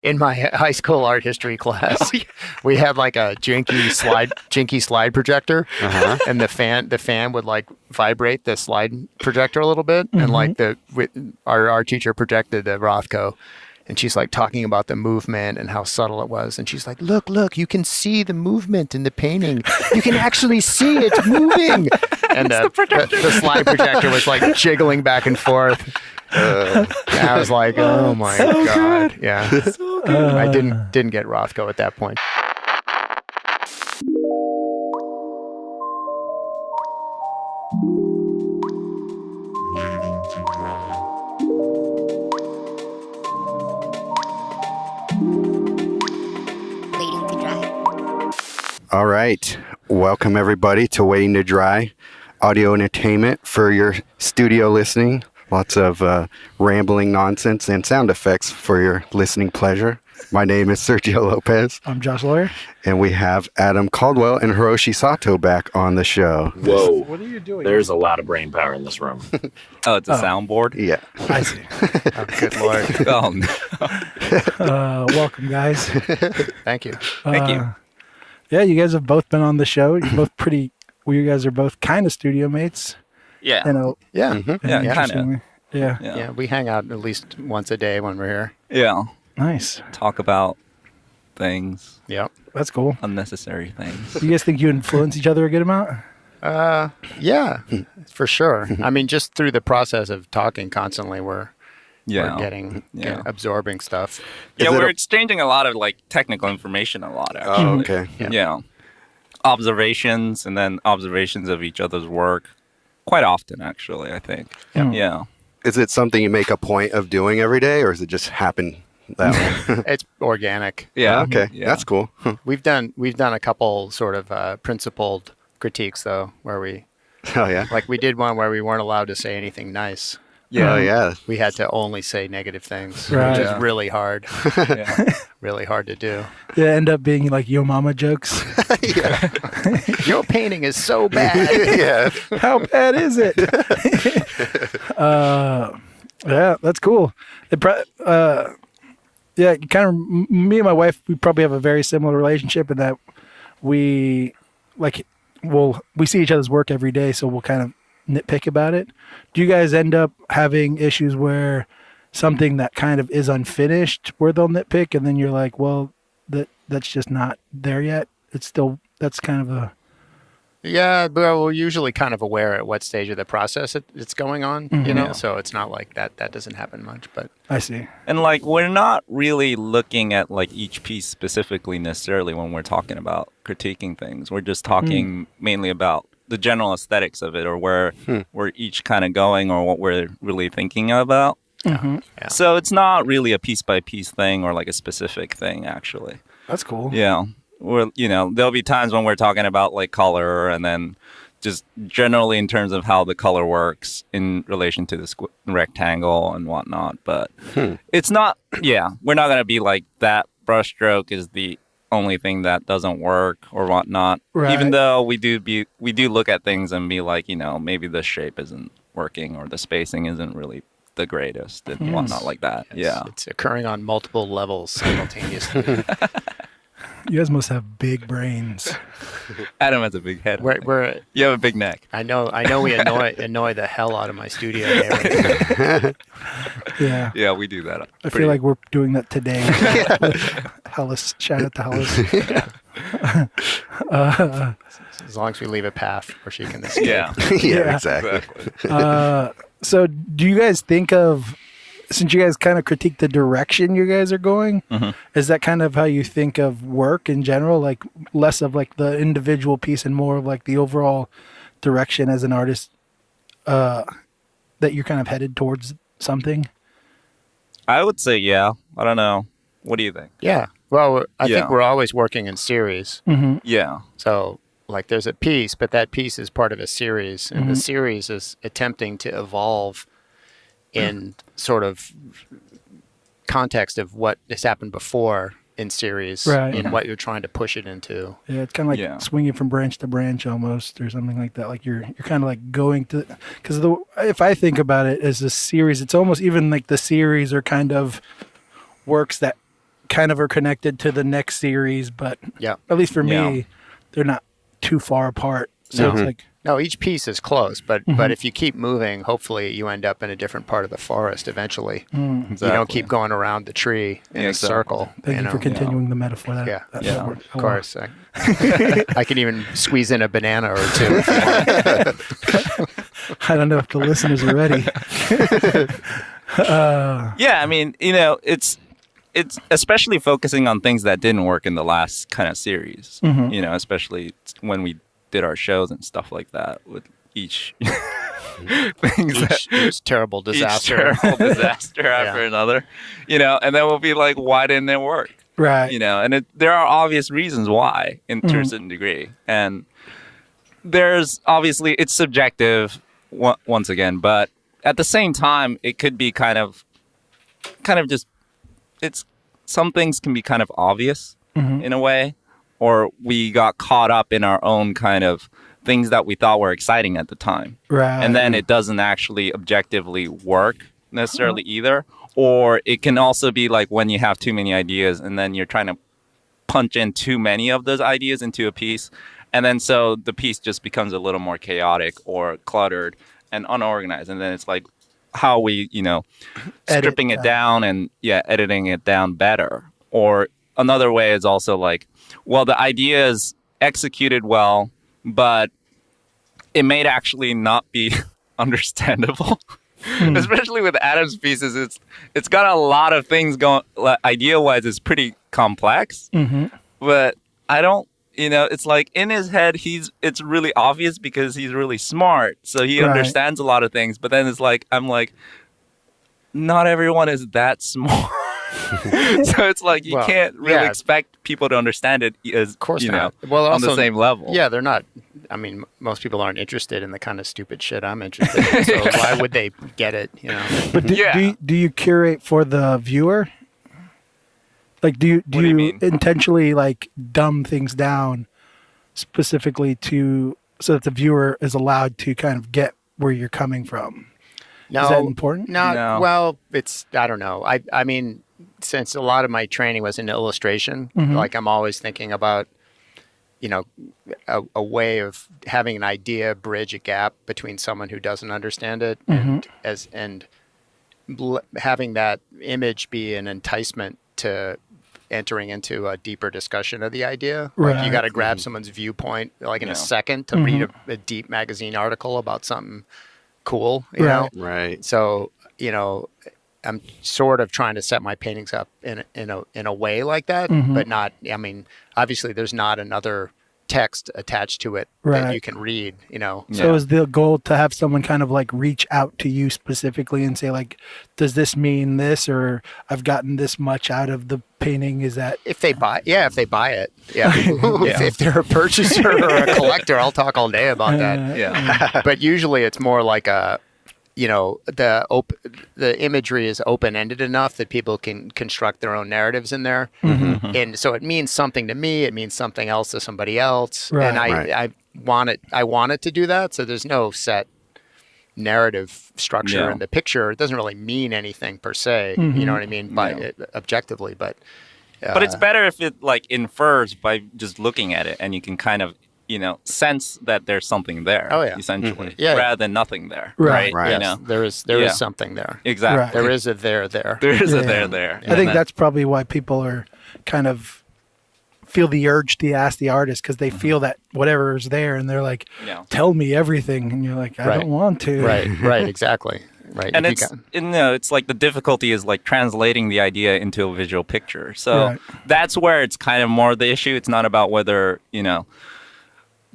In my high school art history class, we had like a jinky slide projector, and the fan would like vibrate the slide projector a little bit, and like our teacher projected the Rothko, and she's like talking about the movement and how subtle it was, and she's like, look, you can see the movement in the painting, you can actually see it moving, and the slide projector was like jiggling back and forth. I was like, oh my God. Good. Yeah. So good. I didn't get Rothko at that point. Waiting to dry. All right. Welcome, everybody, to Waiting to Dry, audio entertainment for your studio listening. Lots of rambling nonsense and sound effects for your listening pleasure. My name is Sergio Lopez. I'm Josh Lawyer. And we have Abend Caldwell and Hiroshi Sato back on the show. Whoa. What are you doing? There's a lot of brain power in this room. Oh, it's a soundboard? Yeah. I see. Oh, good Lord. Oh, no. Welcome, guys. Thank you. Thank you. Yeah, you guys have both been on the show. You're both you guys are both kind of studio mates. Yeah. You know, Yeah. Yeah, kind of. interestingly. Yeah. Yeah. We hang out at least once a day when we're here. Yeah. Nice. Talk about things, Yep. That's cool. unnecessary things. Do you guys think you influence each other a good amount? Yeah, for sure. I mean, just through the process of talking constantly, we're getting absorbing stuff. Yeah, we're exchanging a lot of like technical information a lot, actually. Oh, okay. Yeah. Observations and then observations of each other's work. Quite often, actually, I think. Yeah. Is it something you make a point of doing every day, or does it just happen that way? It's organic. Yeah. Okay. Yeah. That's cool. We've done a couple sort of principled critiques though, where we Oh, yeah. we did one where we weren't allowed to say anything nice. Oh, yeah. We had to only say negative things, Right. which is Yeah. really hard. Yeah. Really hard to do. Yeah, end up being like yo mama jokes. Your painting is so bad. Yeah. How bad is it? Yeah, that's cool. Yeah, kind of. Me and my wife, we probably have a very similar relationship in that we see each other's work every day, so we'll kind of nitpick about it. Do you guys end up having issues where something that kind of is unfinished, where they'll nitpick, and then you're like, well, that's just not there yet? That's kind of a... Yeah, but we're usually kind of aware at what stage of the process it's going on, you know, so it's not like that doesn't happen much, but... I see. And like, we're not really looking at like each piece specifically necessarily when we're talking about critiquing things. We're just talking mainly about the general aesthetics of it, or where we're each kind of going, or what we're really thinking about. Mm-hmm. Yeah. So it's not really a piece by piece thing or like a specific thing, actually. That's cool. Yeah. There'll be times when we're talking about like color, and then just generally in terms of how the color works in relation to the rectangle and whatnot. But it's not, we're not going to be like that brushstroke is the only thing that doesn't work or whatnot. Right. Even though we do look at things and be like, maybe the shape isn't working or the spacing isn't really the greatest and whatnot like that. It's occurring on multiple levels simultaneously. You guys must have big brains. Adam has a big head. You have a big neck. I know we annoy the hell out of my studio neighbors. Yeah. Yeah, we do that. I feel like we're doing that today. Hellas. Shout out to Hellas. As long as we leave a path where she can escape. Yeah. Yeah, exactly. So do you guys think of, since you guys kind of critique the direction you guys are going, is that kind of how you think of work in general? Like less of like the individual piece and more of like the overall direction as an artist, that you're kind of headed towards something? I would say, yeah. I don't know. What do you think? Yeah. Well, I think we're always working in series. Mm-hmm. Yeah. So like there's a piece, but that piece is part of a series, and the series is attempting to evolve in sort of context of what has happened before in series, Right. and what you're trying to push it into. Yeah, it's kind of like swinging from branch to branch almost, or something like that. Like you're kind of like going to, because if I think about it as a series, it's almost even like the series are kind of works that kind of are connected to the next series, but Yeah. at least for Yeah. me, they're not too far apart. So it's like, No, each piece is close, but if you keep moving, hopefully you end up in a different part of the forest eventually. You don't keep going around the tree in a circle. thank you for continuing the metaphor. That, Yeah. that worked a Of lot. course. I can even squeeze in a banana or two. If you want. I don't know if the listeners are ready. Yeah, I mean, it's especially focusing on things that didn't work in the last kind of series. Especially when we did our shows and stuff like that with each Each terrible disaster. each terrible disaster after another. And then we'll be like, why didn't it work? Right. And there are obvious reasons why, to a certain degree, and there's obviously it's subjective once again, but at the same time, it could be kind of just some things can be kind of obvious in a way, or we got caught up in our own kind of things that we thought were exciting at the time, Right. and then it doesn't actually objectively work necessarily either. Or it can also be like when you have too many ideas and then you're trying to punch in too many of those ideas into a piece. And then so the piece just becomes a little more chaotic or cluttered and unorganized. And then it's like how we, stripping it down and editing it down better. Or another way is also like, well, the idea is executed well, but it may actually not be understandable. Especially with Adam's pieces, it's got a lot of things going. Idea-wise, it's pretty complex, but I don't. It's like in his head, it's really obvious because he's really smart, so he understands a lot of things. But then it's like I'm like, not everyone is that smart, so it's like you can't really expect people to understand it as Of course not. Well, on the same level. Yeah, they're not. I mean, most people aren't interested in the kind of stupid shit I'm interested in. So why would they get it? But do you curate for the viewer? Like, do you mean? intentionally like dumb things down specifically so that the viewer is allowed to kind of get where you're coming from? No, is that important? No. Well, I don't know. I mean, since a lot of my training was in illustration, like I'm always thinking about, a way of having an idea bridge a gap between someone who doesn't understand it and having that image be an enticement to entering into a deeper discussion of the idea. Right. Like you got to grab someone's viewpoint like in a second to read a deep magazine article about something cool, you know? Right. So, I'm sort of trying to set my paintings up in a way like that, but not, I mean, obviously there's not another text attached to it that you can read, So is the goal to have someone kind of like reach out to you specifically and say like, does this mean this, or I've gotten this much out of the painting? Is that if they buy it, if they're a purchaser or a collector, I'll talk all day about that. But usually it's more like the imagery is open-ended enough that people can construct their own narratives in there. And so it means something to me, it means something else to somebody else. Right. And I want it to do that. So there's no set narrative structure in the picture. It doesn't really mean anything per se. You know what I mean? Objectively, but it's better if it like infers by just looking at it and you can kind of sense that there's something there. Oh, yeah. Essentially. Yeah. Rather than nothing there. Right. Yes, there is something there. Exactly. Right. There is a there. There is a there. I think that's probably why people are kind of feel the urge to ask the artist, because they feel that whatever is there and they're like, tell me everything. And you're like, I don't want to. Right, exactly. Right. And it's like the difficulty is like translating the idea into a visual picture. So that's where it's kind of more the issue. It's not about whether,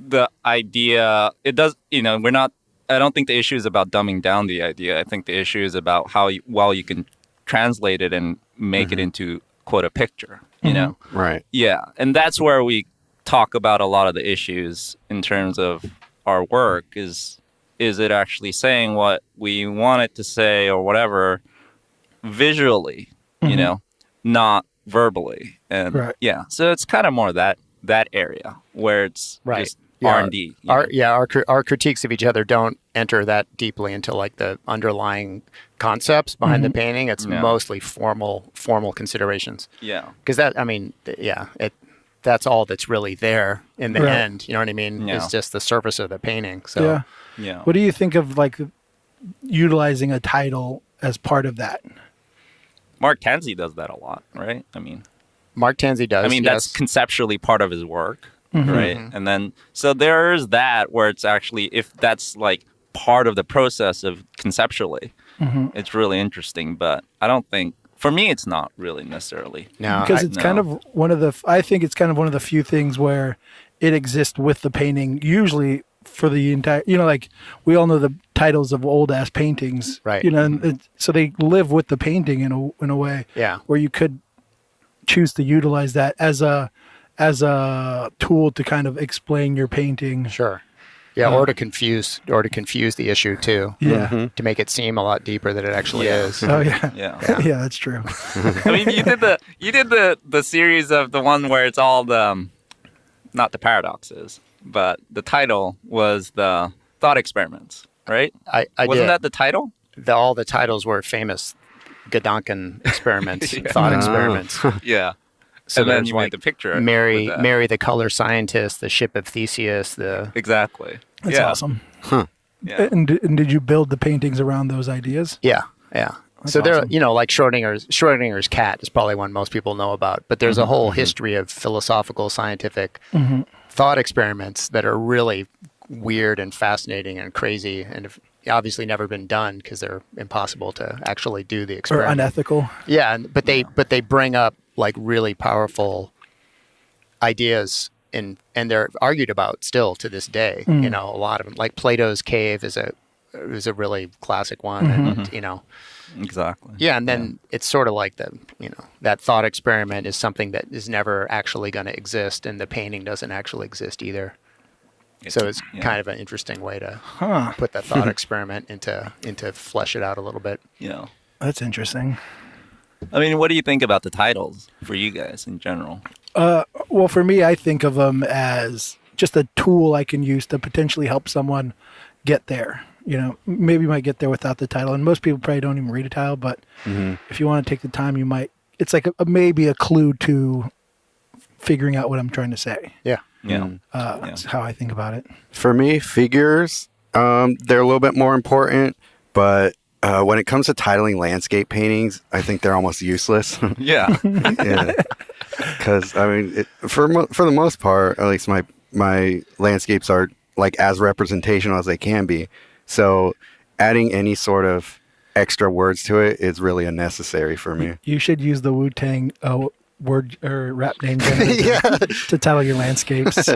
the idea, it does, we're not, I don't think the issue is about dumbing down the idea. I think the issue is about how well you can translate it and make it into, quote, a picture, Right. Yeah. And that's where we talk about a lot of the issues in terms of our work is it actually saying what we want it to say or whatever visually, not verbally. And so it's kind of more that area where it's just R&D. Our critiques of each other don't enter that deeply into like the underlying concepts behind the painting. It's mostly formal considerations. Yeah. Because that, I mean, that's all that's really there in the end. You know what I mean? Yeah. It's just the surface of the painting. So Yeah. What do you think of like utilizing a title as part of that? Mark Tansey does that a lot, right? I mean, Mark Tansey does. I mean, that's conceptually part of his work, right? And then, so there's that where it's actually, if that's like part of the process of conceptually, it's really interesting. But I don't think, for me, it's not really necessarily. No, Because it's kind of one of the, I think it's kind of one of the few things where it exists with the painting, usually for the entire, you know, like we all know the titles of old ass paintings, right? You know, and so they live with the painting in a way, where you could choose to utilize that as a tool to kind of explain your painting. Sure. Yeah, or to confuse the issue too. Yeah. To make it seem a lot deeper than it actually is. Oh yeah. Yeah. Yeah, that's true. I mean, you did the series of the one where it's all the, not the paradoxes, but the title was the thought experiments, right? I Wasn't did. that the title? All the titles were famous Gedanken experiments, thought experiments. Yeah. So and then there's you like made the picture. Mary with that. Mary the color scientist, the ship of Theseus, Exactly. That's awesome. Yeah. And did you build the paintings around those ideas? Yeah. So there, awesome. you know, like Schrodinger's cat is probably one most people know about, but there's a whole history of philosophical, scientific thought experiments that are really weird and fascinating and crazy, and have obviously never been done because they're impossible to actually do the Or experiment. unethical? Yeah, but they bring up like really powerful ideas and they're argued about still to this day. You know, a lot of them, like Plato's cave is a really classic one, and you know. Exactly. Yeah, and then it's sort of like that thought experiment is something that is never actually going to exist, and the painting doesn't actually exist either. So it's kind of an interesting way to put that thought experiment into flesh it out a little bit. Yeah. That's interesting. I mean, what do you think about the titles for you guys in general? Well, for me, I think of them as just a tool I can use to potentially help someone get there. You know, maybe you might get there without the title, and most people probably don't even read a title. But if you want to take the time, you might. It's like maybe a clue to figuring out what I'm trying to say. Yeah. Yeah. That's how I think about it. For me, figures, they're a little bit more important, but when it comes to titling landscape paintings, I think they're almost useless. Yeah. Because I mean, for the most part, at least my landscapes are like as representational as they can be. So adding any sort of extra words to it is really unnecessary for me. You should use the Wu-Tang word or rap name generator to title your landscapes.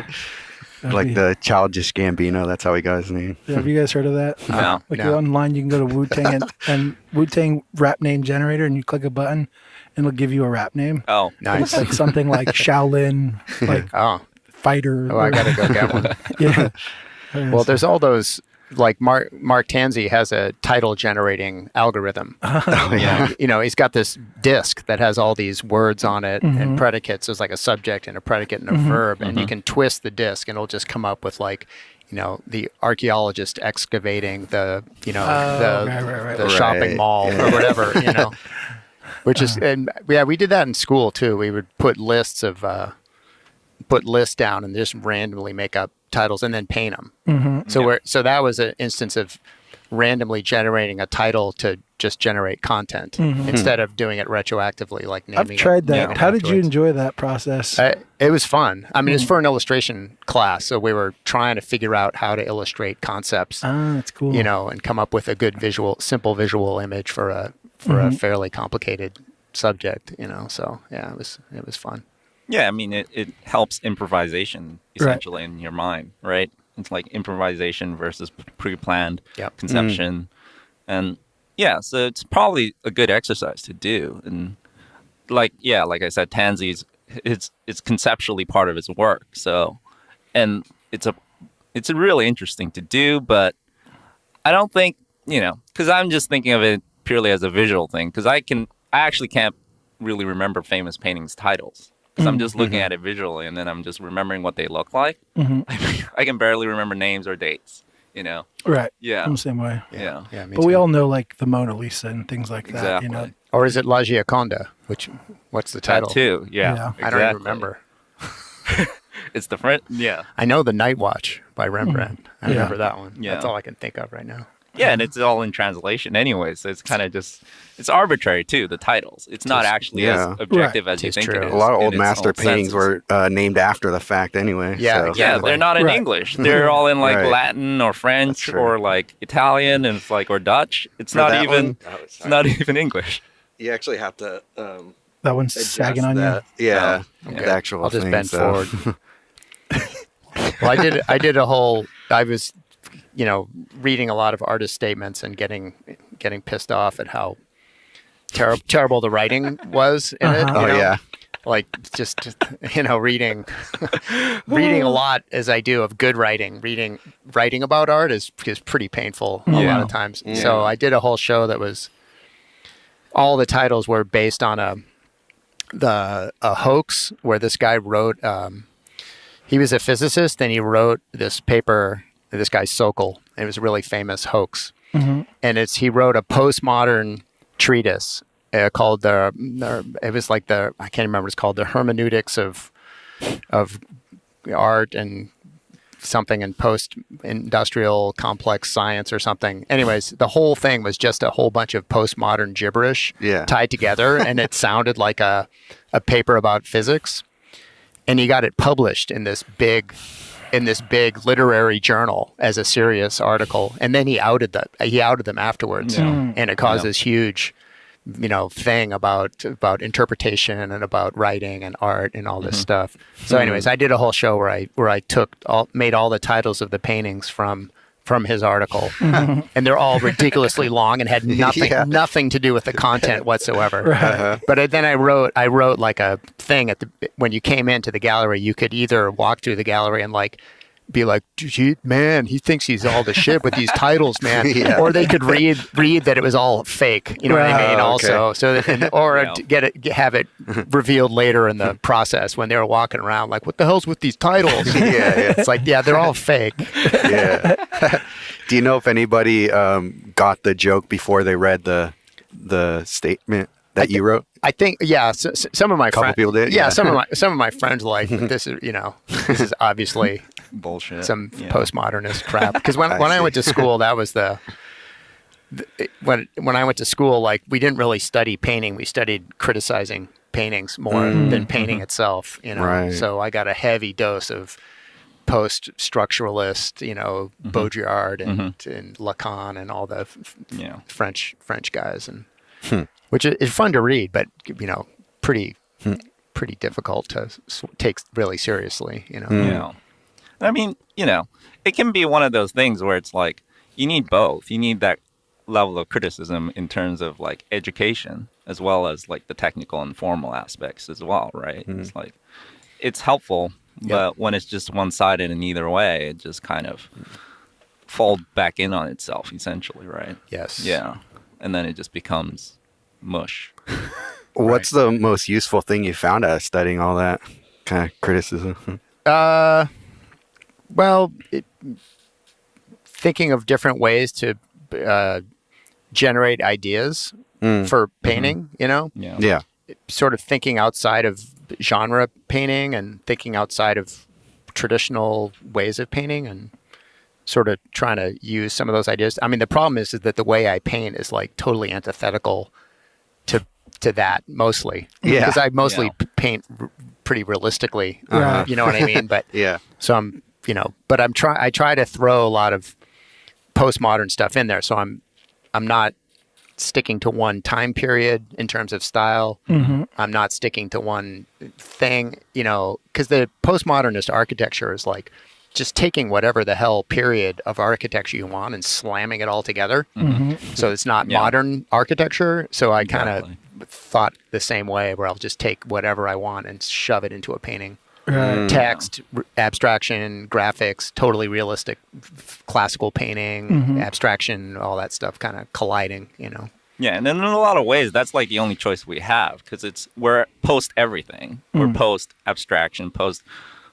Like the Childish Gambino, that's how he got his name. Yeah, have you guys heard of that? No. Like online, you can go to Wu-Tang and Wu-Tang rap name generator, and you click a button, and it'll give you a rap name. Oh, Nice. It's like something like Shaolin, like fighter. Oh, I got to go get one. Yeah. Well, there's all those, like Mark Tansey has a title generating algorithm. You know, he's got this disc that has all these words on it and predicates. There's like a subject and a predicate and a verb, and you can twist the disc and it'll just come up with like, you know, the archaeologist excavating the shopping mall or whatever, you know, which is, and yeah, we did that in school too. We would put lists down and just randomly make up titles and then paint them. So that was an instance of randomly generating a title to just generate content instead of doing it retroactively, like naming. I've tried that. it How did you afterwards. enjoy that process? It was fun. I mean, it's for an illustration class, so we were trying to figure out how to illustrate concepts. That's cool. You know, and come up with a good simple visual image for a fairly complicated subject. You know, so yeah, it was fun. yeah. I mean, it helps improvisation essentially in your mind, right? It's like improvisation versus pre-planned conception, and yeah. So it's probably a good exercise to do, and like I said, Tansey's it's conceptually part of his work. So, and it's really interesting to do, but I don't think, you know, because I'm just thinking of it purely as a visual thing, because I actually can't really remember famous paintings titles, because I'm just looking at it visually and then I'm just remembering what they look like. I can barely remember names or dates, you know? Right. Yeah. I'm the same way. Yeah. Yeah, me But we too. all know like the Mona Lisa and things like that. You know. Exactly. Or is it La Gioconda? What's the That title? too. Yeah. Yeah. I don't even exactly. remember. It's the French. Yeah. I know The Night Watch by Rembrandt. I remember that one. Yeah. That's all I can think of right now. Yeah, and it's all in translation anyway, so it's kind of just, it's arbitrary too, the titles. It's not actually yeah. as objective as you Tis think true. it is. A lot of in old its master own paintings senses. were named after the fact anyway. Yeah, so. exactly. Yeah, they're not in Right. English. They're all in like Right. Latin or French That's true. or like Italian and it's like or Dutch. It's For not that even one? Oh, it's not even English. You actually have to That one's sagging on you. Yeah, Oh, the actual I'll just thing, bend so. forward. Well, I did a whole. I was, reading a lot of artist statements and getting pissed off at how terrible the writing was in it. Oh, yeah. Like just reading a lot as I do of good writing. Writing about art is pretty painful a lot of times. Yeah. So I did a whole show that was all the titles were based on a hoax where this guy wrote. He was a physicist and he wrote this paper. This guy Sokol. It was a really famous hoax, and he wrote a postmodern treatise called it was like I can't remember. It's called the hermeneutics of art and something in post-industrial complex science or something. Anyways, the whole thing was just a whole bunch of postmodern gibberish tied together, and it sounded like a paper about physics. And he got it published in this big literary journal as a serious article, and then he outed them afterwards, and it caused this huge, thing about interpretation and about writing and art and all this stuff. So, anyways, I did a whole show where I made all the titles of the paintings from his article, and they're all ridiculously long and had nothing to do with the content whatsoever. Right. But then I wrote like a thing when you came into the gallery, you could either walk through the gallery and like be like, man, he thinks he's all the shit with these titles, man. Or they could read that it was all fake. You know what I mean? Also, so have it revealed later in the process when they were walking around, like, what the hell's with these titles? It's like, they're all fake. Yeah. Do you know if anybody got the joke before they read the statement that you wrote? I think, so, some of my friends, people did. Yeah, some of my friends like this is, this is obviously Bullshit. some postmodernist crap. Because when I went to school, that was when I went to school, like, we didn't really study painting. We studied criticizing paintings more than painting itself. Right. So I got a heavy dose of post-structuralist, Baudrillard and Lacan and all the French guys, and which is fun to read, but pretty difficult to take really seriously. Yeah. I mean, it can be one of those things where it's like you need both. You need that level of criticism in terms of like education as well as like the technical and formal aspects as well, right? It's like it's helpful, but when it's just one-sided in either way, it just kind of falls back in on itself essentially, right? Yes. Yeah. And then it just becomes mush. What's the most useful thing you found out of studying all that kind of criticism? Well, thinking of different ways to generate ideas for painting, Yeah. sort of thinking outside of genre painting and thinking outside of traditional ways of painting and sort of trying to use some of those ideas. I mean, the problem is that the way I paint is like totally antithetical to that mostly. Yeah. Because I mostly paint pretty realistically. You know what I mean? But so I'm, but I try to throw a lot of postmodern stuff in there. So I'm not sticking to one time period in terms of style. I'm not sticking to one thing, because the postmodernist architecture is like just taking whatever the hell period of architecture you want and slamming it all together. So it's not modern architecture. So I kind of thought the same way, where I'll just take whatever I want and shove it into a painting. Text, abstraction, graphics, totally realistic, classical painting, abstraction, all that stuff kind of colliding, Yeah, and in a lot of ways, that's like the only choice we have, because we're post everything. We're post abstraction, post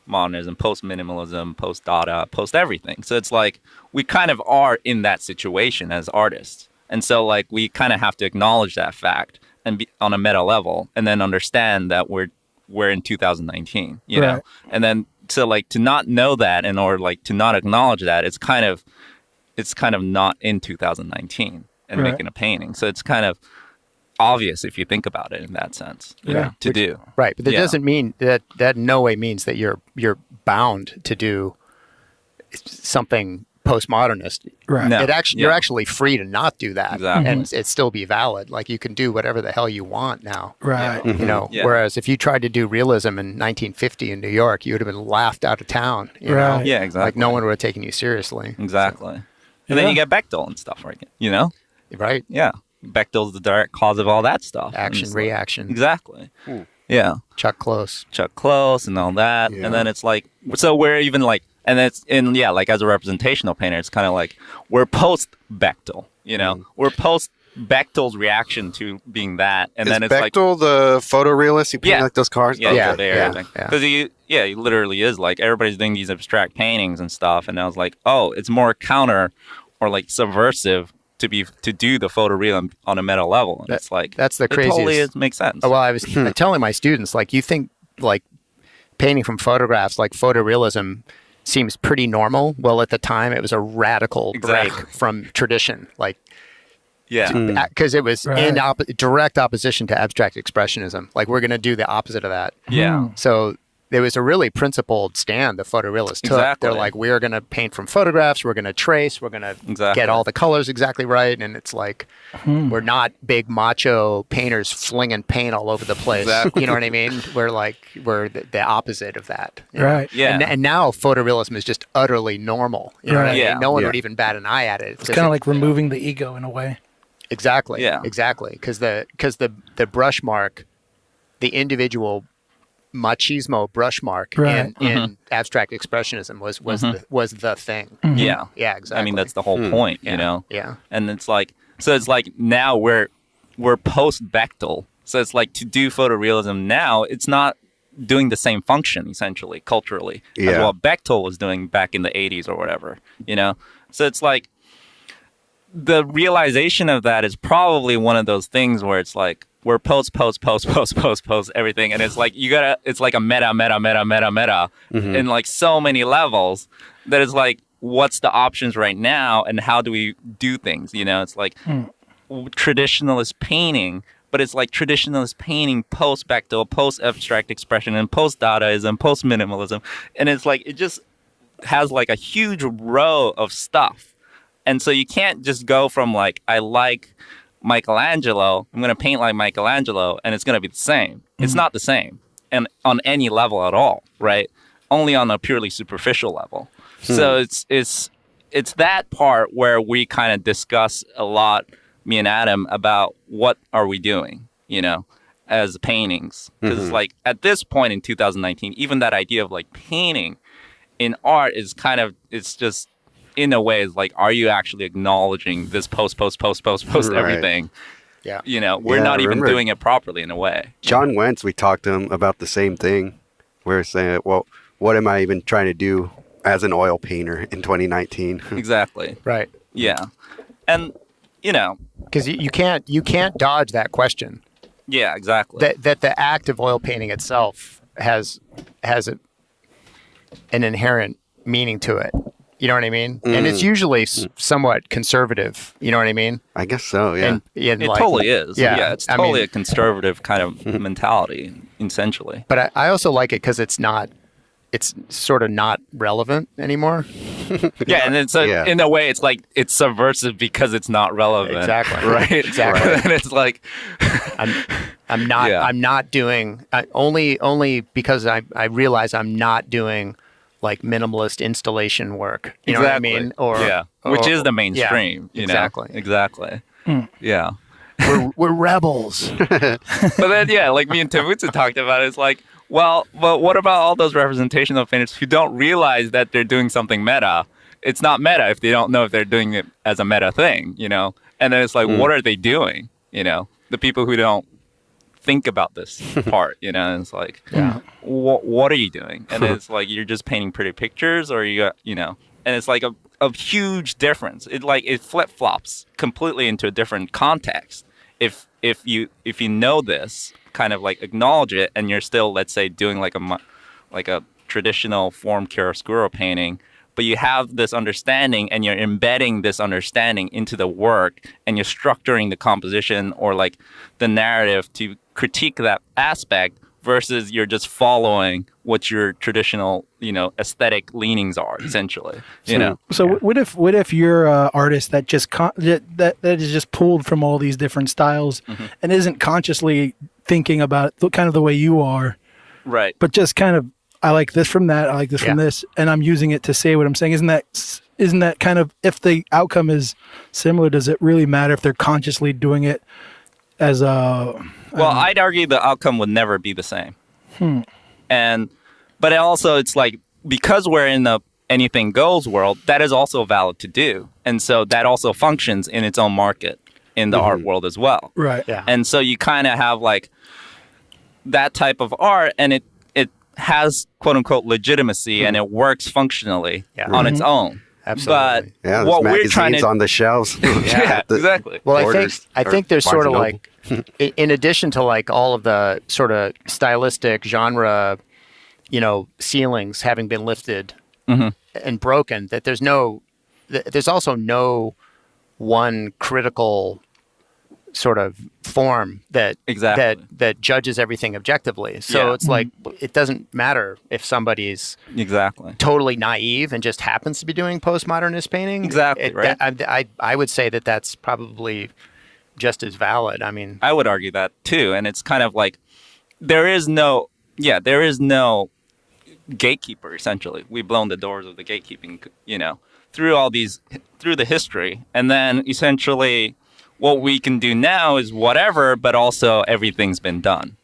modernism, post-minimalism, post-Dada, post-everything. So it's like we kind of are in that situation as artists. And so like we kind of have to acknowledge that fact and be on a meta level and then understand that we're in 2019, you know? And then so like to not know that and or like to not acknowledge that, it's kind of not in 2019 and making a painting. So it's kind of obvious if you think about it in that sense to do. Right. But that doesn't mean that in no way means that you're bound to do something postmodernist. Right. No. You're actually free to not do that. Exactly. And it still be valid. Like you can do whatever the hell you want now. Right. You know, whereas if you tried to do realism in 1950 in New York, you would have been laughed out of town. You know? Yeah, exactly. Like no one would have taken you seriously. Exactly. And then you get Bechtel and stuff, right? You know? Right. Yeah. Bechtel's the direct cause of all that stuff. Action, reaction. Exactly. Yeah. Chuck Close and all that. Yeah. And then it's like, so we're even like, and it's in, like as a representational painter, it's kind of like we're post Bechtel, you know, we're post Bechtel's reaction to being that. And then it's Bechtel the photorealist? He painted like those cars? Because he literally is like, everybody's doing these abstract paintings and stuff. And I was like, oh, it's more counter or like subversive to do the photorealism on a meta level. And it's like, that's the it craziest. totally makes sense. Oh, well, I was telling my students, like, you think like painting from photographs, like photorealism seems pretty normal. Well, at the time, it was a radical break from tradition. Like, because it was in direct opposition to abstract expressionism. Like, we're going to do the opposite of that. Yeah. So there was a really principled stand the photorealists took. Exactly. They're like, we are going to paint from photographs. We're going to trace. We're going to get all the colors exactly right. And it's like, we're not big macho painters flinging paint all over the place. Exactly. You know what I mean? We're the opposite of that. Right. Yeah. And now photorealism is just utterly normal. You know what I mean? Yeah. No one would even bat an eye at it. It's kind of like removing the ego in a way. Exactly. Yeah. Exactly. Because the brush mark, the individual machismo brush mark in abstract expressionism was the thing. Yeah. Yeah, exactly. I mean, that's the whole point, you know? Yeah. And it's like, so it's like now we're post Bechtel. So it's like to do photorealism now, it's not doing the same function essentially culturally as what Bechtel was doing back in the 80s or whatever, you know? So it's like the realization of that is probably one of those things where it's like we're post everything, and it's like it's like a meta in like so many levels that it's like, what's the options right now and how do we do things, you know? It's like traditionalist painting, but it's like traditionalist painting post Bechtel, post abstract expression, and post Dadaism, post minimalism, and it's like it just has like a huge row of stuff. And so you can't just go from like, I like Michelangelo, I'm going to paint like Michelangelo, and it's going to be the same. It's not the same, and on any level at all, right? Only on a purely superficial level. So it's that part where we kind of discuss a lot, me and Adam, about what are we doing, you know, as paintings. Because like at this point in 2019, even that idea of like painting in art is kind of, it's just, in a way, is like, are you actually acknowledging this post everything? Yeah. You know, we're not even doing it properly in a way. John Wentz, we talked to him about the same thing. We're saying, well, what am I even trying to do as an oil painter in 2019? Exactly. Right. Yeah. And, you know. Because you can't dodge that question. Yeah, exactly. That the act of oil painting itself has an inherent meaning to it. You know what I mean? And it's usually somewhat conservative. You know what I mean? I guess so, yeah. And it like, totally is. Yeah, it's totally a conservative kind of mentality, essentially. But I also like it because it's sort of not relevant anymore. Yeah, and it's in a way, it's like it's subversive because it's not relevant. Exactly. Right. Exactly. And it's like I'm not doing only because I realize I'm not doing like minimalist installation work. You know what I mean? Which is the mainstream. Yeah, you exactly. know? Exactly. Yeah. We're rebels. But then, like me and Timutsu talked about it, it's like, well, but what about all those representational painters who don't realize that they're doing something meta? It's not meta if they don't know if they're doing it as a meta thing, you know? And then it's like, what are they doing? You know, the people who don't think about this part, and it's like, what are you doing? And it's like, you're just painting pretty pictures, or and it's like a huge difference. It flip-flops completely into a different context. If you know this, kind of like acknowledge it, and you're still, let's say, doing like a traditional form chiaroscuro painting, but you have this understanding and you're embedding this understanding into the work, and you're structuring the composition or like the narrative to critique that aspect, versus you're just following what your traditional, aesthetic leanings are, essentially. So what if you're an artist that just that is just pulled from all these different styles and isn't consciously thinking about it kind of the way you are, right? But just kind of, I like this from that, I like this from this, and I'm using it to say what I'm saying. Isn't that kind of, if the outcome is similar, does it really matter if they're consciously doing it as a... Well, I'd argue the outcome would never be the same. But also, it's like, because we're in the anything goes world, that is also valid to do. And so that also functions in its own market in the art world as well. Right. Yeah. And so you kind of have like that type of art, and it has quote unquote legitimacy, and it works functionally on its own. Absolutely. But what we're trying to on the shelves. Exactly. Well, I think there's sort of like, in addition to like all of the sort of stylistic genre, ceilings having been lifted and broken, that there's also no one critical sort of form that judges everything objectively. So it's like, it doesn't matter if somebody's totally naive and just happens to be doing postmodernist painting. Right. I would say that that's probably just as valid. I mean, I would argue that too. And it's kind of like, there is no gatekeeper, essentially. We've blown the doors of the gatekeeping, through the history. And then essentially what we can do now is whatever, but also everything's been done.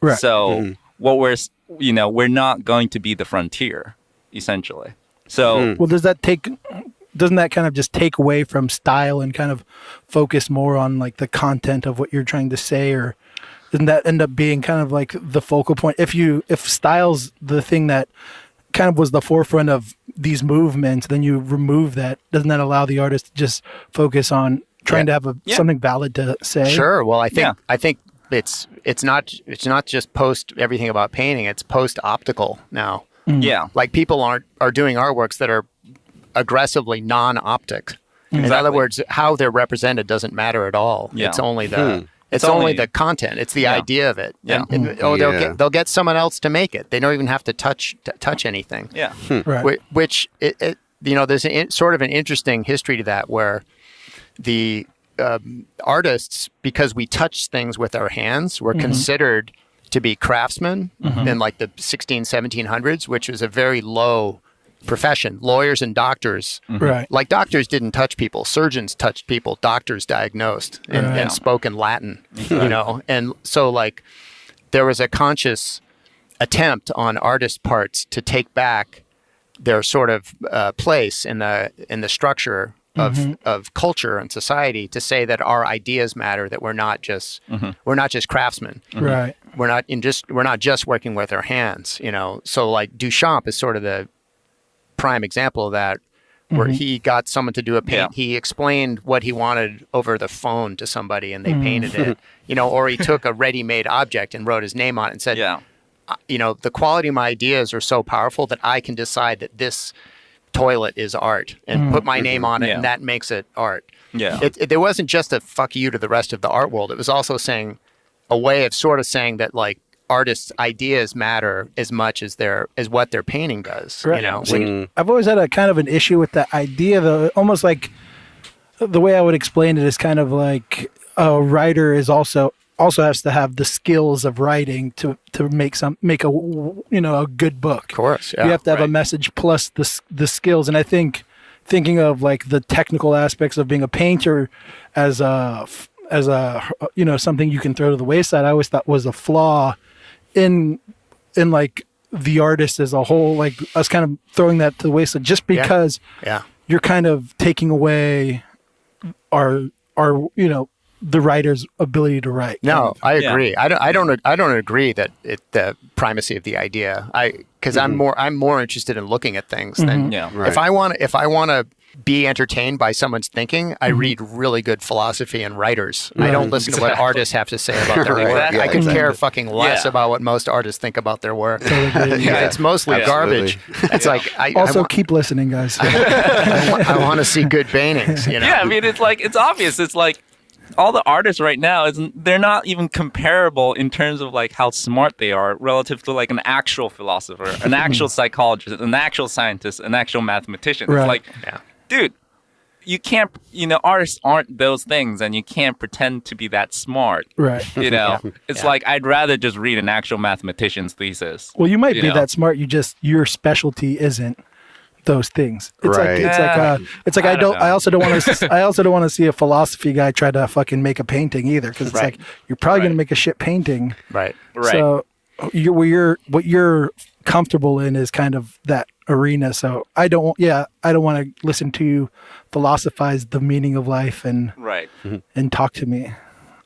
Right. So what we're not going to be the frontier, essentially. So well, doesn't that kind of just take away from style and kind of focus more on like the content of what you're trying to say, or doesn't that end up being kind of like the focal point? If style's the thing that kind of was the forefront of these movements, then you remove that. Doesn't that allow the artist to just focus on trying to have something valid to say? Sure. Well, I think it's not just post everything about painting. It's post optical now. Yeah. Like, people are doing artworks that are aggressively non-optic. In other words, how they're represented doesn't matter at all. Yeah. It's only the content. It's the idea of it. Yeah. They'll get someone else to make it. They don't even have to touch anything. Yeah. Right. Which there's sort of an interesting history to that, where the artists, because we touch things with our hands, were considered to be craftsmen in like the 1700s, which was a very low profession. Lawyers and doctors, Right. like doctors didn't touch people, surgeons touched people, doctors diagnosed and spoke in Latin, and so like there was a conscious attempt on artists' parts to take back their sort of place in the structure of culture and society, to say that our ideas matter, that we're not just craftsmen. Right. We're not just working with our hands, So like Duchamp is sort of the prime example of that, where he got someone to do a paint. Yeah. He explained what he wanted over the phone to somebody, and they painted it. Or he took a ready-made object and wrote his name on it and said, the quality of my ideas are so powerful that I can decide that this toilet is art and put my name on it, and that makes it art. Yeah. There wasn't just a fuck you to the rest of the art world. It was also saying, a way of sort of saying that like artists' ideas matter as much as what their painting does. Right. I've always had a kind of an issue with that idea, though. Almost like the way I would explain it is kind of like a writer is also has to have the skills of writing to make a good book. Of course, yeah. You have to have a message plus the skills. And I think thinking of like the technical aspects of being a painter as a something you can throw to the wayside, I always thought was a flaw in like the artist as a whole, like us kind of throwing that to the wayside just because you're kind of taking away our the writer's ability to write. No, I agree. I don't agree that the primacy of the idea. Because I'm more interested in looking at things than if I want to be entertained by someone's thinking, I read really good philosophy and writers. I don't listen to what artists have to say about their work. I could care fucking less about what most artists think about their work. It's mostly garbage. It's like keep listening, guys. I want to see good paintings. You know? Yeah, I mean, it's obvious. It's like all the artists right now, they're not even comparable in terms of like how smart they are relative to like an actual philosopher, an actual psychologist, an actual scientist, an actual mathematician. It's like, dude, you can't, artists aren't those things, and you can't pretend to be that smart. Right. It's like, I'd rather just read an actual mathematician's thesis. Well, you might be that smart. Your specialty isn't those things. It's like I also don't want to see a philosophy guy try to fucking make a painting either, because it's like you're probably going to make a shit painting. Right. So what you're comfortable in is kind of that arena. So I don't want to listen to you philosophize the meaning of life and talk to me.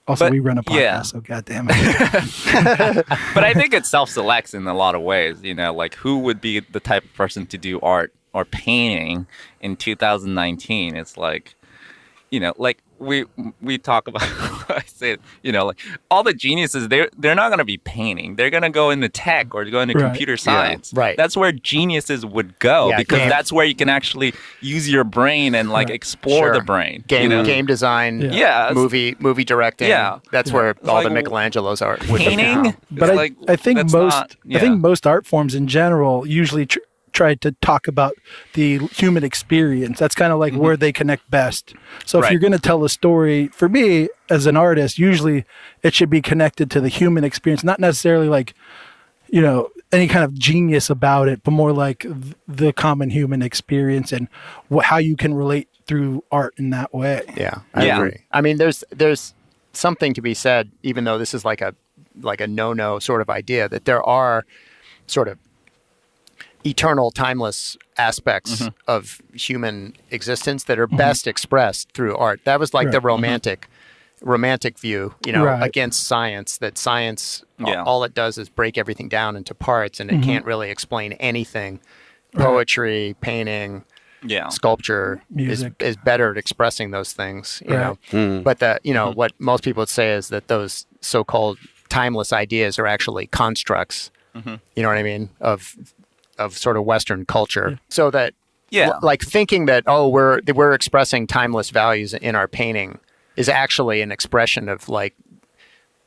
Also, we run a podcast, so goddamn it. But I think it self-selects in a lot of ways. Like who would be the type of person to do art or painting in 2019? It's like, like we talk about. I said, like all the geniuses, they're not going to be painting. They're going to go into tech or go into computer science. Yeah, right. That's where geniuses would go because that's where you can actually use your brain and like explore the brain. Game design. Movie directing. Yeah, that's where all the Michelangelos are. Painting, but I think most art forms in general usually try to talk about the human experience. That's kind of like where they connect best. So if you're going to tell a story, for me as an artist, usually it should be connected to the human experience, not necessarily like, any kind of genius about it, but more like the common human experience and how you can relate through art in that way. Yeah, I agree. I mean, there's something to be said, even though this is like a no sort of idea, that there are sort of eternal, timeless aspects of human existence that are best expressed through art. That was like the romantic view, against science, that science, all it does is break everything down into parts, and it can't really explain anything. Poetry, painting, sculpture is better at expressing those things, But what most people would say is that those so-called timeless ideas are actually constructs, you know what I mean, of sort of Western culture. So that, like thinking that, we're expressing timeless values in our painting is actually an expression of like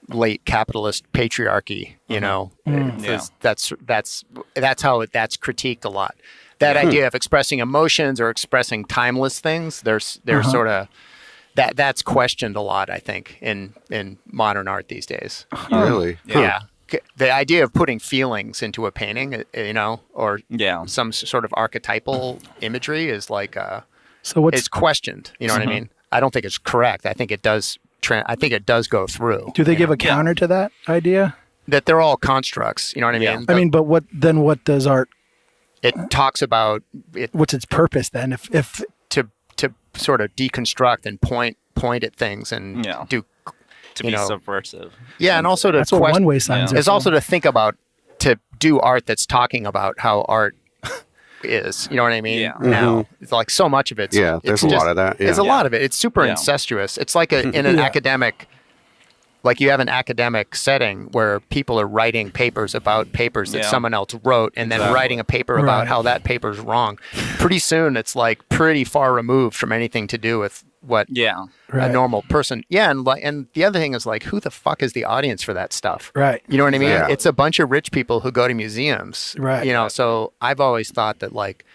late capitalist patriarchy, That's how that's critiqued a lot. That idea of expressing emotions or expressing timeless things, there's sort of that's questioned a lot, I think, in modern art these days. Really? Yeah. The idea of putting feelings into a painting, or some sort of archetypal imagery is like, it's questioned. You know what I mean? I don't think it's correct. I think it does. I think it does go through. Do they give a counter to that idea? That they're all constructs. You know what I mean? But what does art? It talks about it. What's its purpose then? If to sort of deconstruct and point at things and do. To be subversive. Yeah, and also to that's what one-way signs is also to think about, to do art that's talking about how art is. You know what I mean? Yeah. Now, it's like so much of it. There's a lot of that. Yeah. There's a lot of it. It's super incestuous. It's like in an academic, like you have an academic setting where people are writing papers about papers that someone else wrote, and then writing a paper about how that paper's wrong. Pretty soon, it's like pretty far removed from anything to do with what a normal person. Yeah, and the other thing is like, who the fuck is the audience for that stuff? Right. You know what I mean? Yeah. It's a bunch of rich people who go to museums. Right. So I've always thought that like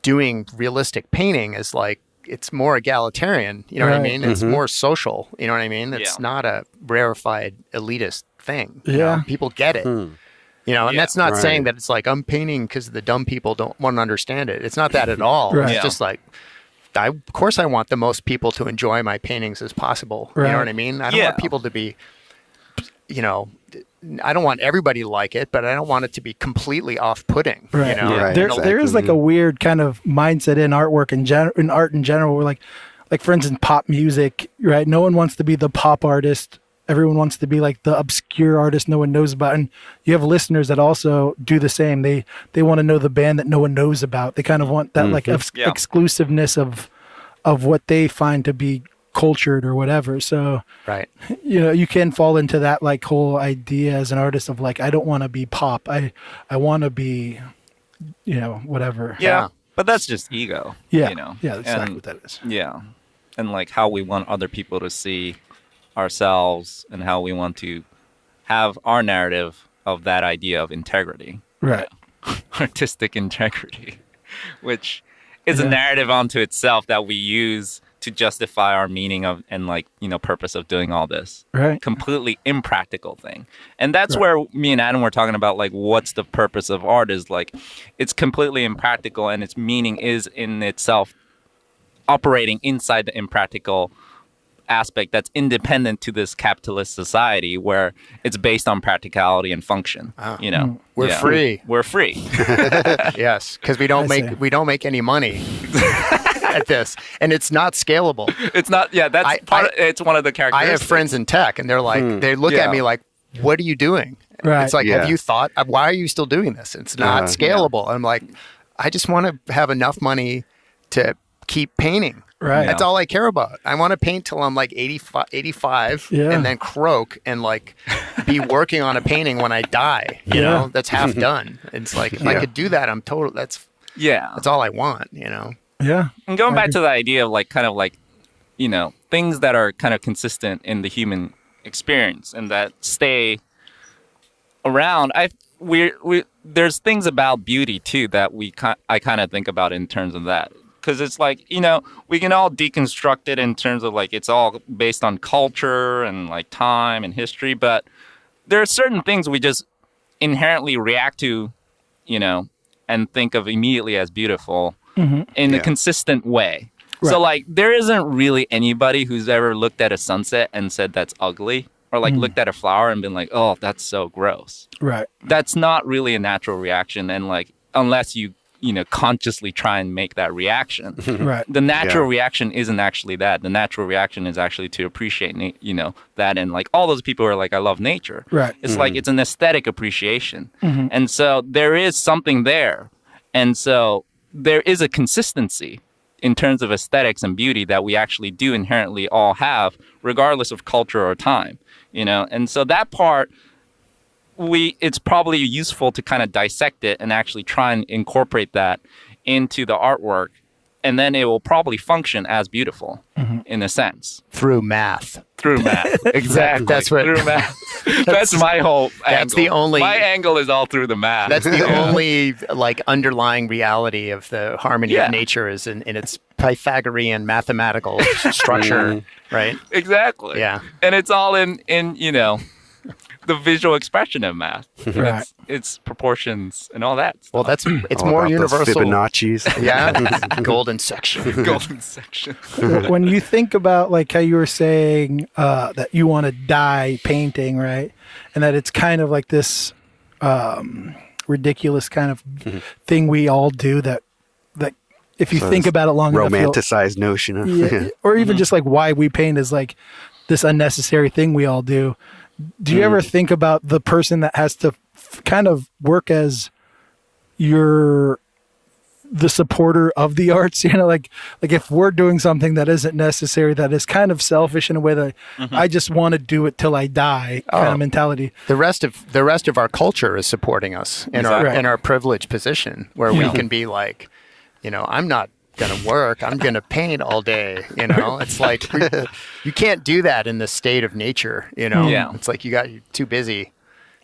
doing realistic painting is like, it's more egalitarian. You know what I mean? It's more social. You know what I mean? It's not a rarefied elitist thing. People get it. And that's not saying that it's like I'm painting because the dumb people don't want to understand it. It's not that at all. It's just like, of course I want the most people to enjoy my paintings as possible. You know what I mean? I don't want people to be, I don't want everybody to like it, but I don't want it to be completely off-putting. Right. There is like a weird kind of mindset in artwork in art in general. Where like, like for instance, pop music, right? No one wants to be the pop artist. Everyone wants to be like the obscure artist no one knows about. And you have listeners that also do the same. They want to know the band that no one knows about. They kind of want that like exclusiveness of what they find to be cultured or whatever. So, right. You know, you can fall into that like whole idea as an artist of like, I don't want to be pop. I want to be, you know, whatever. Yeah. But that's just ego. Yeah. You know? Yeah, that's exactly what that is. Yeah. And like how we want other people to see ourselves and how we want to have our narrative of that idea of integrity. Right. Artistic integrity, which is a narrative unto itself that we use to justify our meaning of and like, you know, purpose of doing all this. Right. Completely impractical thing. And that's where me and Adam were talking about like what's the purpose of art is like it's completely impractical and its meaning is in itself operating inside the impractical aspect that's independent to this capitalist society where it's based on practicality and function. You know, we're free. We're free. Yes, because we don't make any money at this, and it's not scalable. It's not. Yeah, that's it's one of the characteristics. I have friends in tech, and they're like, they look at me like, "What are you doing?" Right. It's like, have you thought? Why are you still doing this? It's not scalable. I'm like, I just want to have enough money to keep painting. Right. That's all I care about. I want to paint till I'm like 85 and then croak and like be working on a painting when I die. You know, that's half done. It's like, if I could do that, I'm total. That's all I want, you know? Yeah. And going back to the idea of like, kind of like, you know, things that are kind of consistent in the human experience and that stay around. There's things about beauty too that I kind of think about in terms of that. Because it's like, you know, we can all deconstruct it in terms of like it's all based on culture and like time and history. But there are certain things we just inherently react to, you know, and think of immediately as beautiful in a consistent way. Right. So like there isn't really anybody who's ever looked at a sunset and said that's ugly or like looked at a flower and been like, oh, that's so gross. Right. That's not really a natural reaction. And like unless you know, consciously try and make that reaction. Right. The natural reaction isn't actually that. The natural reaction is actually to appreciate, you know, that. And like all those people are like, I love nature. Right. It's like, it's an aesthetic appreciation. And so there is something there. And so there is a consistency in terms of aesthetics and beauty that we actually do inherently all have, regardless of culture or time, you know? And so that part, it's probably useful to kind of dissect it and actually try and incorporate that into the artwork, and then it will probably function as beautiful in a sense. Through math. Exactly. That's what. Through math. That's my whole That's angle. the only. My angle is all through the math. That's the only like underlying reality of the harmony of nature is in its Pythagorean mathematical structure, right? Exactly. Yeah. And it's all in you know, the visual expression of math. Right. It's proportions and all that stuff. Well, it's All more about those universal. Fibonacci's. Yeah. Golden section. Golden section. When you think about like how you were saying that you want to die painting, right? And that it's kind of like this ridiculous kind of thing we all do that if you think about it long enough, romanticized notion of or even just like why we paint is like this unnecessary thing we all do. Do you ever think about the person that has to kind of work as the supporter of the arts? You know, like if we're doing something that isn't necessary, that is kind of selfish in a way that I just want to do it till I die kind of mentality. The rest of our culture is supporting us in our privileged position where we can be like, you know, I'm not going to work. I'm going to paint all day. You know, it's like you can't do that in the state of nature. You know, it's like you're too busy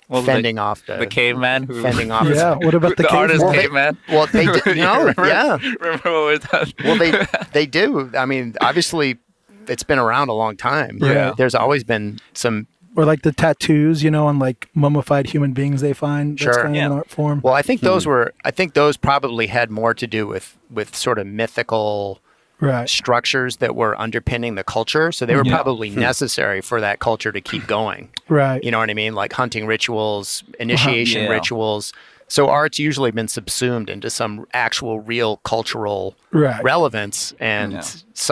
fending off the caveman who fending off. Yeah. What about the artist caveman? caveman? Well, they do. No, remember, yeah. Remember what was that? Well, they do. I mean, obviously, it's been around a long time. Yeah. There's always been some. Or like the tattoos, you know, on like mummified human beings they find. That's kind of an art form. Well, I think those probably had more to do with sort of mythical Right. structures that were underpinning the culture. So they were probably necessary for that culture to keep going. Right. You know what I mean? Like hunting rituals, initiation Yeah. rituals. So art's usually been subsumed into some actual real cultural Right. relevance, and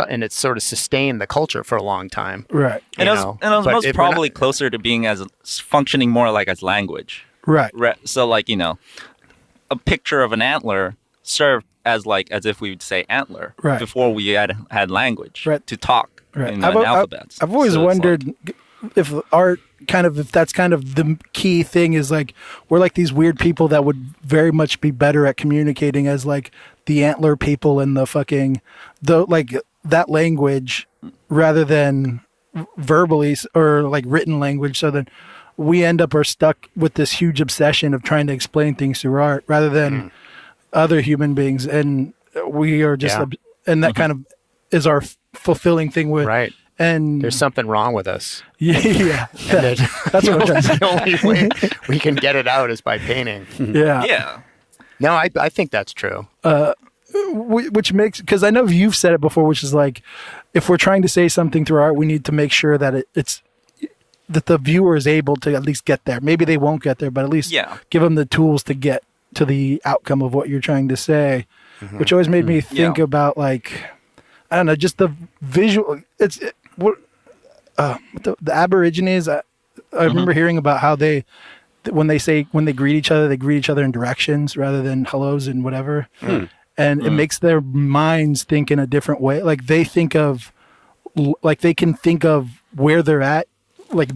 and it's sort of sustained the culture for a long time. Right. And it was, and it was But most if we're not- probably closer to being as functioning more like as language. Right. So like, you know, a picture of an antler served as if we would say antler Right. before we had language Right. to talk Right. in alphabets. I've always So it's wondered if art if that's kind of the key thing is like we're like these weird people that would very much be better at communicating as like the antler people and that language rather than verbally or like written language, so that we end up are stuck with this huge obsession of trying to explain things through art rather than other human beings, and we are just and that kind of is our fulfilling thing with Right. and There's something wrong with us. yeah that's what I'm trying to say. The only way we can get it out is by painting. yeah. No, I think that's true. Which makes, because I know you've said it before, which is like if we're trying to say something through art, we need to make sure that it's that the viewer is able to at least get there. Maybe they won't get there, but at least give them the tools to get to the outcome of what you're trying to say, which always made me think about like, I don't know, just the visual. The Aborigines. I remember hearing about how when they greet each other, they greet each other in directions rather than hellos and whatever. And it makes their minds think in a different way. Like they think of, like they can think of where they're at, like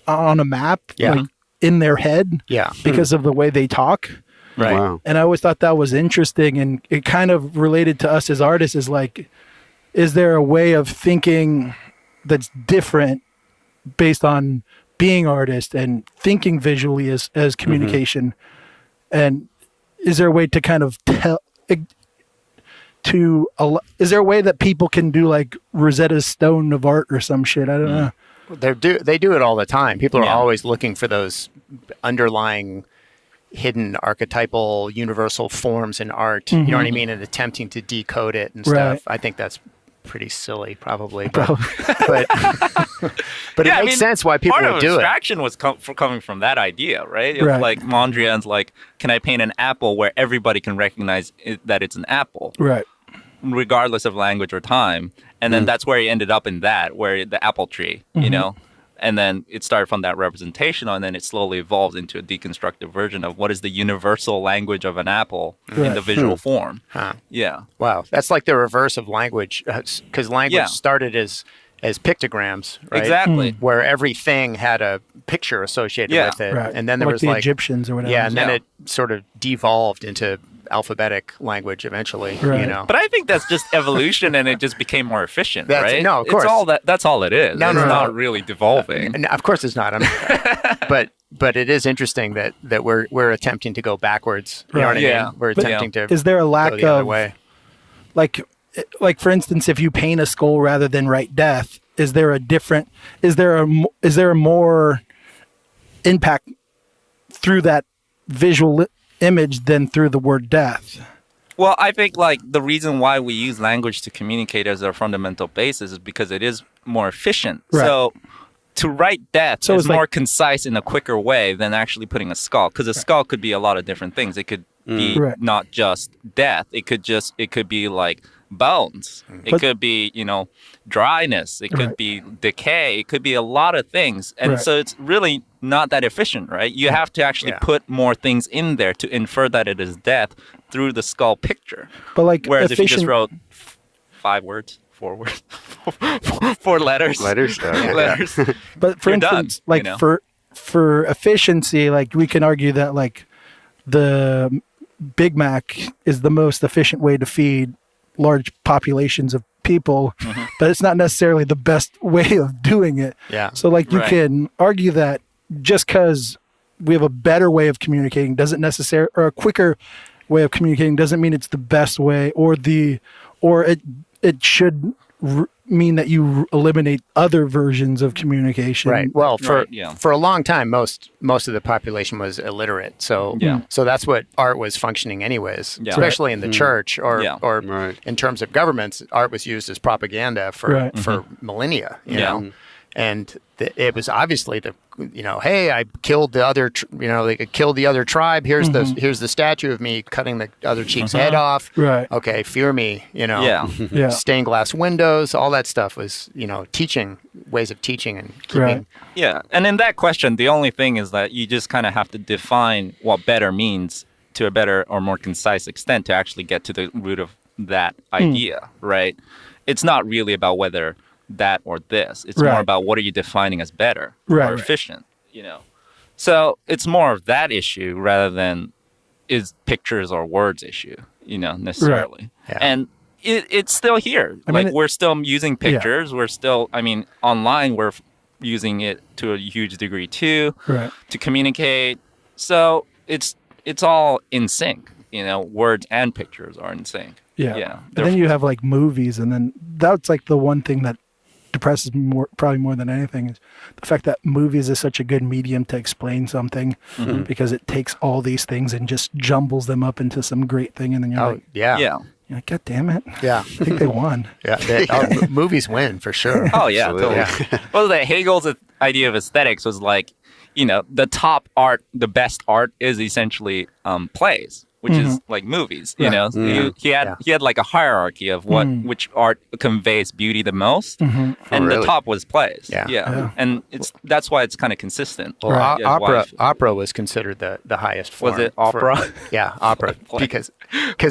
on a map, like in their head, because of the way they talk. Right. Wow. And I always thought that was interesting, and it kind of related to us as artists. Is like, is there a way of thinking that's different based on being artist and thinking visually as communication? And is there a way to kind of tell? Is there a way that people can do like Rosetta Stone of art or some shit? I don't know. They do it all the time. People are always looking for those underlying hidden archetypal universal forms in art. You know what I mean? And attempting to decode it and stuff. I think that's pretty silly, probably. But it makes sense why people would do it. Part of abstraction was coming from that idea, right? It was like Mondrian's like, can I paint an apple where everybody can recognize that it's an apple? Right. Regardless of language or time. And then that's where he ended up in that, where the apple tree, you know? And then it started from that representational, and then it slowly evolved into a deconstructive version of what is the universal language of an apple in the visual form. Yeah. Wow. That's like the reverse of language, because language started as pictograms, right? Exactly. Where everything had a picture associated with it. Right. And then there like was the like Egyptians or whatever. Yeah, and then it sort of devolved into alphabetic language eventually, you know. But I think that's just evolution, and it just became more efficient, right? No, of course. That's all it is. It's not really devolving. And of course it's not. But it is interesting that we're attempting to go backwards. You know what I mean? We're attempting to Is there a lack go the other of way. like for instance, if you paint a skull rather than write death, is there a more impact through that visual image than through the word death? Well, I think like the reason why we use language to communicate as our fundamental basis is because it is more efficient. Right. So to write death is like, more concise in a quicker way than actually putting a skull, because a skull could be a lot of different things. It could be not just death. It could be like bones. It could be, dryness. It could be decay. It could be a lot of things. And so it's really not that efficient, right? You have to actually put more things in there to infer that it is death through the skull picture. But like, whereas if you just wrote 4 words, 4 letters. Letters. But for instance, like for efficiency, like we can argue that like the Big Mac is the most efficient way to feed large populations of people, but it's not necessarily the best way of doing it. Yeah. So like you can argue that just because we have a better way of communicating doesn't necessarily, or a quicker way of communicating doesn't mean it's the best way, or it should mean that you eliminate other versions of communication. Right. Well, Right, yeah. for a long time, most of the population was illiterate. So so that's what art was functioning anyways, Yeah. especially in the church or Yeah. or Right. in terms of governments, art was used as propaganda for millennia. You know, and it was obviously hey, I killed the other, they killed the other tribe. Here's the statue of me cutting the other chief's head off. Right. Okay, fear me. Yeah. Yeah. Stained glass windows, all that stuff was, teaching, ways of teaching and keeping. Right. Yeah. And in that question, the only thing is that you just kind of have to define what better means to a better or more concise extent to actually get to the root of that idea, right? It's not really about whether that or this. It's Right. more about what are you defining as better Right, or right. efficient, So it's more of that issue rather than is pictures or words issue, necessarily. Yeah. And it's still here. We're still using pictures. We're still, online we're using it to a huge degree too, Right. to communicate. So it's all in sync. Words and pictures are in sync. Yeah. Yeah. And then you have like movies, and then that's like the one thing that depresses me probably more than anything is the fact that movies is such a good medium to explain something because it takes all these things and just jumbles them up into some great thing, and then you're like, Yeah. Yeah. you're like, God damn it. Yeah. I think they won. Yeah. Movies win for sure. Oh yeah, Absolutely. totally. Well, Hegel's idea of aesthetics was like, the top art, the best art is essentially plays, which is like movies. He had like a hierarchy of which art conveys beauty the most, and really? the top was plays. Yeah. And that's why it's kind of consistent. Well, Yeah, why- opera was considered the highest form. Was it opera? Yeah, opera. because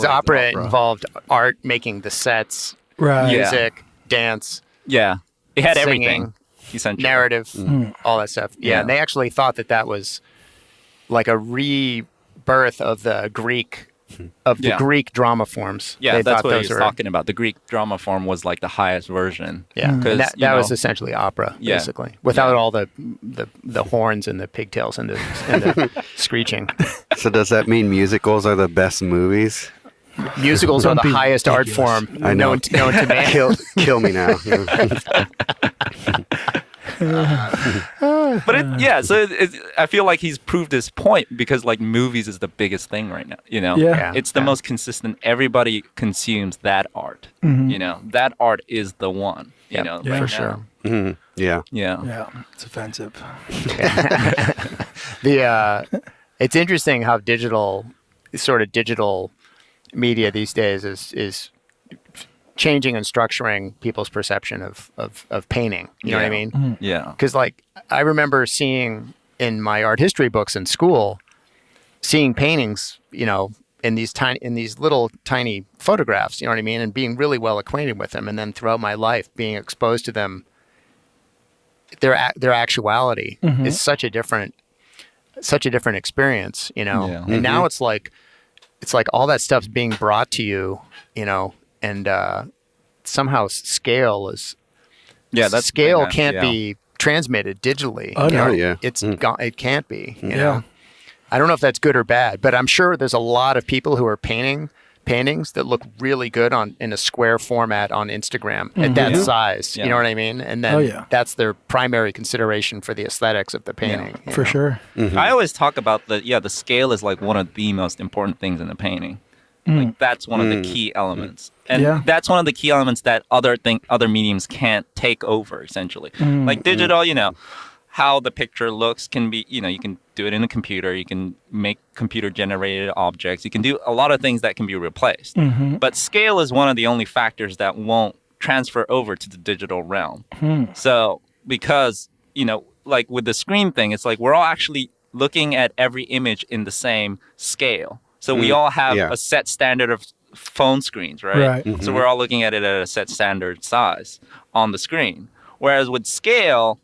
opera involved art, making the sets, Right. Yeah. music, dance, Yeah, it had singing, everything essentially. narrative, all that stuff. Yeah, Yeah. and they actually thought that was like a rebirth of the Greek Greek drama forms. Yeah, They that's thought what he those was were- talking about. The Greek drama form was like the highest version. Yeah, and 'Cause, that was essentially opera, Yeah. basically, without all the horns and the pigtails and the screeching. So does that mean musicals are the best movies? Musicals are the Don't be highest art ridiculous. form I know. known to man. Kill me now. But I feel like he's proved his point because like movies is the biggest thing right now. Yeah. It's the most consistent. Everybody consumes that art. That art is the one. Yep, right for now. sure. Yeah. Yeah. Yeah. It's offensive. It's interesting how digital media these days is changing and structuring people's perception of painting. You know what I mean? Yeah. Because like I remember seeing in my art history books in school, seeing paintings, in these little tiny photographs, you know what I mean, and being really well acquainted with them, and then throughout my life being exposed to them, their actuality is such a different experience, Yeah. And now it's like all that stuff's being brought to you, and somehow scale can't be transmitted digitally. Oh, no. Yeah. It can't be. You Yeah. know? I don't know if that's good or bad, but I'm sure there's a lot of people who are painting paintings that look really good in a square format on Instagram at that size. Yeah. You know what I mean? And then that's their primary consideration for the aesthetics of the painting. you For know? sure. I always talk about the scale is like one of the most important things in a painting. Like that's one of the key elements, and that's one of the key elements that other mediums can't take over. Essentially, like digital, how the picture looks can be, you can do it in a computer. You can make computer-generated objects. You can do a lot of things that can be replaced. But scale is one of the only factors that won't transfer over to the digital realm. So because like with the screen thing, it's like we're all actually looking at every image in the same scale. So we all have a set standard of phone screens, right? So we're all looking at it at a set standard size on the screen. Whereas with scale,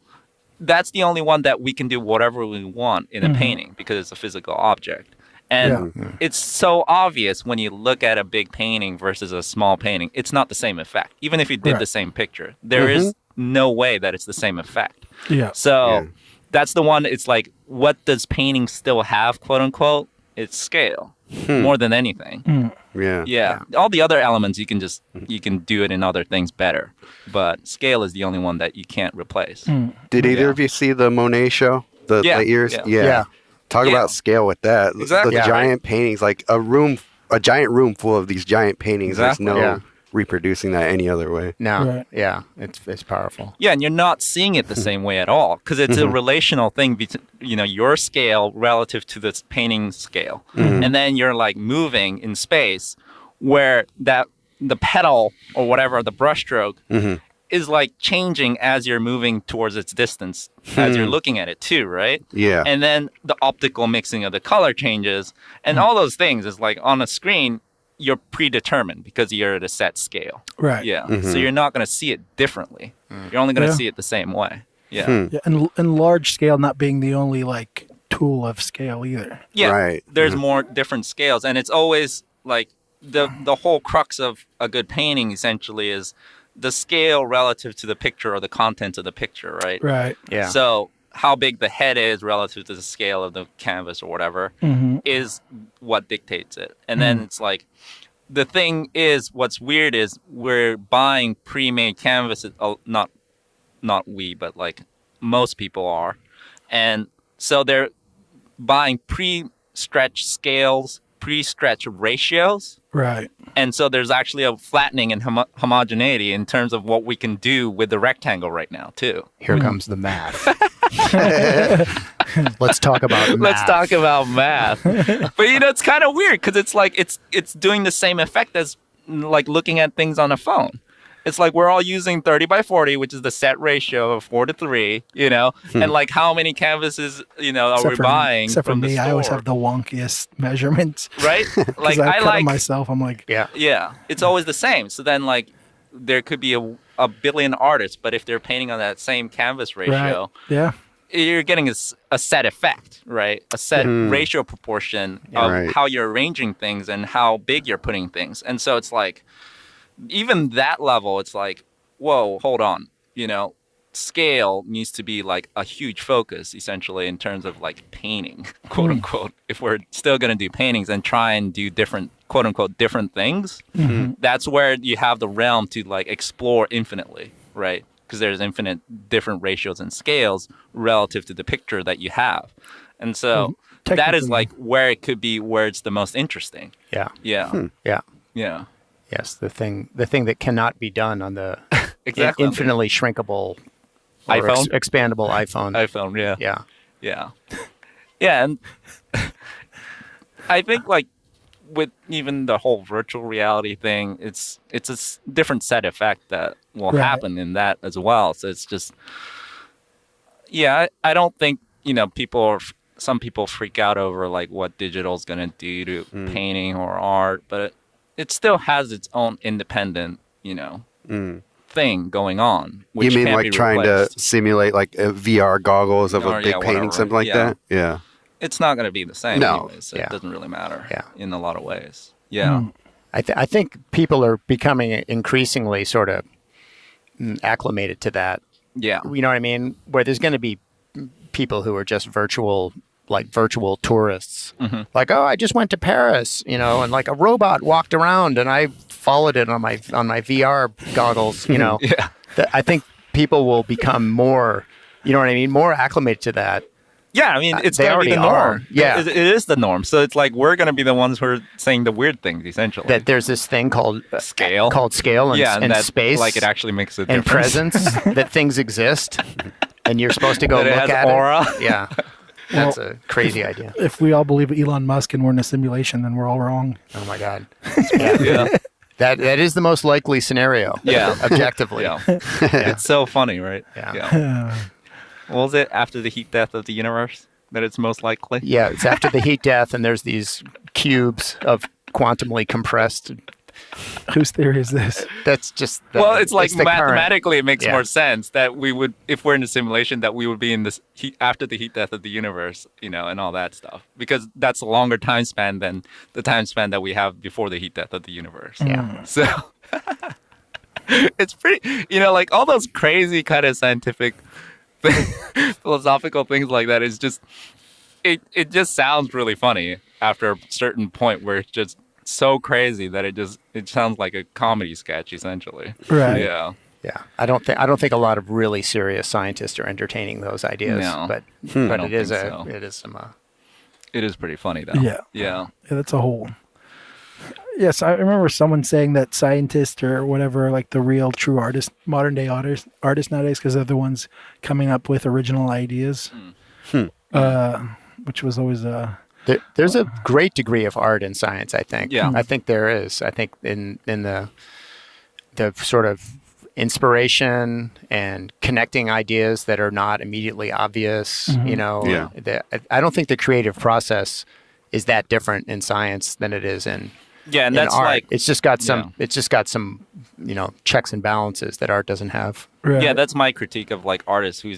that's the only one that we can do whatever we want in a painting because it's a physical object. And it's so obvious when you look at a big painting versus a small painting, it's not the same effect. Even if you did the same picture, there is no way that it's the same effect. Yeah. So that's the one, it's like, what does painting still have, quote unquote? it's scale more than anything. Yeah. Yeah. All the other elements you can do it in other things better, but scale is the only one that you can't replace. Did either of you see the Monet show? The late years? Yeah. Talk about scale with that. Exactly. The giant paintings, like a giant room full of these giant paintings. Exactly. There's no reproducing that any other way. No. Right. Yeah. It's powerful. Yeah, and you're not seeing it the same way at all because it's a relational thing between your scale relative to this painting scale, and then you're like moving in space where the petal or whatever the brushstroke is like changing as you're moving towards its distance as you're looking at it too, right? Yeah. And then the optical mixing of the color changes, and all those things is like on a screen. You're predetermined because you're at a set scale. Right. Yeah. So you're not going to see it differently. You're only going to see it the same way. Yeah. Yeah, and large scale not being the only like tool of scale either. Yeah. Right. There's more different scales, and it's always like the whole crux of a good painting essentially is the scale relative to the picture or the contents of the picture, right? Right. Yeah. So how big the head is relative to the scale of the canvas or whatever is what dictates it. And then it's like, the thing is, what's weird is we're buying pre-made canvases, not we, but like most people are. And so they're buying pre-stretched scales, pre-stretched ratios. Right. And so there's actually a flattening and homogeneity in terms of what we can do with the rectangle right now, too. Here comes the math. Let's talk about math. Let's talk about math. But, it's kind of weird because it's like it's doing the same effect as like looking at things on a phone. It's like we're all using 30 by 40, which is the set ratio of 4:3, and like how many canvases, are we buying Except for from me, the store? I always have the wonkiest measurements. Right? Like I I cut like it myself. I'm like, Yeah, it's always the same. So then like there could be a billion artists, but if they're painting on that same canvas ratio, right. Yeah. you're getting a set effect, right? A set ratio proportion of how you're arranging things and how big you're putting things. And so it's like, even that level, it's like, whoa, hold on. Scale needs to be like a huge focus, essentially, in terms of like painting, quote unquote. If we're still going to do paintings and try and do different, quote unquote, different things, that's where you have the realm to like explore infinitely, right? Because there's infinite different ratios and scales relative to the picture that you have. And so that is like where it could be where it's the most interesting. Yeah. Yeah. Yeah. Yeah. Yes, the thing that cannot be done on the Exactly. infinitely shrinkable or iPhone? expandable iPhone. iPhone, yeah. Yeah. Yeah. Yeah, and I think like with even the whole virtual reality thing, it's a different set effect that will happen in that as well. So it's just, I don't think, some people freak out over like what digital's going to do to painting or art, but it still has its own independent, thing going on. Which You mean can't like be trying replaced. to simulate like VR goggles of Or, a big painting, whatever. something like that? Yeah. It's not going to be the same No. anyways, so Yeah. it doesn't really matter Yeah. in a lot of ways. Yeah. I think people are becoming increasingly sort of acclimated to that. Yeah. You know what I mean? Where there's going to be people who are just virtual tourists. Like, oh, I just went to Paris, and like a robot walked around and I followed it on my VR goggles, Yeah. I think people will become more, more acclimated to that. Yeah, I mean, it's They going to be the already norm. are. Yeah. It is the norm. So it's like we're going to be the ones who are saying the weird things, essentially. That there's this thing called Scale. and, and that, space, like it actually makes a and difference. presence, that things exist, and you're supposed to go That it look has at aura. it. Yeah, that's a crazy idea. If we all believe Elon Musk and we're in a simulation, then we're all wrong. Oh my God. Yeah. That is the most likely scenario. Yeah. Objectively. Yeah. It's so funny, right? Yeah. What was it? After the heat death of the universe? That it's most likely? Yeah, it's after the heat death, and there's these cubes of quantumly compressed. Whose theory is this? That's just Well, it's like the current. mathematically it makes Yeah. more sense that we would, if we're in a simulation, that we would be in this heat after the heat death of the universe, and all that stuff. Because that's a longer time span than the time span that we have before the heat death of the universe. Yeah. So it's pretty, like all those crazy kind of scientific, philosophical things like that is just, it just sounds really funny after a certain point where it's just so crazy that it sounds like a comedy sketch essentially. Right. Yeah. Yeah, I don't think a lot of really serious scientists are entertaining those ideas. No. But I don't it is think so. it is some. It is pretty funny though. Yeah. Yeah. Yeah, that's a whole. Yes, I remember someone saying that scientists or whatever, like the real true artists, modern day artists nowadays, because they're the ones coming up with original ideas, which was always There's a great degree of art in science, I think. Yeah. I think there is. I think in the sort of inspiration and connecting ideas that are not immediately obvious, you know. Yeah. I don't think the creative process is that different in science than it is in Yeah, and in that's art. like It's just got some you know, checks and balances that art doesn't have. right. yeah, that's my critique of like artists who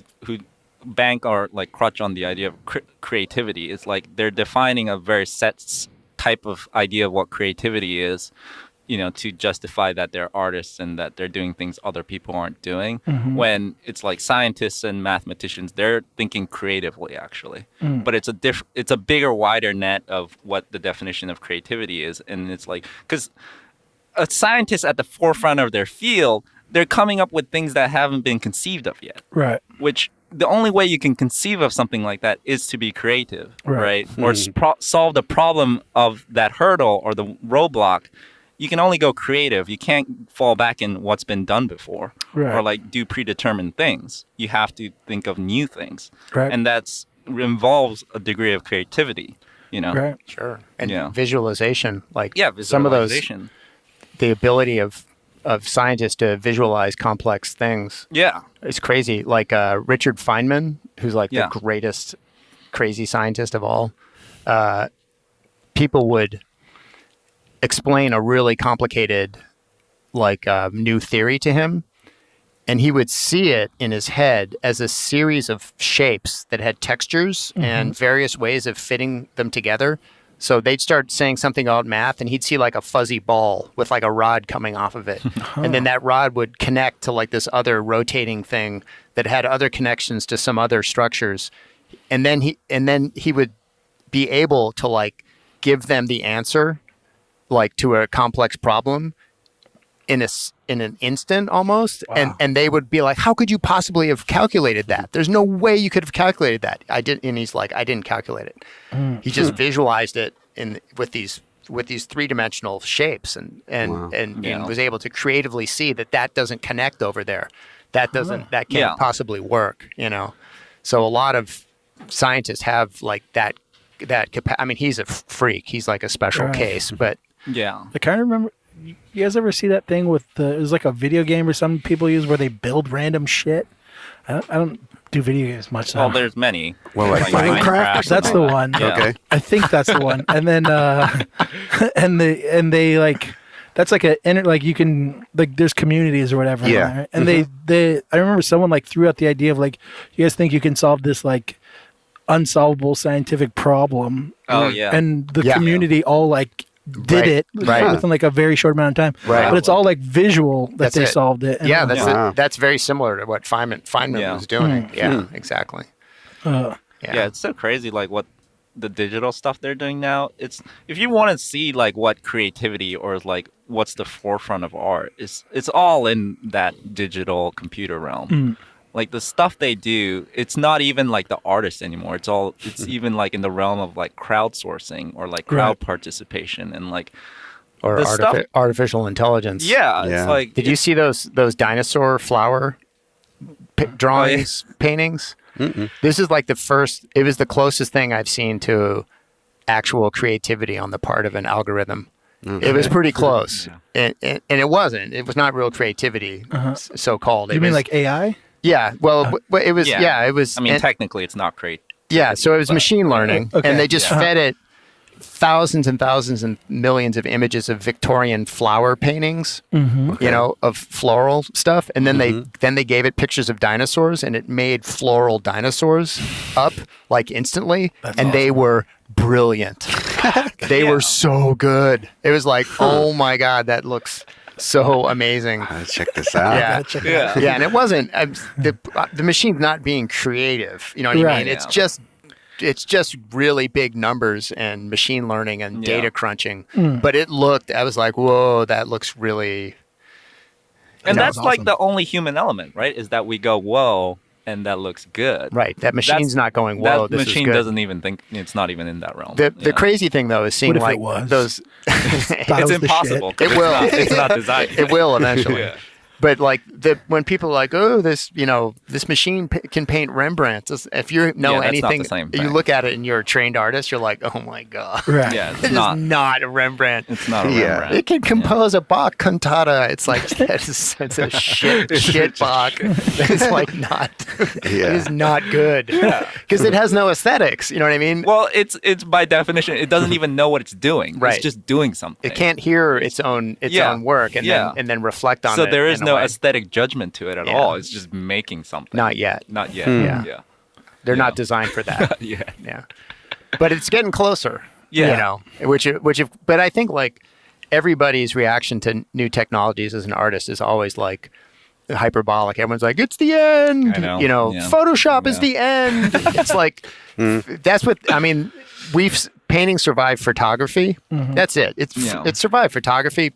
bank or like crutch on the idea of creativity. It's like they're defining a very set type of idea of what creativity is, you know, to justify that they're artists and that they're doing things other people aren't doing. When it's like scientists and mathematicians, they're thinking creatively actually. But it's a bigger, wider net of what the definition of creativity is, and it's like because a scientist at the forefront of their field, they're coming up with things that haven't been conceived of yet. Right. Which the only way you can conceive of something like that is to be creative, Right. Or solve the problem of that hurdle or the roadblock. You can only go creative. You can't fall back in what's been done before, Right. or like do predetermined things. You have to think of new things, Right. and that's involves a degree of creativity. You know, Right. Sure. And Yeah. visualization, like yeah, some of those, visualization. the ability of scientists to visualize complex things. Yeah, It's crazy. Like Richard Feynman, who's like Yeah. the greatest crazy scientist of all. People would explain a really complicated, like new theory to him, and he would see it in his head as a series of shapes that had textures and various ways of fitting them together. So they'd start saying something about math, and he'd see like a fuzzy ball with like a rod coming off of it. And then that rod would connect to like this other rotating thing that had other connections to some other structures. And then he would be able to like give them the answer like to a complex problem in an instant almost. Wow. And they would be like, how could you possibly have calculated that? There's no way you could have calculated that. And he's like, I didn't calculate it. He just visualized it with these three-dimensional shapes and was able to creatively see that doesn't connect over there. That can't possibly work, you know. So a lot of scientists have like that I mean, he's a freak. He's like a special Right. case, but yeah. I kind of remember. You guys ever see that thing with it was like a video game or some people use where they build random shit? I don't do video games much. Well, there's many. Well, like Minecraft? That's the one. Yeah. Okay. I think that's the one. And then and they like that's like like you can like there's communities or whatever. Yeah. Right? And they I remember someone like threw out the idea of like, you guys think you can solve this like unsolvable scientific problem? Oh, yeah. And the Yeah. community all like did it within like a very short amount of time. Right. But it's all like visual that That's they it. solved it. And yeah, I'm like, Wow. that's very similar to what Feynman was doing. Yeah, exactly. uh, Yeah, it's so crazy, like what the digital stuff they're doing now. It's if you want to see like what creativity or like what's the forefront of art, it's all in that digital computer realm. Like the stuff they do, it's not even like the artist anymore. It's even like in the realm of like crowdsourcing or like crowd Right. participation and like Or the stuff. artificial intelligence. Yeah, Yeah. it's like Did you see those dinosaur flower drawings, paintings? This is like it was the closest thing I've seen to actual creativity on the part of an algorithm. It was pretty close. And it wasn't. It was not real creativity, so-called. you mean like AI? Yeah, well, but it was, Yeah. it was. I mean, and- technically, it's not great. yeah, so it was machine learning, Okay. and they just Yeah. fed it thousands and thousands and millions of images of Victorian flower paintings, you know, of floral stuff, and then they gave it pictures of dinosaurs, and it made floral dinosaurs up like instantly, and they were brilliant. They were so good. It was like, oh my god, that looks so amazing. Let's check this out. Yeah. Check it out. Yeah, and it wasn't the machine's not being creative. You know what I Right. mean? It's Yeah. just it's just really big numbers and machine learning and data crunching. But I was like, whoa, that looks really. And that's was like awesome. the only human element, right? Is that we go, whoa, and that looks good. Right. That machine's not going, whoa, that this machine is good. doesn't even think it's not even in that realm. The crazy thing though is seeing What if like it was? those. Thought it's was the impossible. shit. 'cause It will. It's not designed. It will eventually. Yeah. But like when people are like, oh, this machine can paint Rembrandt. If you know Yeah, that's not anything, the same you thing. look at it and you're a trained artist, you're like, oh my god, Right. Yeah, it's this not. is not a Rembrandt. It's not a Yeah. Rembrandt. It can compose a Bach cantata. It's like it's a shit Bach. It's like not. It is not good because it has no aesthetics. You know what I mean? Well, it's by definition, it doesn't even know what it's doing. Right. It's just doing something. It can't hear its own work and then reflect on it. So there is in a no way. aesthetic judgment to it at all. It's just making something. Not yet. Not yet. Yeah. Yeah. They're not designed for that. Yeah. Yeah, but it's getting closer. Yeah. You know, but I think like everybody's reaction to new technologies as an artist is always like hyperbolic. Everyone's like, it's the end. I know. You know, Yeah. Photoshop is the end. It's like that's what I mean. Painting survived photography. That's it. It's survived photography.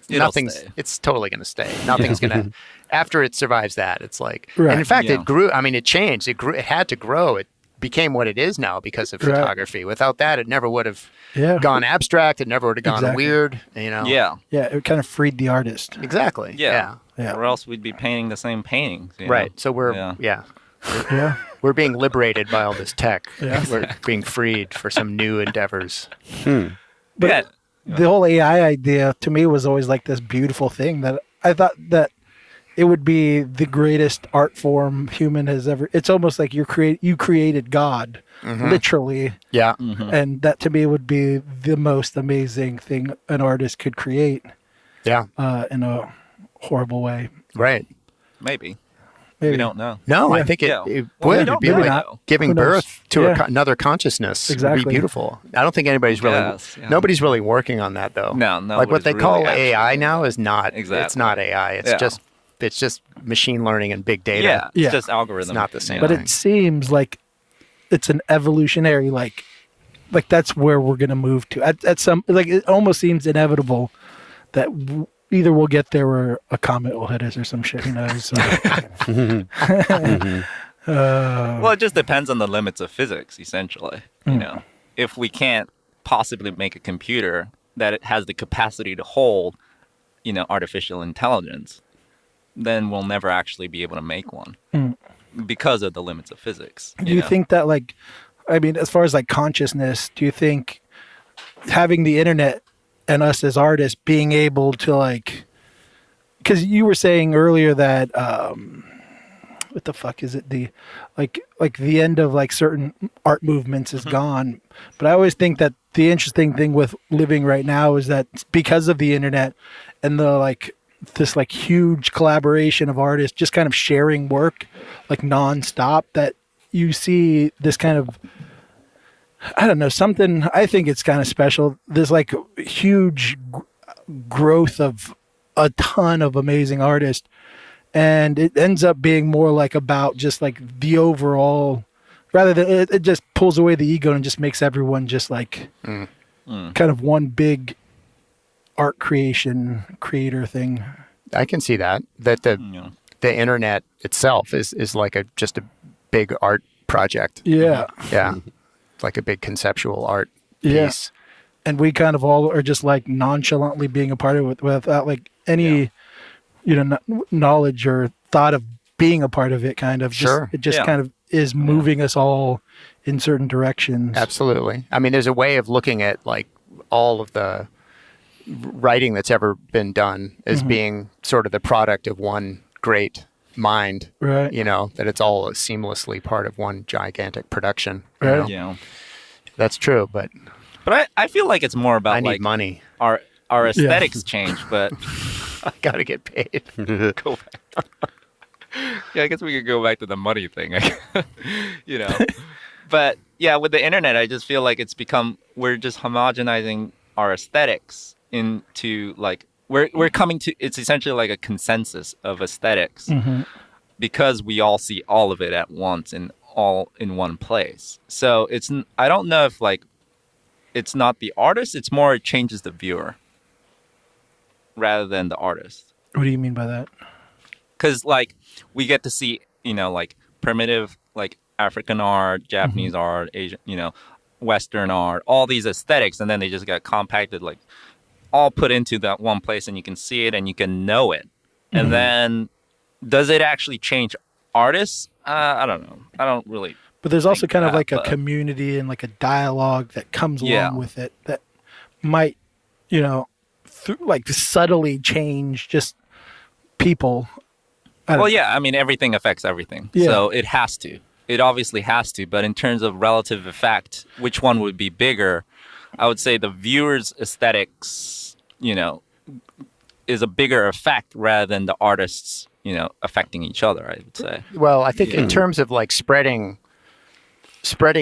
Nothing's. stay. It's totally going to stay. Nothing's going to. After it survives that, it's like. Right. And in fact, Yeah. it grew. I mean, it changed. It grew. It had to grow. It became what it is now because of Right. photography. Without that, it never would have Yeah. gone abstract. It never would have gone Exactly. weird. You know. Yeah. Yeah, it kind of freed the artist. Exactly. Yeah. Yeah. Or else we'd be painting the same paintings. you know? Right. So we're Yeah. Yeah. we're being liberated by all this tech. Yeah. We're being freed for some new endeavors. But Yeah. the whole AI idea to me was always like this beautiful thing that I thought that it would be the greatest art form human has ever. It's almost like you created God, literally, Yeah. and that to me would be the most amazing thing an artist could create Yeah. in a horrible way. Right. Maybe. Maybe. We don't know. No, I Yeah. think it Yeah. would. Well, we It'd don't be know like though. giving Who knows? birth to Yeah. another consciousness. It would Exactly. be beautiful. I don't think anybody's really. Yes, yeah. Nobody's really working on that though. No, Like what nobody's they really call actually AI doing now that. is not. Exactly. It's not AI. It's Yeah. just machine learning and big data. Yeah. It's Yeah. just algorithm. It's not the same. But thing. it seems like it's an evolutionary like that's where we're gonna move to at some like it almost seems inevitable that either we'll get there or a comet will hit us or some shit. Who knows? So. Well, it just depends on the limits of physics, essentially. You know, if we can't possibly make a computer that it has the capacity to hold, artificial intelligence, then we'll never actually be able to make one because of the limits of physics. Do you think that I mean, as far as like consciousness, do you think having the internet and us as artists being able to because you were saying earlier that what the fuck is it, the like the end of like certain art movements is gone, but I always think that the interesting thing with living right now is that because of the internet and the this huge collaboration of artists just kind of sharing work nonstop, that you see this kind of, I don't know, something, I think it's kind of special. There's huge growth of a ton of amazing artists, and it ends up being more about just the overall, rather than it just pulls away the ego and just makes everyone just kind of one big art creator thing. I can see that the internet itself is just a big art project. Yeah. Yeah. Like a big conceptual art Yeah. piece. And we kind of all are just nonchalantly being a part of it without any, knowledge or thought of being a part of it. Kind of, Sure. It just Yeah. kind of is moving us all in certain directions. Absolutely. I mean, there's a way of looking at all of the writing that's ever been done as being sort of the product of one great mind. Right. That it's all seamlessly part of one gigantic production. Right. Yeah. That's true, but But I feel like it's more about I need money. our aesthetics change, but I gotta get paid. go back. Yeah, I guess we could go back to the money thing. But yeah, with the internet, I just feel like we're just homogenizing our aesthetics into we're coming to, it's essentially like a consensus of aesthetics because we all see all of it at once in all in one place. So I don't know if like it's not the artist, it's more it changes the viewer rather than the artist. What do you mean by that? Because like we get to see, like primitive, like African art, Japanese art, Asian, Western art, all these aesthetics, and then they just got compacted, like all put into that one place, and you can see it and you can know it. And then does it actually change artists? I don't know. I don't really. But there's also kind of like a but- community and like a dialogue that comes along with it that might, like subtly change just people. Well, yeah, I mean, everything affects everything. Yeah. So it has to. It obviously has to. But in terms of relative effect, which one would be bigger? I would say the viewer's aesthetics, is a bigger effect rather than the artists, affecting each other, I would say. Well, I think in terms of like spreading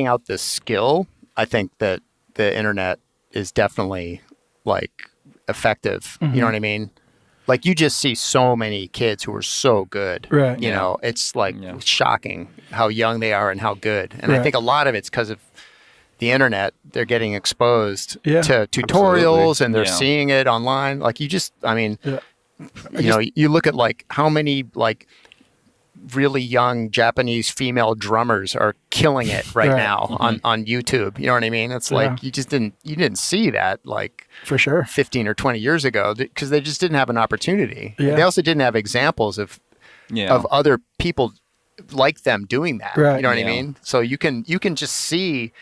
out the skill, I think that the internet is definitely like effective. You know what I mean? Like you just see so many kids who are so good. Right. You know, it's like shocking how young they are and how good. And I think a lot of it's because of the internet. They're getting exposed to tutorials and they're seeing it online. Like you just, I mean, you look at like how many like really young Japanese female drummers are killing it right now on YouTube. You know what I mean? It's like you didn't see that like for sure 15 or 20 years ago because they just didn't have an opportunity. Yeah. They also didn't have examples of other people like them doing that. Right. You know what I mean? So you can just see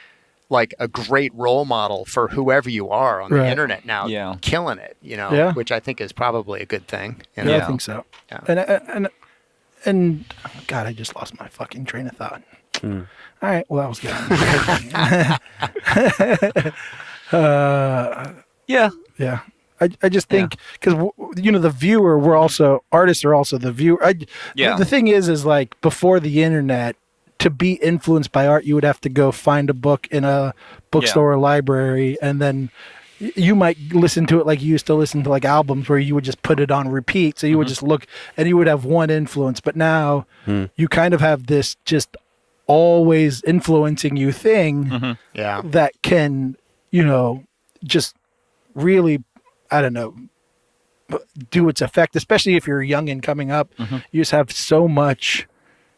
like a great role model for whoever you are on the internet now, killing it, which I think is probably a good thing. You know? Yeah, I think so. Yeah. And God, I just lost my fucking train of thought. All right, well, that was good. Yeah. I just think because the viewer, artists are also the viewer. The thing is like before the internet, to be influenced by art, you would have to go find a book in a bookstore or library, and then you might listen to it like you used to listen to like albums where you would just put it on repeat. So you would just look and you would have one influence. But now you kind of have this just always influencing you thing that can, just really, I don't know, do its effect, especially if you're young and coming up. You just have so much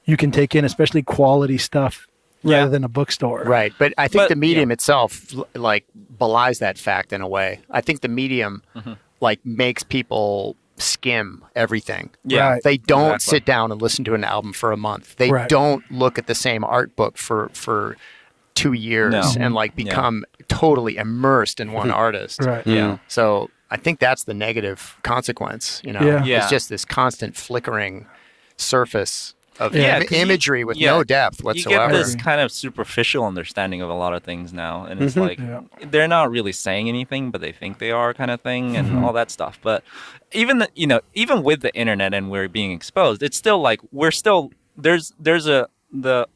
you can take in, especially quality stuff. Rather than a bookstore. Right. But I think the medium itself like belies that fact in a way. I think the medium like makes people skim everything. Yeah. Right. They don't sit down and listen to an album for a month. They don't look at the same art book for 2 years and like become totally immersed in one artist. Right. Yeah. So I think that's the negative consequence, It's just this constant flickering surface of imagery with no depth whatsoever. You get this kind of superficial understanding of a lot of things now, and it's like they're not really saying anything, but they think they are, kind of thing, and all that stuff. But even even with the internet and we're being exposed, it's still like there's an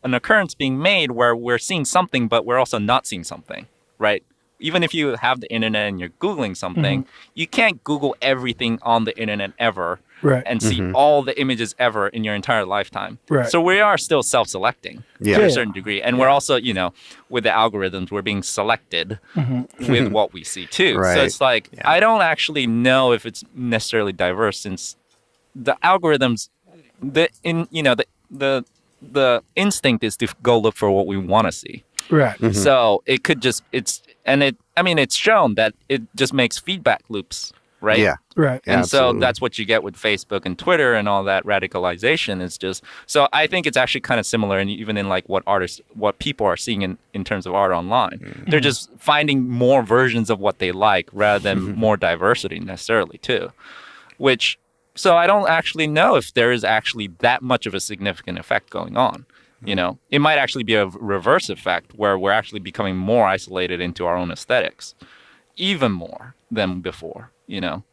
occurrence being made where we're seeing something, but we're also not seeing something, right? Even if you have the internet and you're Googling something, you can't Google everything on the internet ever. And see all the images ever in your entire lifetime. Right. So we are still self-selecting to a certain degree. And we're also, with the algorithms, we're being selected with what we see too. Right. So it's like, I don't actually know if it's necessarily diverse since the algorithms, the instinct is to go look for what we want to see. Right. So it could it's shown that it just makes feedback loops. Right. Yeah. Right. And absolutely. so that's what you get with Facebook and Twitter and all that radicalization is just. So I think it's actually kind of similar, and even in like what people are seeing in terms of art online, they're just finding more versions of what they like rather than more diversity necessarily too. So I don't actually know if there is actually that much of a significant effect going on. It might actually be a reverse effect where we're actually becoming more isolated into our own aesthetics. even more than before,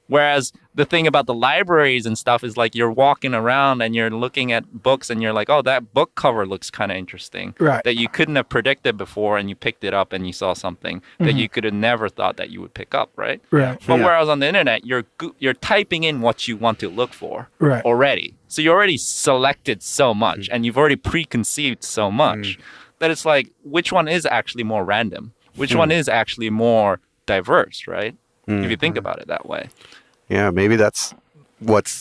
Whereas the thing about the libraries and stuff is like you're walking around and you're looking at books and you're like, oh, that book cover looks kind of interesting. Right. That you couldn't have predicted before, and you picked it up and you saw something that you could have never thought that you would pick up, right? Right. But whereas on the internet, you're typing in what you want to look for already. So you already selected so much and you've already preconceived so much that it's like, which one is actually more random? Which one is actually more diverse, right? If you think about it that way. Yeah, maybe that's what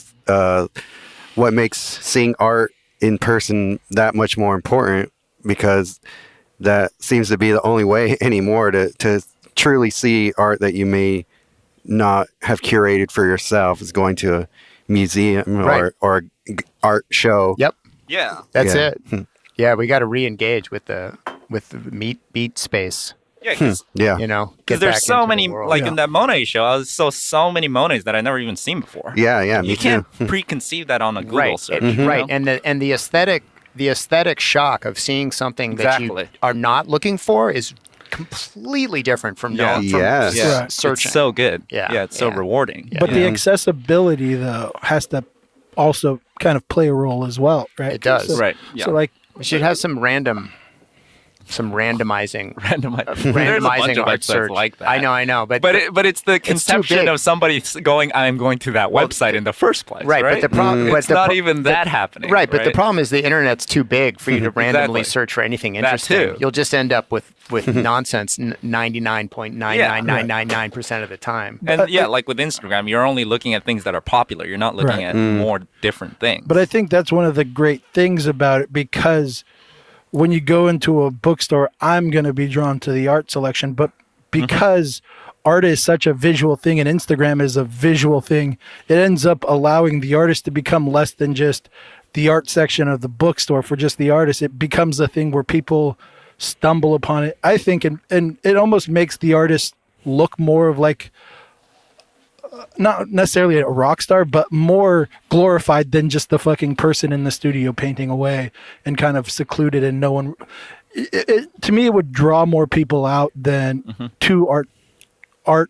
makes seeing art in person that much more important, because that seems to be the only way anymore to truly see art that you may not have curated for yourself, is going to a museum or art show. Yep. Yeah. That's it. Yeah, we got to re-engage with the beat space. Yeah, because get there's back so into many, the world. like in that Monet show, I saw so many Monets that I never even seen before. Yeah, me You can't too. preconceive that on a Google search. Right, and the aesthetic shock of seeing something that you are not looking for is completely different from searching. It's so good. Yeah, it's so rewarding. But the accessibility, though, has to also kind of play a role as well, right? It does. Right. Yeah. So, like, we should have some randomizing There's a bunch of art websites search like that. I know, but it's the conception of somebody going, "I'm going to that website" in the first place. Right. But the problem, it's not even that happening. Right, but the problem is the internet's too big for you to randomly search for anything interesting. That too. You'll just end up with nonsense 99.99999% of the time. And like with Instagram, you're only looking at things that are popular. You're not looking at more different things. But I think that's one of the great things about it, because when you go into a bookstore, I'm going to be drawn to the art selection, but because art is such a visual thing and Instagram is a visual thing, it ends up allowing the artist to become less than just the art section of the bookstore for just the artist. It becomes a thing where people stumble upon it, I think, and it almost makes the artist look more of like, not necessarily a rock star, but more glorified than just the fucking person in the studio painting away and kind of secluded, and no one. To me, it would draw more people out than two art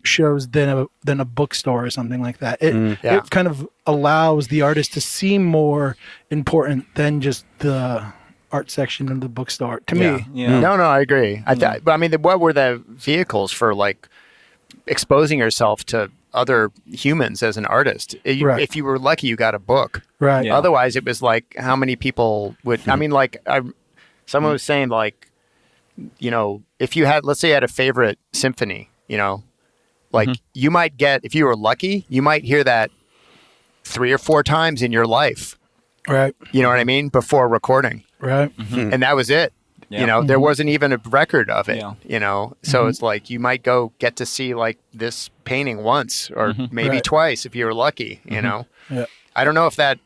shows than a bookstore or something like that. It kind of allows the artist to seem more important than just the art section in the bookstore. To me, No, I agree. But I mean, what were the vehicles for like exposing yourself to other humans as an artist? If you were lucky, you got a book. Right. Yeah. Otherwise, it was like, how many people would? I mean, like, someone was saying, like, if you had, let's say, you had a favorite symphony, like you might get, if you were lucky, you might hear that 3 or 4 times in your life. Right. You know what I mean? Before recording. Right. And that was it. Yeah. There wasn't even a record of it, Yeah. So it's like you might go get to see like this painting once or maybe twice if you were lucky, Yeah. I don't know if that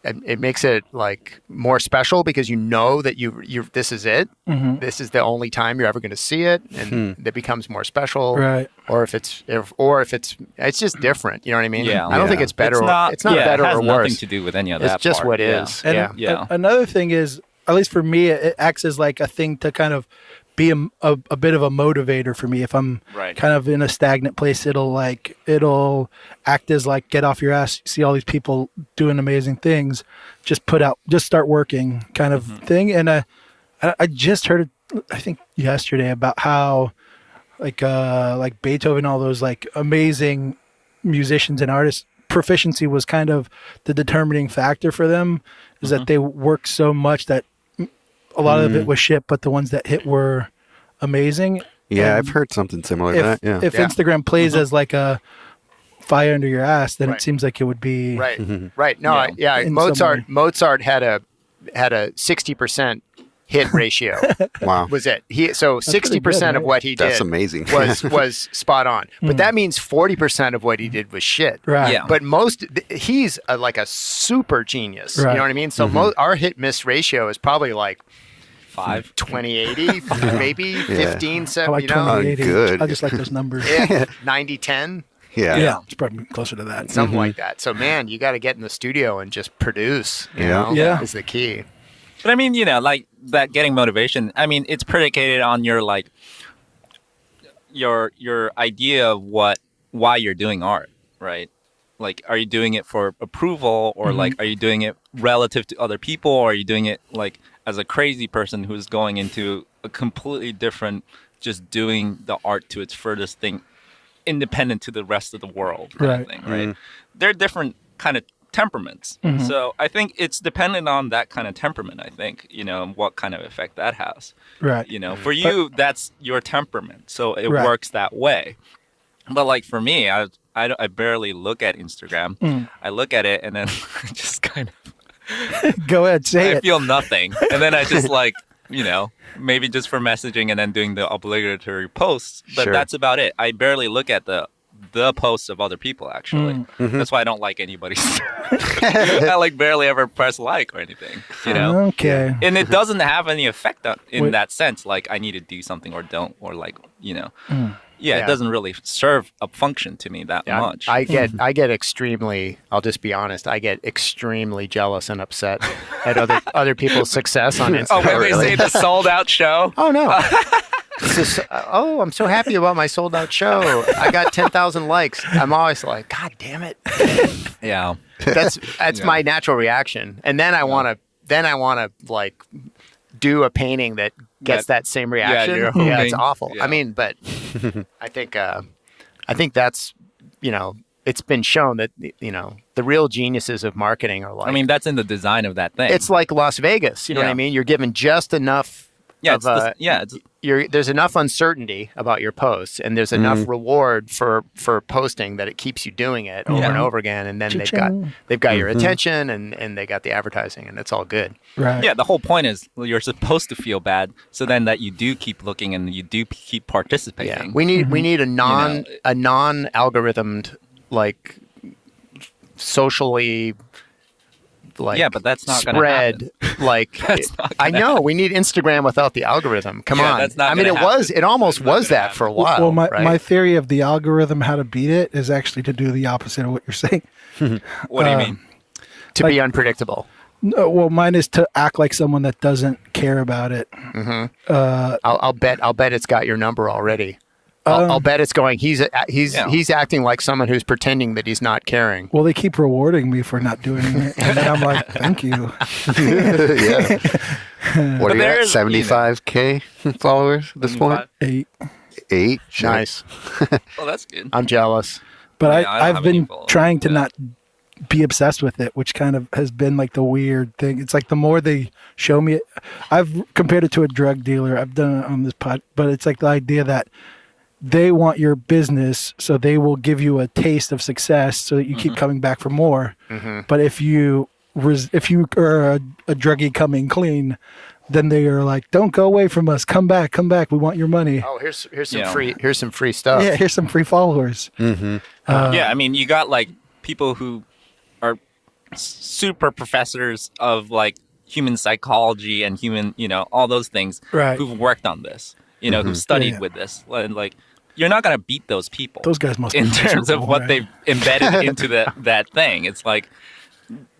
it makes it like more special because that you this is it. This is the only time you're ever going to see it, and it becomes more special. Right. Or if it's just different. You know what I mean? Yeah. I don't think it's better. It's not better it has or nothing worse. to do with any of that. It's just part. what is. And Yeah. another thing is, at least for me, it acts as like a thing to kind of be a bit of a motivator for me. If I'm kind of in a stagnant place, it'll act as like, get off your ass, see all these people doing amazing things, just start working kind of thing. And I just heard it, I think yesterday, about how like Beethoven, all those like amazing musicians and artists, proficiency was kind of the determining factor for them, is that they worked so much that a lot of it was shit, but the ones that hit were amazing. Yeah, And I've heard something similar to that. Yeah. if Instagram plays as like a fire under your ass, then it seems like it would be Right. No, In some way. Mozart had a 60% hit ratio. Wow. Was it? 60% of what he did That's amazing. was spot on. But that means 40% of what he did was shit. Right. Yeah. But he's like a super genius. Right. You know what I mean? So our hit miss ratio is probably like 5. 20-80, maybe 15, I 7, like 28. good. I just like those numbers. 90-10. Yeah, it's probably closer to that. Something like that. So, man, you got to get in the studio and just produce. You Yeah. know, Yeah. is the key. But I mean, like that getting motivation, I mean, it's predicated on your like your idea of why you're doing art, right? Like, are you doing it for approval, or like, are you doing it relative to other people, or are you doing it like as a crazy person who's going into a completely different, just doing the art to its furthest thing, independent to the rest of the world kind of thing, right? They're different kind of temperaments. So I think it's dependent on that kind of temperament, I think, what kind of effect that has. Right. For you, that's your temperament. So it works that way. But like for me, I barely look at Instagram. I look at it and then I just kind of go ahead, say it. I feel nothing. And then I just like, maybe just for messaging and then doing the obligatory posts. But that's about it. I barely look at the posts of other people, actually. That's why I don't like anybody's. I like barely ever press like or anything, Okay. And it doesn't have any effect in that sense. Like I need to do something or don't, or like, it doesn't really serve a function to me that much. I get extremely, I'll just be honest, I get extremely jealous and upset at other people's success on Instagram. Oh, when they say the sold out show? Oh, no. It's just, I'm so happy about my sold out show. I got 10,000 likes. I'm always like, God damn it. Yeah. That's my natural reaction. And then I want to like do a painting that gets that same reaction. Yeah, it's awful. Yeah. I mean, but I think that's, it's been shown that, the real geniuses of marketing are like, I mean, that's in the design of that thing. It's like Las Vegas. You know what I mean? You're given just enough. There's enough uncertainty about your posts, and there's enough reward for posting that it keeps you doing it over and over again, and then they've got your attention, and they got the advertising, and it's all good. Right. Yeah. The whole point is you're supposed to feel bad, so then that you do keep looking and you do keep participating. Yeah. We need a non-algorithmed, like socially. But that's not spread. Like I know we need Instagram without the algorithm. Come on, that's not. I mean, it almost was that for a while. Well, my theory of the algorithm, how to beat it, is actually to do the opposite of what you're saying. What do you mean? To be unpredictable. No, well, mine is to act like someone that doesn't care about it. I'll bet it's got your number already. I'll bet it's going. He's acting like someone who's pretending that he's not caring. Well, they keep rewarding me for not doing it, and then I'm like, "Thank you." What are you at? 75K followers at this point? 8. Sure. Nice. Well, that's good. I'm jealous. But I've been trying to not be obsessed with it, which kind of has been like the weird thing. It's like the more they show me it, I've compared it to a drug dealer. I've done it on this pod, but it's like the idea that they want your business, so they will give you a taste of success so that you keep coming back for more. But if you are a druggie coming clean, then they are like, don't go away from us. Come back. We want your money. Oh, here's some free stuff. Yeah, here's some free followers. I mean, you got like people who are super professors of like human psychology and human, all those things who've worked on this, who've studied with this, and like, you're not going to beat those people. Those guys must be in terms of what they've embedded into that thing. It's like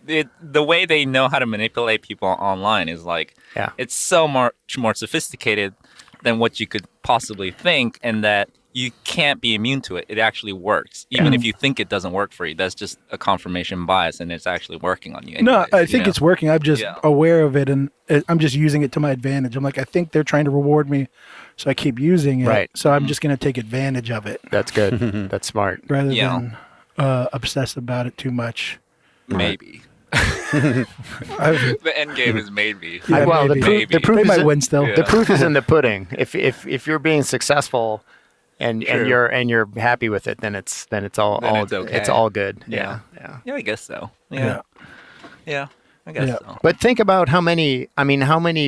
the way they know how to manipulate people online is like, it's so much more sophisticated than what you could possibly think, and that you can't be immune to it. It actually works. Even if you think it doesn't work for you, that's just a confirmation bias, and it's actually working on you anyways, No, I think it's working. I'm just aware of it, and I'm just using it to my advantage. I'm like, I think they're trying to reward me, so I keep using it. Right. So I'm just going to take advantage of it. That's good. That's smart. Rather than obsess about it too much. Maybe. The end game is maybe. The proof might win still. The proof is in the pudding. If you're being successful and you're happy with it, then it's all okay. It's all good. Yeah, I guess so. Yeah, I guess so. But think about how many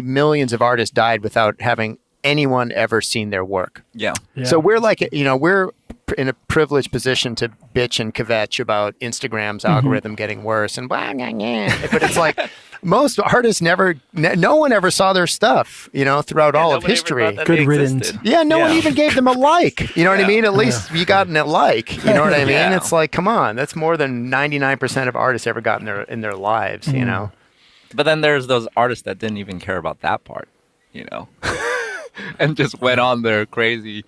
millions of artists died without having anyone ever seen their work. Yeah. So we're like, we're in a privileged position to bitch and kvetch about Instagram's algorithm getting worse and blah, blah, blah. But it's like most artists no one ever saw their stuff, throughout all of history. Good riddance. Yeah, no one even gave them a like. You know what I mean? At least you got a like. You know what I mean? It's like, come on, that's more than 99% of artists ever got in their lives. But then there's those artists that didn't even care about that part, and just went on their crazy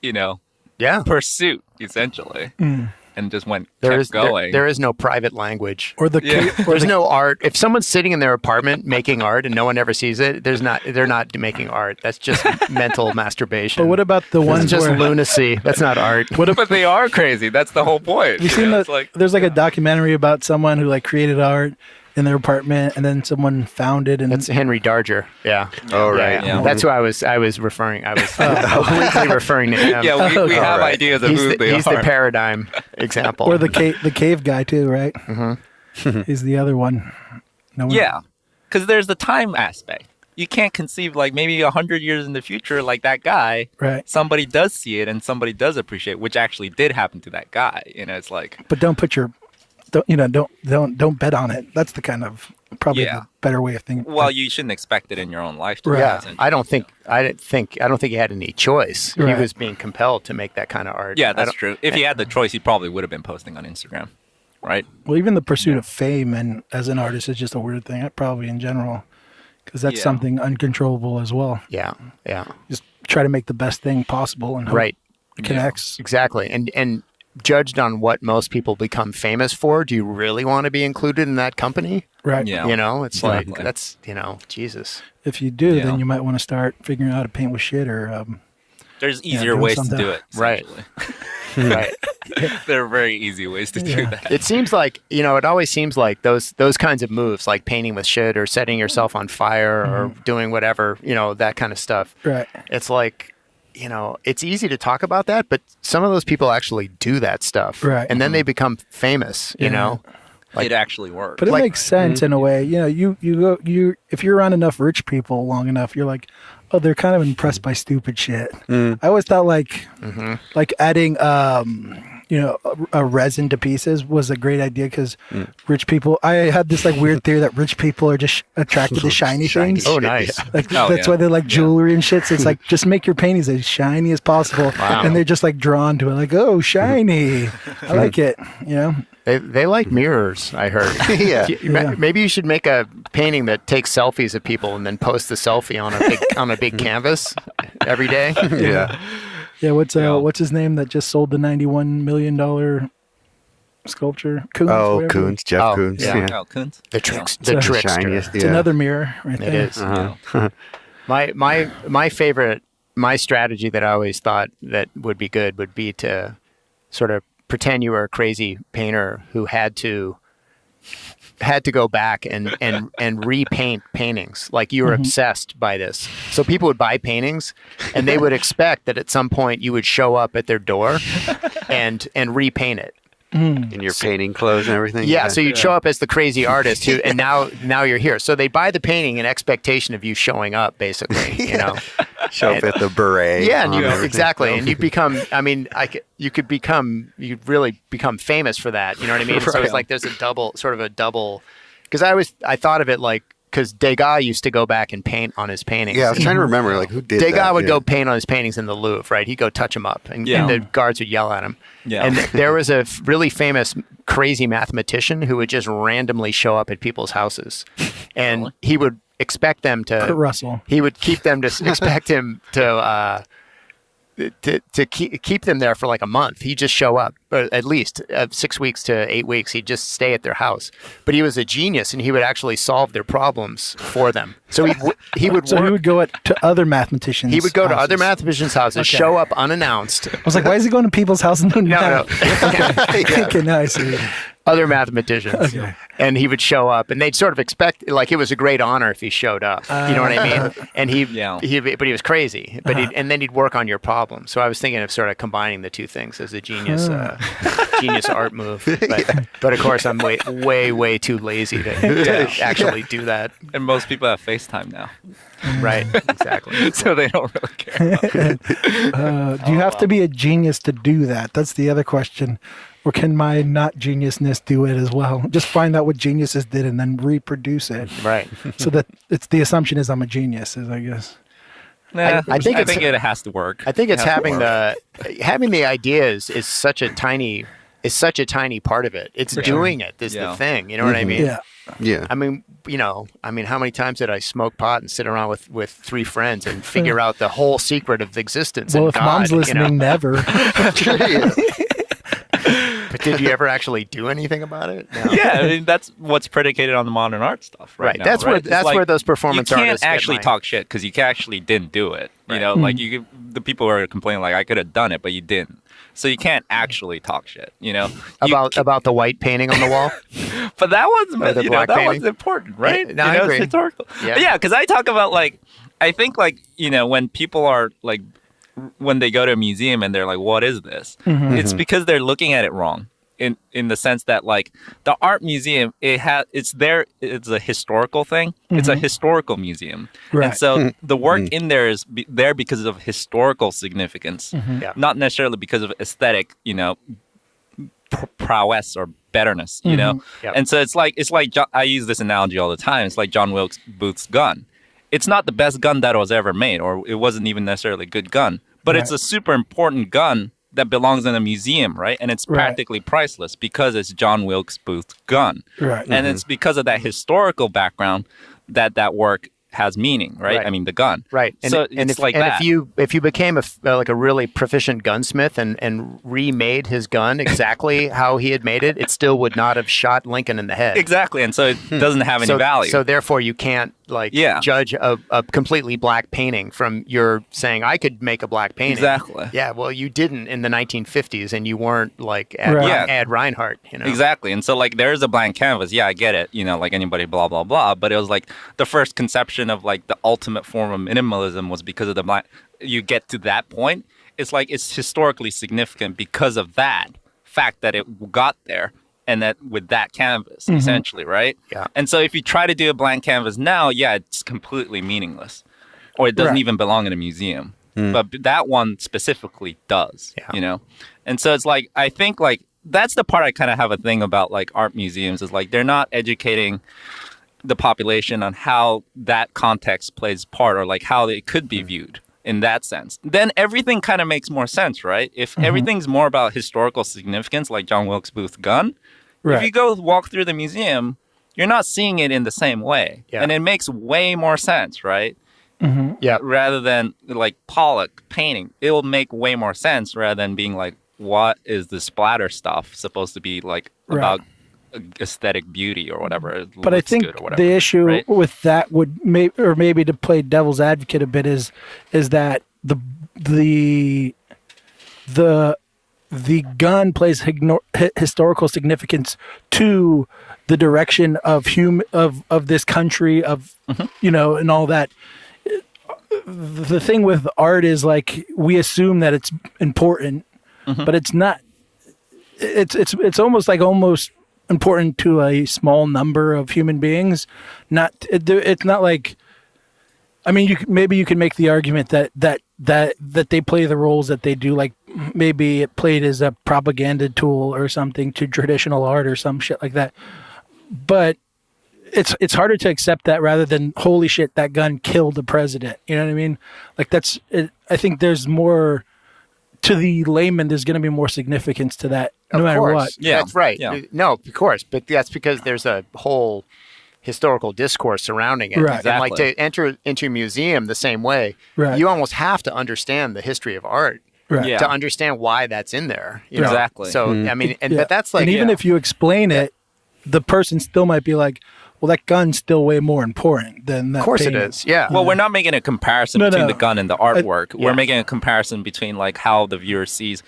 Yeah. pursuit essentially, and just kept going. There is no private language. Or the There's no art. If someone's sitting in their apartment making art and no one ever sees it, they're not making art. That's just mental masturbation. But what about the ones It's just where lunacy. That's not art. But they are crazy. That's the whole point. you seen It's that? There's like a documentary about someone who like created art in their apartment, and then someone found it, and That's Henry Darger. Yeah. Oh, right. Yeah. That's who I was referring. I was obliquely referring to him. Yeah, we have Right. ideas of He's who they the are. paradigm example. or the cave guy too, right? He's the other one. No one, Yeah, because there's the time aspect. You can't conceive like maybe 100 years in the future, like that guy. Right. Somebody does see it and somebody does appreciate, which actually did happen to that guy. It's like, But don't bet on it. That's the kind of probably Yeah. the better way of thinking. well, you shouldn't expect it in your own lifetime. Right. yeah, essentially. I don't think he had any choice. Right. He was being compelled to make that kind of art. Yeah, I that's don't- true. If he had the choice, he probably would have been posting on Instagram, right? Well, even the pursuit of fame and as an artist is just a weird thing. Probably in general, because that's Yeah. something uncontrollable as well. Yeah, yeah, Just try to make the best thing possible and hope right, it connects. exactly. And judged on what most people become famous for, do you really want to be included in that company? Right. Yeah. It's like Exactly. that's Jesus. If you do, Yeah. then you might want to start figuring out how to paint with shit or There's easier doing ways to something. do it. Right. essentially. Right. There are very easy ways to do that. It seems like it always seems like those kinds of moves, like painting with shit or setting yourself on fire or doing whatever, that kind of stuff. right. It's like, it's easy to talk about that, but some of those people actually do that stuff, Right. and then they become famous. Like- it actually works. But it Like- makes sense in a way. You if you're around enough rich people long enough, you're like, oh, they're kind of impressed by stupid shit. I always thought like adding a resin to pieces was a great idea because rich people. I had this like weird theory that rich people are just attracted to shiny things. Oh, nice. Like Oh, that's yeah. why they like jewelry and shit. So it's like just make your paintings as shiny as possible, Wow. and they're just like drawn to it. Like, oh, shiny, I like it. They like mirrors, I heard. Yeah. Yeah. Maybe you should make a painting that takes selfies of people and then post the selfie on a big canvas every day. Yeah. Yeah, what's his name that just sold the $91 million sculpture? Koons, Oh, whatever. Koons, Jeff Oh, Koons. yeah. Yeah. Oh, Kuntz? The tricks, So- the The trickster. Shiniest. It's Yeah. another mirror right It there. is. Uh-huh. My favorite, my strategy that I always thought that would be good would be to sort of pretend you were a crazy painter who had to go back and repaint paintings, like you were obsessed by this. So people would buy paintings and they would expect that at some point you would show up at their door and repaint it. In your painting clothes and everything. Yeah, so you'd show up as the crazy artist who, and now you're here. So they buy the painting in expectation of you showing up, basically. show up at the beret. Yeah, and on you everything. exactly, and you become. I mean, you'd really become famous for that. You know what I mean? So it's like there's a double, because I thought of it like because Degas used to go back and paint on his paintings. Yeah, I was trying to remember like who did Degas that. would Yeah. go paint on his paintings in the Louvre, right? He'd go touch them up, and the guards would yell at him. Yeah. And there was a really famous, crazy mathematician who would just randomly show up at people's houses, and he would expect them to. Kurt Russell. He would keep them to expect him to keep them there for like a month. He'd just show up, or at least 6 weeks to 8 weeks. He'd just stay at their house. But he was a genius, and he would actually solve their problems for them. So he would So work. he would go to other mathematicians. He would go to other houses. mathematicians' houses, Okay. show up unannounced. I was like, why is he going to people's houses? No. Okay, now I see. Other mathematicians. Okay. And he would show up, and they'd sort of expect, like, it was a great honor if he showed up. You know what I mean? And but he was crazy. But and then he'd work on your problem. So I was thinking of sort of combining the two things as a genius art move. But of course, I'm way too lazy to actually do that. And most people have FaceTime now, Right? Exactly. so they don't really care. Do you have to be a genius to do that? That's the other question. Or can my not geniusness do it as well? Just find out what geniuses did and then reproduce it. Right. So that it's the assumption is I'm a genius, I guess. Nah, I think it has to work. I think it's It has to having work. the ideas is such a tiny is such a tiny part of it. It's doing it is the thing. You know what I mean? Yeah. Yeah. I mean, how many times did I smoke pot and sit around with 3 friends and figure out the whole secret of existence? Well, and if God, Mom's listening, never. But did you ever actually do anything about it? No. Yeah, I mean that's what's predicated on the modern art stuff, right? Now, That's right? where those performance artists You can't actually get talk shit because you actually didn't do it. You know, like the people who are complaining like I could have done it, but you didn't. So you can't actually talk shit. You know, about the white painting on the wall. But that was the black that painting? was important, right? Yeah, no, I agree. It's historical. Yeah, because I talk about I think when people are when they go to a museum and they're like, what is this? It's because they're looking at it wrong. In the sense that the art museum, it's a historical thing. It's a historical museum. Right. And so the work in there is there because of historical significance, not necessarily because of aesthetic, prowess or betterness, you know? Yep. And so it's like I use this analogy all the time. It's like John Wilkes Booth's gun. It's not the best gun that was ever made, or it wasn't even necessarily a good gun, but it's a super important gun that belongs in a museum, right? And it's practically priceless because it's John Wilkes Booth's gun. Right. And it's because of that historical background that work has meaning, right? I mean, the gun. Right. And, so if you became a really proficient gunsmith and remade his gun exactly how he had made it, it still would not have shot Lincoln in the head. Exactly. And so it doesn't have any value. So therefore you can't judge a completely black painting from your saying I could make a black painting. Exactly. Yeah, well you didn't in the 1950s and you weren't Ad Reinhardt, Exactly. And so there's a blank canvas. Yeah, I get it, like anybody blah blah blah, but it was the first conception of the ultimate form of minimalism was because of the blank. You get to that point, it's historically significant because of that fact that it got there. And that with that canvas, essentially, right? Yeah. And so if you try to do a blank canvas now, it's completely meaningless. Or it doesn't even belong in a museum. But that one specifically does, And so it's I think that's the part I kind of have a thing about art museums is they're not educating the population on how that context plays part or how it could be viewed in that sense. Then everything kind of makes more sense, right? If everything's more about historical significance like John Wilkes Booth's gun, if you go walk through the museum, you're not seeing it in the same way. Yeah. And it makes way more sense, right? Yeah. Rather than Pollock painting, it will make way more sense rather than being what is the splatter stuff supposed to be about aesthetic beauty or whatever. But I think the issue with that would maybe to play devil's advocate a bit is that the gun plays historical significance to the direction of this country and all that. The thing with art is we assume that it's important, but it's not. It's almost important to a small number of human beings. It's not I mean, maybe you can make the argument that they play the roles that they do, maybe it played as a propaganda tool or something to traditional art or some shit like that. But it's harder to accept that rather than holy shit, that gun killed the president. You know what I mean? That's it. I think there's more to the layman. There's going to be more significance to that, no matter what. Yeah, that's right. Yeah. No, of course, but that's because there's a whole historical discourse surrounding it. Right. Exactly. And to enter into a museum the same way, you almost have to understand the history of art to understand why that's in there. Exactly. So, I mean, but that's and even if you explain it, the person still might be well, that gun's still way more important than that. Of course painting. it is. Yeah. Well, we're not making a comparison between the gun and the artwork. We're yeah. making a comparison between how the viewer sees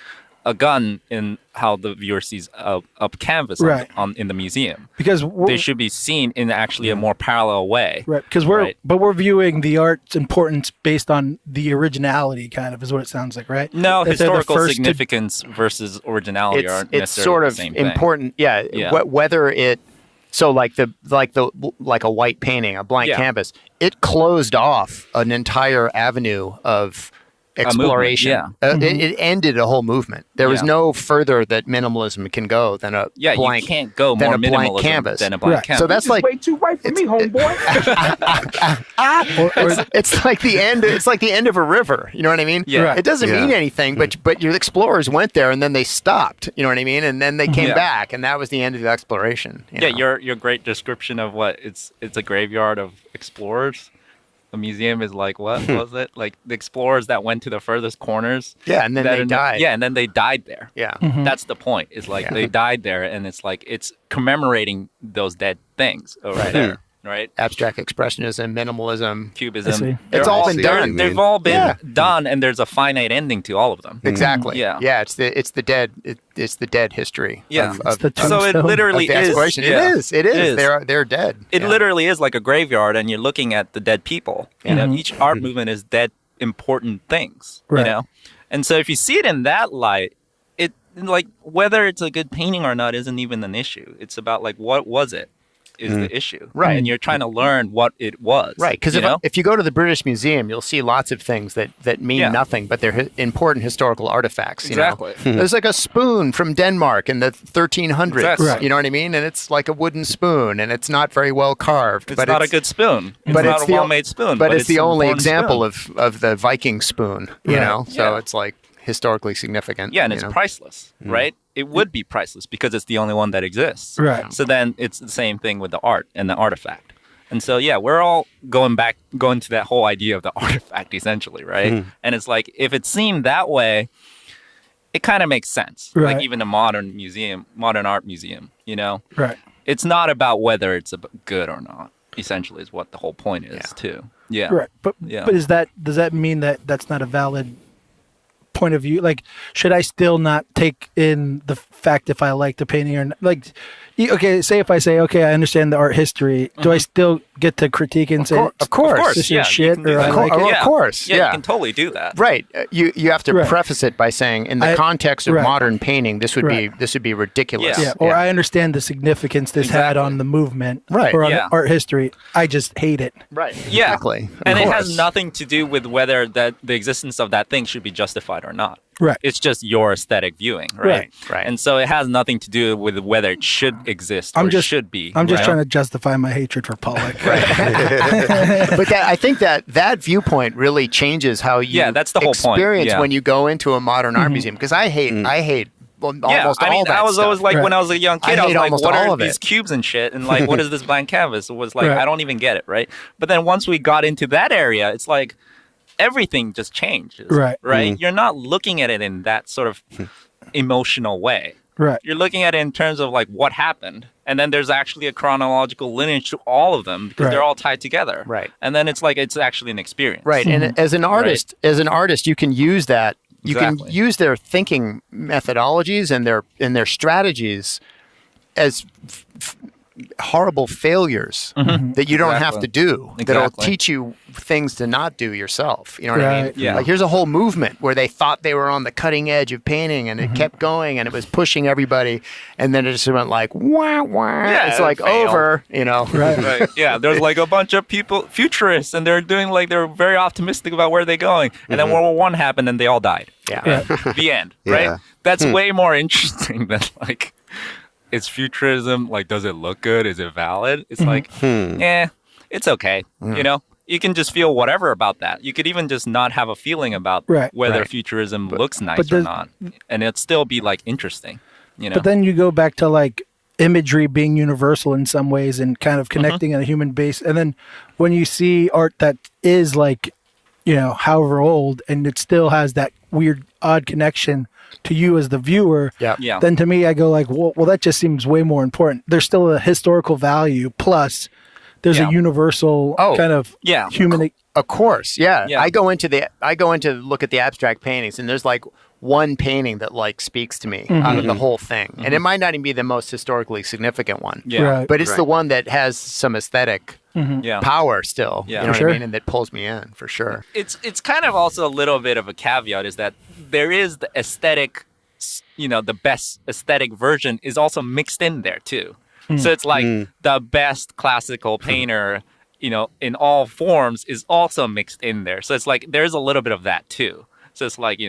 a gun and how the viewer sees a canvas in the museum. Because they should be seen in actually a more parallel way. Right. Because we're viewing the art's importance based on the originality, kind of, is what it sounds like, right? No, historical significance versus originality aren't necessarily it's sort of the same thing. important. Yeah. Whether it like a white painting, a blank canvas, it closed off an entire avenue of exploration. It ended a whole movement. There was no further that minimalism can go than a blank. You can't go more minimalism canvas than a blank canvas. So that's like way too white for me, homeboy. it's like the end. It's like the end of a river. You know what I mean? Yeah. Right. It doesn't mean anything, but your explorers went there and then they stopped. You know what I mean? And then they came back, and that was the end of the exploration. You know? Your great description of what it's a graveyard of explorers. A museum is like, what was it? Like the explorers that went to the furthest corners. Yeah, and then they died. Yeah, and then they died there. Yeah. That's the point. It's like they died there, and it's like it's commemorating those dead things over there, right? Abstract expressionism, minimalism, Cubism. it's all been done. They've all been done, and there's a finite ending to all of them. Exactly. Yeah. Yeah. It's the dead history. Yeah. Of the So it tombstone literally of the is. exploration. Yeah. It is. They're dead. It literally is like a graveyard, and you're looking at the dead people. You know, each art movement is dead important things. Right. You know, and so if you see it in that light, it like whether it's a good painting or not isn't even an issue. It's about like what was it is the issue, Right. And you're trying to learn what it was, Right, because if you go to the British Museum, you'll see lots of things that mean nothing, but they're important historical artifacts. You Exactly. know? There's like a spoon from Denmark in the 1300s. Exactly. Right. You know what I mean? And it's like a wooden spoon, and it's not very well carved. It's not a good spoon. It's but not a well-made spoon. But it's the an only important example spoon. of the Viking spoon. You know, so Yeah. it's like historically significant. Yeah, and it's you know? priceless, right? It would be priceless because it's the only one that exists. Right. So then it's the same thing with the art and the artifact. And so, yeah, we're all going to that whole idea of the artifact, essentially, right? And it's like, if it seemed that way, it kind of makes sense. Right. Like even a modern art museum, you know? Right. It's not about whether it's good or not, essentially, is what the whole point is, too. Yeah. Right. But does that mean that that's not a valid point of view? Like, should I still not take in the fact if I like the painting or not? Like, say if I say, okay, I understand the art history, do I still get to critique and say, of course, this yeah, is shit, you can do or I that. like it? Of course, Yeah, you can totally do that. Right. You have to preface it by saying, in the context of right. modern painting, this would be ridiculous. Yeah. Yeah, or I understand the significance this had on the movement, Right. or on Yeah. art history. I just hate it. Right. Yeah, Exactly. Of and it course. has nothing to do with whether the existence of that thing should be justified or not. Right. It's just your aesthetic viewing, right? Right. And so it has nothing to do with whether it should exist or should be. I'm just right? trying to justify my hatred for Pollock. But I think that viewpoint really changes how you that's the whole point. experience Yeah. when you go into a modern art museum. Because I hate almost I mean, all that I was stuff. always like, when I was a young kid, I I was hate like, almost what all are of these it. cubes and shit? And like, what is this blank canvas? It was like, Right. I don't even get it, right? But then once we got into that area, it's like everything just changes, Right. Right? You're not looking at it in that sort of emotional way. Right. You're looking at it in terms of like what happened. And then there's actually a chronological lineage to all of them because Right. they're all tied together. Right. And then it's like it's actually an experience. Right. And as an artist, you can use that. You Exactly. can use their thinking methodologies and their strategies as horrible failures that you don't have Exactly. to do. That'll Exactly. teach you things to not do yourself. You know what I mean? Right. Yeah. Like here's a whole movement where they thought they were on the cutting edge of painting, and it kept going, and it was pushing everybody, and then it just went like wah wah. Yeah, it's it like failed. over. You know. Right. Right. Yeah. There's like a bunch of people, futurists, and they're very optimistic about where they're going. And then World War I happened, and they all died. Yeah. The end. Yeah. Right. That's way more interesting than like, is futurism like? Does it look good? Is it valid? It's like, it's okay. You know. You can just feel whatever about that. You could even just not have a feeling about Right. whether Right. futurism looks nice or not, and it'd still be like interesting. You know. But then you go back to like imagery being universal in some ways and kind of connecting on a human base. And then when you see art that is like, however old, and it still has that weird, odd connection to you as the viewer, Yeah. then to me, I go like, well, that just seems way more important. There's still a historical value, plus there's a universal kind of human. Of course, yeah. Yeah. I go into look at the abstract paintings, and there's like one painting that like speaks to me out of the whole thing, and it might not even be the most historically significant one. Yeah. Right. But it's the one that has some aesthetic Yeah. power still. Yeah. You know For what I sure. mean, and that pulls me in for sure. It's kind of also a little bit of a caveat is that there is the aesthetic, the best aesthetic version is also mixed in there too. So it's like the best classical painter, in all forms is also mixed in there. So it's like there's a little bit of that too. So it's like,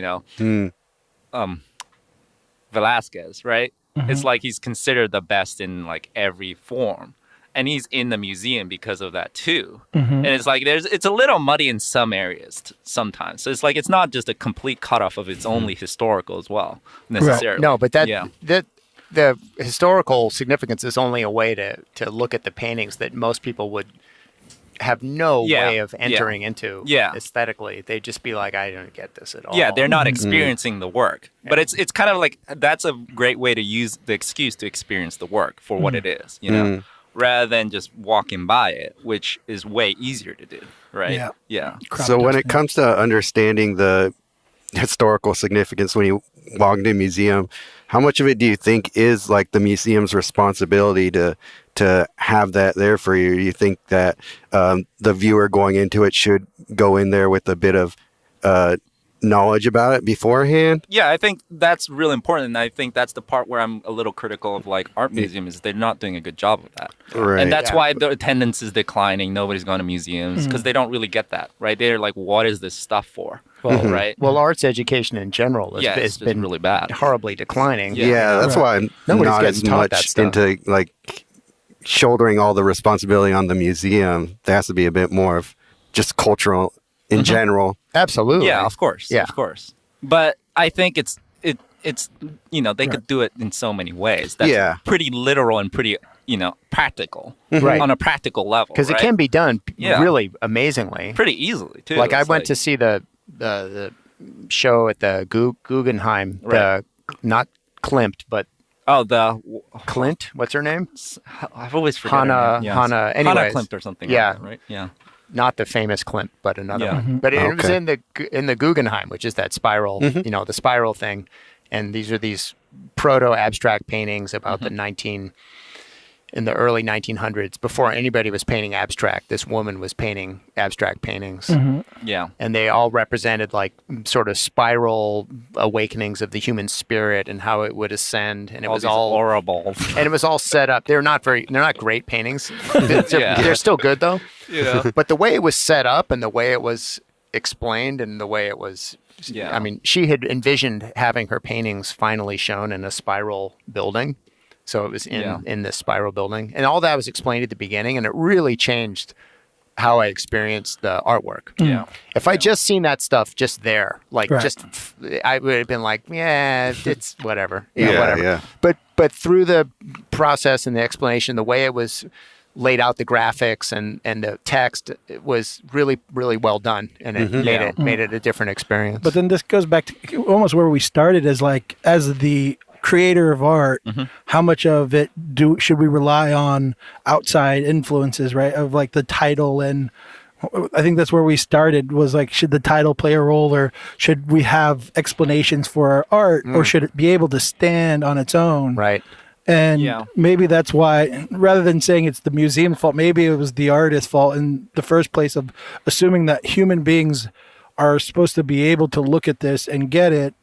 Velasquez, right? It's like he's considered the best in like every form. And he's in the museum because of that too. And it's like it's a little muddy in some areas sometimes. So it's like it's not just a complete cutoff of it's only historical as well necessarily. No, but the historical significance is only a way to look at the paintings that most people would have no way of entering into aesthetically. They'd just be like, I don't get this at all. Yeah, they're not experiencing the work. But it's kind of like that's a great way to use the excuse to experience the work for what it is, rather than just walking by it, which is way easier to do, right? Yeah. So when it comes to understanding the historical significance when you walk into a museum, how much of it do you think is like the museum's responsibility to have that there for you? You think that the viewer going into it should go in there with a bit of knowledge about it beforehand? Yeah, I think that's really important, and I think that's the part where I'm a little critical of like art museums is they're not doing a good job of that. Right. And that's why the attendance is declining. Nobody's going to museums because they don't really get that, right? They're like, what is this stuff for? Well, right? Well, arts education in general has been really bad, horribly declining. Yeah, that's why I'm not as much into like shouldering all the responsibility on the museum. There has to be a bit more of just cultural in general. Absolutely. Yeah, of course. Yeah. Of course. But I think it's they could do it in so many ways. That's pretty literal and pretty, practical. Right. On a practical level. Because it can be done really amazingly. Pretty easily, too. Like I went to see the show at the Guggenheim, not Klimt, but the Klint. What's her name? I've always forgotten. Hannah. Anyways, Hannah Klimt or something. Yeah. Like that, right. Yeah. Not the famous Klimt, but another one. But it was in the Guggenheim, which is that spiral, the spiral thing. And these are these proto-abstract paintings about in the early 1900s, before anybody was painting abstract. This woman was painting abstract paintings. Yeah. And they all represented like sort of spiral awakenings of the human spirit and how it would ascend. And it was all horrible. And it was all set up. They're not great paintings. They're still good though. Yeah. But the way it was set up and the way it was explained and the way it was, I mean, she had envisioned having her paintings finally shown in a spiral building. So it was in this spiral building. And all that was explained at the beginning, and it really changed how I experienced the artwork. Yeah. If I just seen that stuff just there, like I would have been like, it's whatever. Whatever. Yeah. But through the process and the explanation, the way it was laid out, the graphics and the text, it was really, really well done. And it made it a different experience. But then this goes back to almost where we started as the creator of art, how much of it should we rely on outside influences, right? Of like the title, and I think that's where we started, was like, should the title play a role, or should we have explanations for our art, or should it be able to stand on its own? Right. And maybe that's why, rather than saying it's the museum's fault, maybe it was the artist's fault in the first place, of assuming that human beings are supposed to be able to look at this and get it,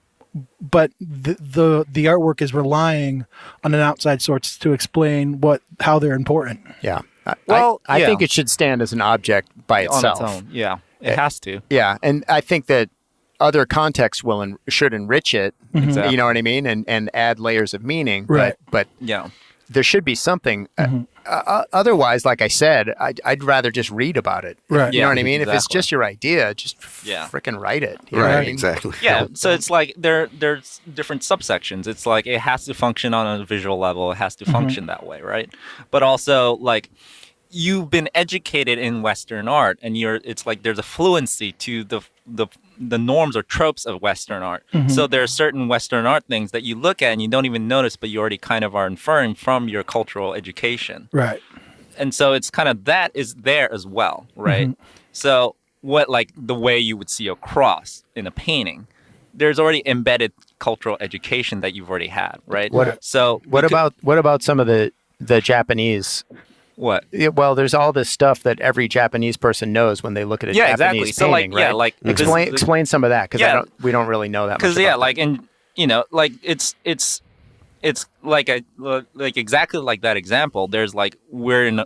but the artwork is relying on an outside source to explain how they're important. Yeah. I think it should stand as an object by itself. On its own. Yeah. It has to. Yeah. And I think that other contexts should enrich it. Exactly. You know what I mean? And add layers of meaning. Right. But there should be something. Otherwise, like I said, I'd rather just read about it. Right. You know what I mean? Exactly. If it's just your idea, just frickin' write it. You know what I mean? Exactly. Yeah, so it's like there's different subsections. It's like it has to function on a visual level. It has to function that way, right? But also, like, you've been educated in Western art, and it's like there's a fluency to the norms or tropes of Western art. So there are certain Western art things that you look at and you don't even notice, but you already kind of are inferring from your cultural education. Right. And so it's kind of that is there as well, right? So what, like the way you would see a cross in a painting, there's already embedded cultural education that you've already had, right? What about some of the Japanese? What? Yeah, well, there's all this stuff that every Japanese person knows when they look at a Japanese painting, right? Explain some of that, because we don't really know that much. Because like, and like it's it's like exactly like that example. There's like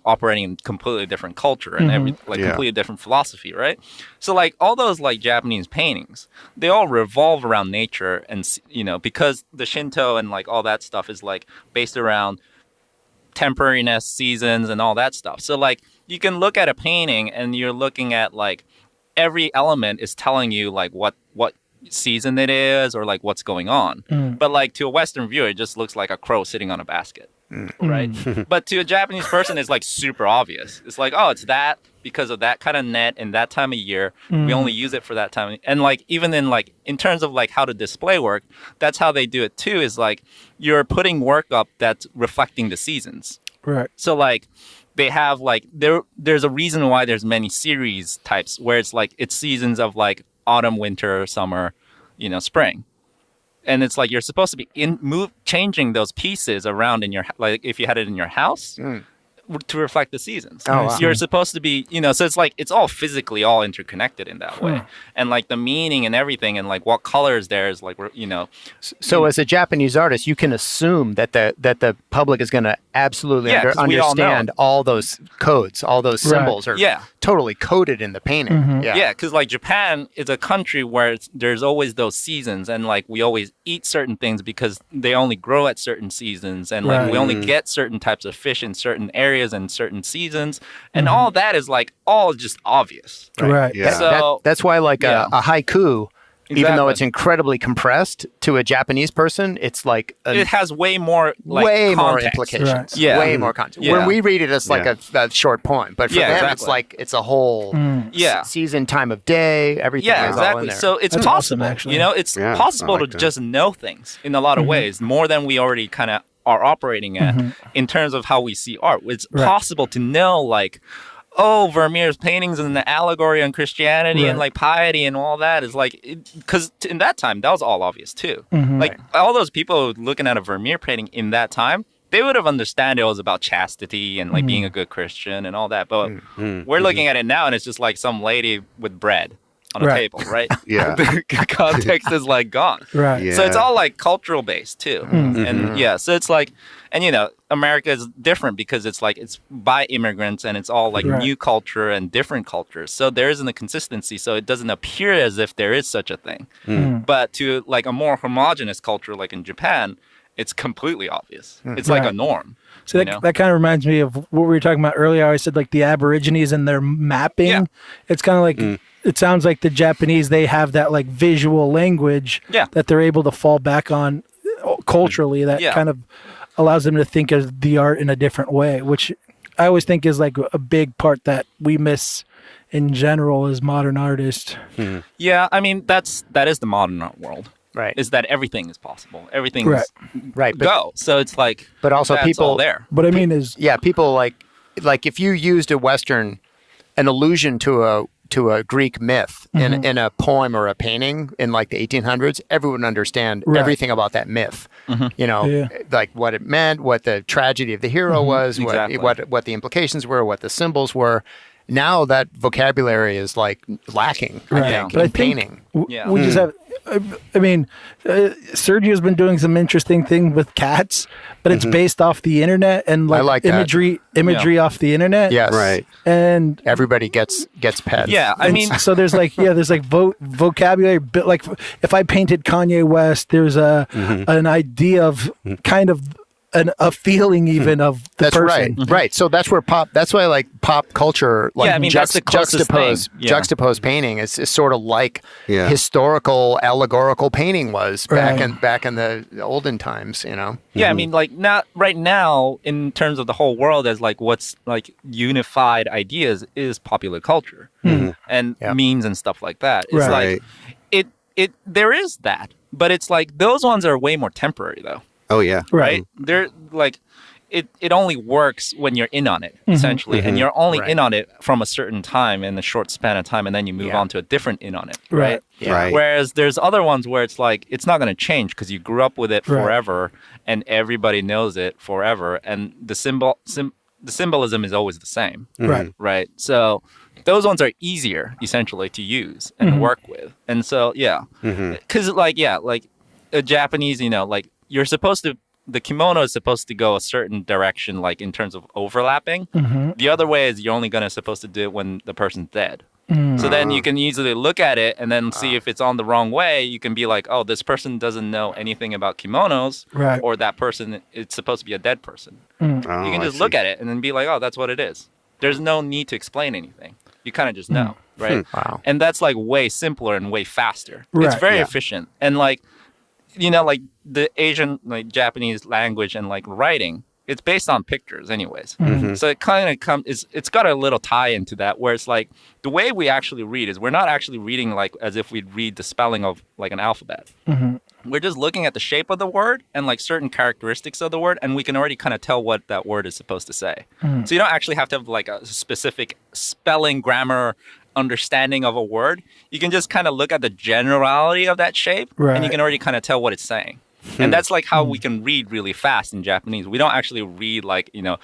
operating in completely different culture and completely different philosophy, right? So like all those like Japanese paintings, they all revolve around nature, and because the Shinto and like all that stuff is like based around temporariness, seasons, and all that stuff. So like you can look at a painting and you're looking at like every element is telling you like what season it is or like what's going on. But like to a Western viewer, it just looks like a crow sitting on a basket, right? But to a Japanese person, it's like super obvious. It's like, oh, it's that because of that kind of net and that time of year. We only use it for that time. And like even in terms of like how to display work, that's how they do it too. Is like you're putting work up that's reflecting the seasons. Right. So like they have like there's a reason why there's many series types where it's like it's seasons of like autumn, winter, summer, spring. And it's like you're supposed to be changing those pieces around in your, like if you had it in your house to reflect the seasons. Oh, wow. You're supposed to be, so it's like it's all physically all interconnected in that way. And like the meaning and everything and like what colors there is like, So as a Japanese artist, you can assume that the public is going to absolutely understand all those codes, all those symbols are totally coded in the painting. Yeah, because like Japan is a country where there's always those seasons, and like we always eat certain things because they only grow at certain seasons, and like we only get certain types of fish in certain areas and certain seasons, and all that is like all just obvious. Right. Yeah. So That's why like a haiku, even though it's incredibly compressed to a Japanese person, it's like it has way more like way more context. implications. Right. Yeah. Way more context. Yeah. When we read it, it's like a short poem, but for them, it's like it's a whole season, time of day, everything. Yeah, is all in exactly. there. So it's That's possible. awesome, actually. It's possible to just know things in a lot of ways, more than we already kind of are operating at in terms of how we see art. It's possible to know like, oh, Vermeer's paintings and the allegory on Christianity and like piety and all that is like, because in that time, that was all obvious too. Like all those people looking at a Vermeer painting in that time, they would have understood it was about chastity and like being a good Christian and all that. But we're looking at it now and it's just like some lady with bread on a table, right? Yeah. The context is like gone. Right. Yeah. So it's all like cultural based too. And so it's like, and America is different because it's like it's by immigrants and it's all like new culture and different cultures. So there isn't a consistency. So it doesn't appear as if there is such a thing. But to like a more homogenous culture like in Japan, it's completely obvious. It's like a norm. So that kind of reminds me of what we were talking about earlier. I said like the Aborigines and their mapping. Yeah. It's kind of like it sounds like the Japanese, they have that like visual language that they're able to fall back on culturally that kind of allows them to think of the art in a different way, which I always think is like a big part that we miss in general as modern artists. Yeah, I mean that is the modern art world. Right. Is that everything is possible. Everything is go. So it's like but also people all there. But I mean is people like if you used an allusion to a Greek myth in a poem or a painting in like the 1800s, everyone would understand everything about that myth. Like what it meant, what the tragedy of the hero was, what the implications were, what the symbols were. Now that vocabulary is like lacking, I think, in painting. We just have. I mean, Sergio's been doing some interesting things with cats, but it's based off the internet and like imagery off the internet. Yes, right. And everybody gets pets. Yeah, I mean, so there's like vocabulary. But like, if I painted Kanye West, there's an idea of kind of a feeling even of the person. Right. So that's where that's why like pop culture, like that's the juxtaposed painting is sort of like historical allegorical painting was back in the olden times, Yeah, I mean like right now in terms of the whole world as like what's like unified ideas is popular culture and memes and stuff like that. It's like it there is that, but it's like those ones are way more temporary though. Oh yeah. Right. They're like it only works when you're in on it essentially, and you're only in on it from a certain time in a short span of time, and then you move on to a different in on it. Right. Right. Whereas there's other ones where it's like it's not going to change because you grew up with it forever, and everybody knows it forever, and the symbolism is always the same. Right. So those ones are easier essentially to use and work with, and so because like a Japanese, like you're supposed to the kimono is supposed to go a certain direction, like in terms of overlapping. The other way is you're only going to supposed to do it when the person's dead. So then you can easily look at it and then see if it's on the wrong way. You can be like, oh, this person doesn't know anything about kimonos, Right. or that person, it's supposed to be a dead person. Oh, You can just look at it and then be like, oh, that's what it is. There's no need to explain anything. You kind of just know, right? Wow. And that's like way simpler and way faster. Right, It's very yeah. efficient. And like, you know, like the Asian, like Japanese language and like writing, it's based on pictures anyways. So it kind of it's got a little tie into that where it's like the way we actually read is we're not actually reading like as if we'd read the spelling of like an alphabet. We're just looking at the shape of the word and like certain characteristics of the word, and we can already kind of tell what that word is supposed to say. So you don't actually have to have like a specific spelling, grammar, understanding of a word. You can just kind of look at the generality of that shape, and you can already kind of tell what it's saying. And that's like how we can read really fast in Japanese. We don't actually read like, you know,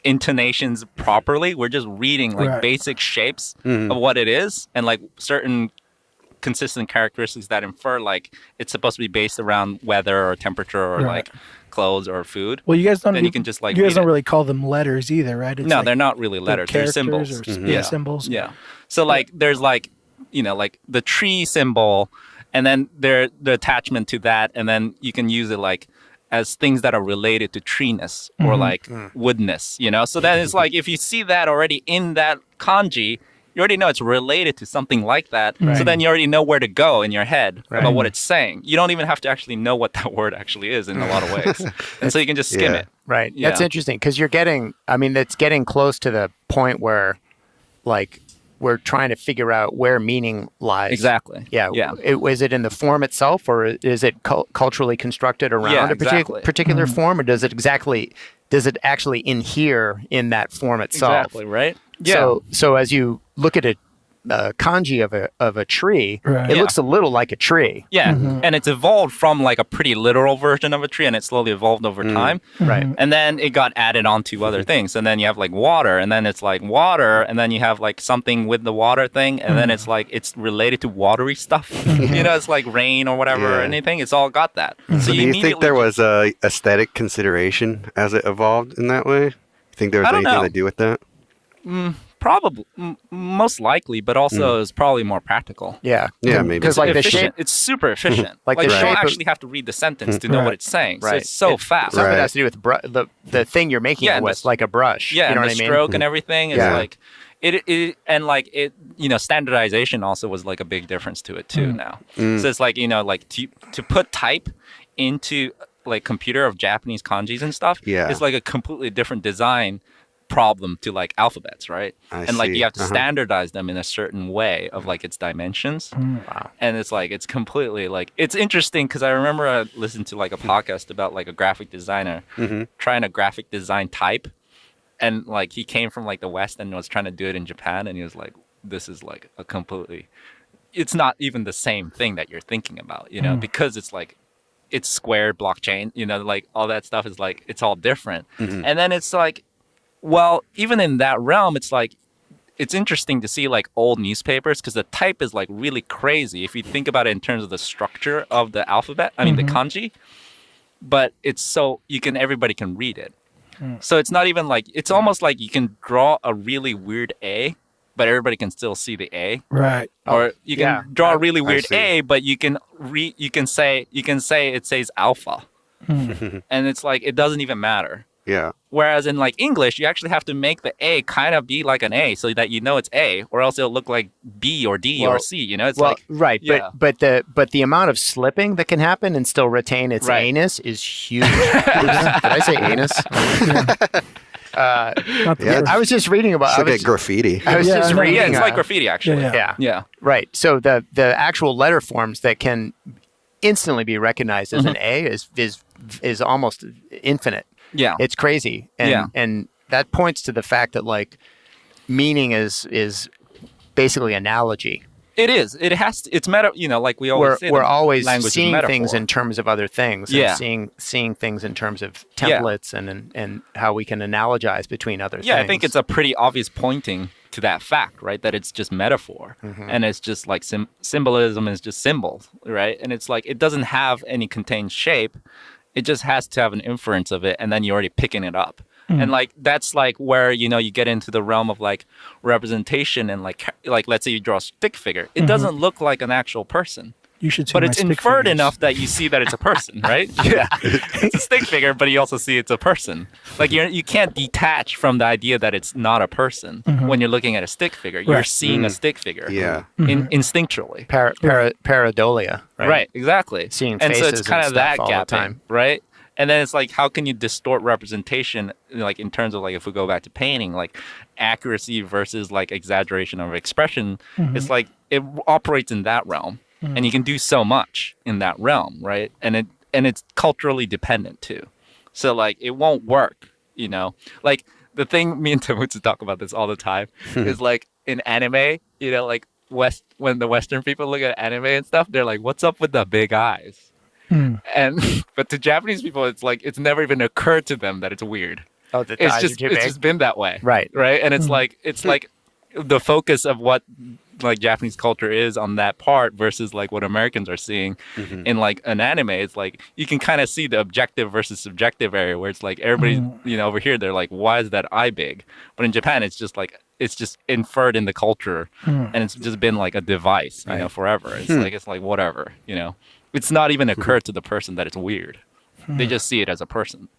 intonations properly. We're just reading like basic shapes of what it is and like certain consistent characteristics that infer like it's supposed to be based around weather or temperature or like clothes or food. Well, you guys don't. Then you can just like you guys read don't it. really call them letters either, right? It's No, like they're not really letters. They're symbols. Or symbols. Yeah. So like there's like, you know, like the tree symbol, and then the attachment to that, and then you can use it like as things that are related to treeness or like woodness, you know? So then it's like if you see that already in that kanji, you already know it's related to something like that. So then you already know where to go in your head about what it's saying. You don't even have to actually know what that word actually is in a lot of ways. And so you can just skim it. Right. Yeah. That's interesting because you're getting, I mean, it's getting close to the point where like we're trying to figure out where meaning lies. Exactly. Yeah. Yeah. Is it in the form itself or is it culturally constructed around a particular form or does it actually inhere in that form itself? Exactly, right? Yeah. So as you look at a kanji of a tree, it looks a little like a tree. Yeah, and it's evolved from like a pretty literal version of a tree, and it slowly evolved over time. Right. And then it got added onto other things, and then you have like water, and then it's like water, and then you have like something with the water thing, and then it's like it's related to watery stuff. You know, it's like rain or whatever or anything. It's all got that. So do you think there was a aesthetic consideration as it evolved in that way? You think there was anything to do with that? Probably, most likely, but also it's probably more practical. Yeah. Yeah, maybe. Because like the shape, it's super efficient. Like like the you shape don't of- actually have to read the sentence to know what it's saying. So Right. it's so fast. some of it Right. has to do with the thing you're making it and with, the- like a brush. Yeah, you know and what the I mean? stroke and everything is Yeah. like it and like it, you know, standardization also was like a big difference to it too now. So it's like, you know, like to put type into like computer of Japanese kanjis and stuff, it's like a completely different design problem to like alphabets, right? And like see. you have to standardize them in a certain way of like its dimensions. Wow. And it's like it's completely like it's interesting because I remember I listened to like a podcast about like a graphic designer trying to graphic design type, and like he came from like the West and was trying to do it in Japan, and he was like, this is like a completely, it's not even the same thing that you're thinking about, you know, because it's like it's squared blockchain, you know, like all that stuff is like it's all different. And then it's like, well, even in that realm, it's like it's interesting to see like old newspapers because the type is like really crazy if you think about it in terms of the structure of the alphabet. I mean the kanji, but it's so everybody can read it. So it's not even like it's almost like you can draw a really weird A, but everybody can still see the A. Right. Or you can draw a really weird see. A, but you can say it says alpha, and it's like it doesn't even matter. Yeah. Whereas in like English, you actually have to make the A kind of be like an A so that you know it's A, or else it'll look like B or D or C. You know, it's like right, yeah. but the amount of slipping that can happen and still retain its anus is huge. Did I say anus? Not the Yeah. first. I was just reading about. It's like a graffiti. I was Yeah, just I know. reading. yeah, it's like graffiti actually. Yeah. Right. So the actual letter forms that can instantly be recognized as an A is almost infinite. Yeah. It's crazy, and that points to the fact that like meaning is basically analogy. It is. It has to. It's meta. You know, like we always say, We're the always language is seeing metaphor. things in terms of other things. Yeah. And seeing things in terms of templates and how we can analogize between other things. Yeah, I think it's a pretty obvious pointing to that fact, right? That it's just metaphor, and it's just like symbolism is just symbols, right? And it's like it doesn't have any contained shape. It just has to have an inference of it, and then you're already picking it up. And like that's like where you get into the realm of like representation and like let's say you draw a stick figure. It doesn't look like an actual person. You should see but my it's stick inferred figures. enough that you see that it's a person, right? Yeah, it's a stick figure, but you also see it's a person. Like you can't detach from the idea that it's not a person when you're looking at a stick figure. You're seeing a stick figure, instinctually. Pareidolia, right? Right, exactly. Seeing and so faces it's kind and of that stuff all the gap, time. right? And then it's like, how can you distort representation, like in terms of like, if we go back to painting, like accuracy versus like exaggeration of expression, it's like it operates in that realm, and you can do so much in that realm, right? And it's culturally dependent too, so like it won't work, Like the thing me and Timothy talk about this all the time is like in anime, like when the Western people look at anime and stuff, they're like, "What's up with the big eyes?" But to Japanese people, it's like it's never even occurred to them that it's weird. Oh, the It's thighs just are too big. it's just been that way, Right. And it's like the focus of what like Japanese culture is on that part versus like what Americans are seeing in like an anime. It's like you can kind of see the objective versus subjective area where it's like everybody over here they're like, why is that eye big? But in Japan, it's just like it's just inferred in the culture, and it's just been like a device, forever. It's like whatever, It's not even occurred to the person that it's weird. They just see it as a person,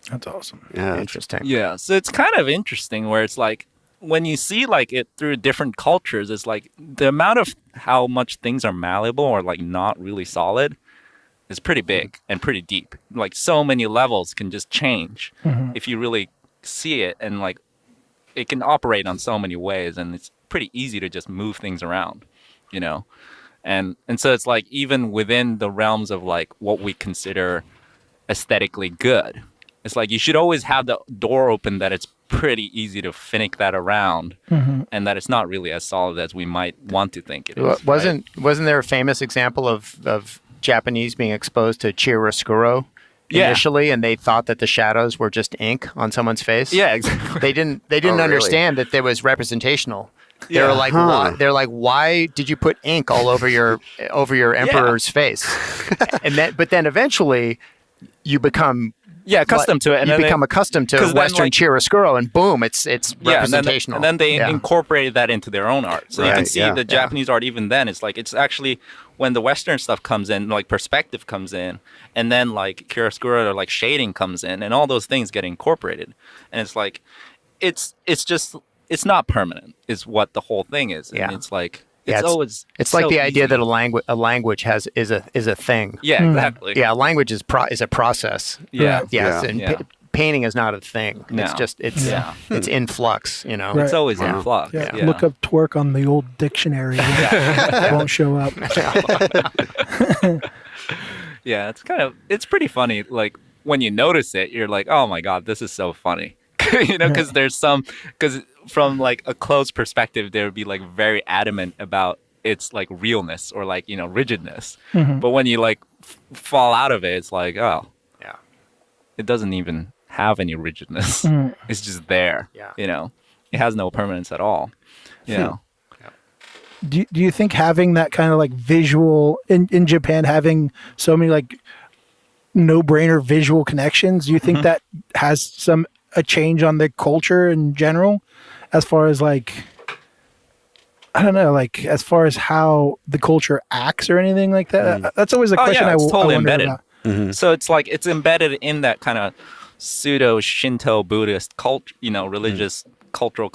That's awesome. Yeah. Interesting. Yeah, so it's kind of interesting where it's like when you see like it through different cultures, it's like the amount of how much things are malleable or like not really solid is pretty big and pretty deep. Like so many levels can just change if you really see it, and like it can operate on so many ways, and it's pretty easy to just move things around, And so it's like even within the realms of like what we consider aesthetically good, it's like you should always have the door open that it's pretty easy to finick that around, and that it's not really as solid as we might want to think it is. Wasn't there a famous example of Japanese being exposed to chiaroscuro initially, and they thought that the shadows were just ink on someone's face? Yeah, exactly. They didn't really? understand that there was representational. They were like, why did you put ink all over your emperor's face? But then eventually you become accustomed to it, and you then become accustomed to 'cause then, Western like- chiaroscuro, and boom, it's representational. And then they incorporated that into their own art. So you can see the yeah. Japanese art even then. It's like it's actually when the Western stuff comes in, like perspective comes in, and then like chiaroscuro or like shading comes in, and all those things get incorporated. And it's like it's just it's not permanent is what the whole thing is. And it's like it's like so the idea easy. that a language is a thing. Yeah, exactly. Yeah, a language is a process. Yeah. Yes, Yeah. and painting is not a thing. No. It's just it's in flux, Right. It's always in flux. Yeah. Look up twerk on the old dictionary. It won't show up. Yeah, it's pretty funny. Like when you notice it, you're like, oh my God, this is so funny. Because because from like a close perspective, they would be like very adamant about its like realness or like, rigidness. But when you like fall out of it, it's like, oh, Yeah. it doesn't even have any rigidness. It's just there. Yeah. It has no permanence at all. Do you think having that kind of like visual in Japan, having so many like no-brainer visual connections, do you think that has a change on the culture in general, as far as like, I don't know, like as far as how the culture acts or anything like that? That's always a question it's totally I wonder embedded. about. So it's like it's embedded in that kind of pseudo Shinto Buddhist culture, religious cultural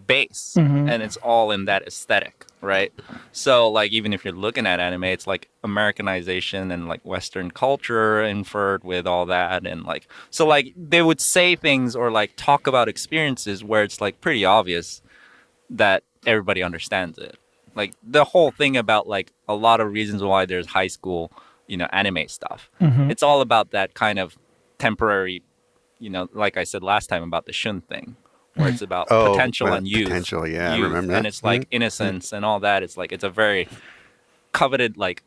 base, and it's all in that aesthetic, right? So like even if you're looking at anime, it's like Americanization and like Western culture inferred with all that, and like so like they would say things or like talk about experiences where it's like pretty obvious that everybody understands it. Like the whole thing about like a lot of reasons why there's high school, anime stuff. It's all about that kind of temporary, like I said last time about the shun thing, where it's about potential and youth. Potential, yeah, I youth, remember that. and it's like innocence and all that. It's like it's a very coveted like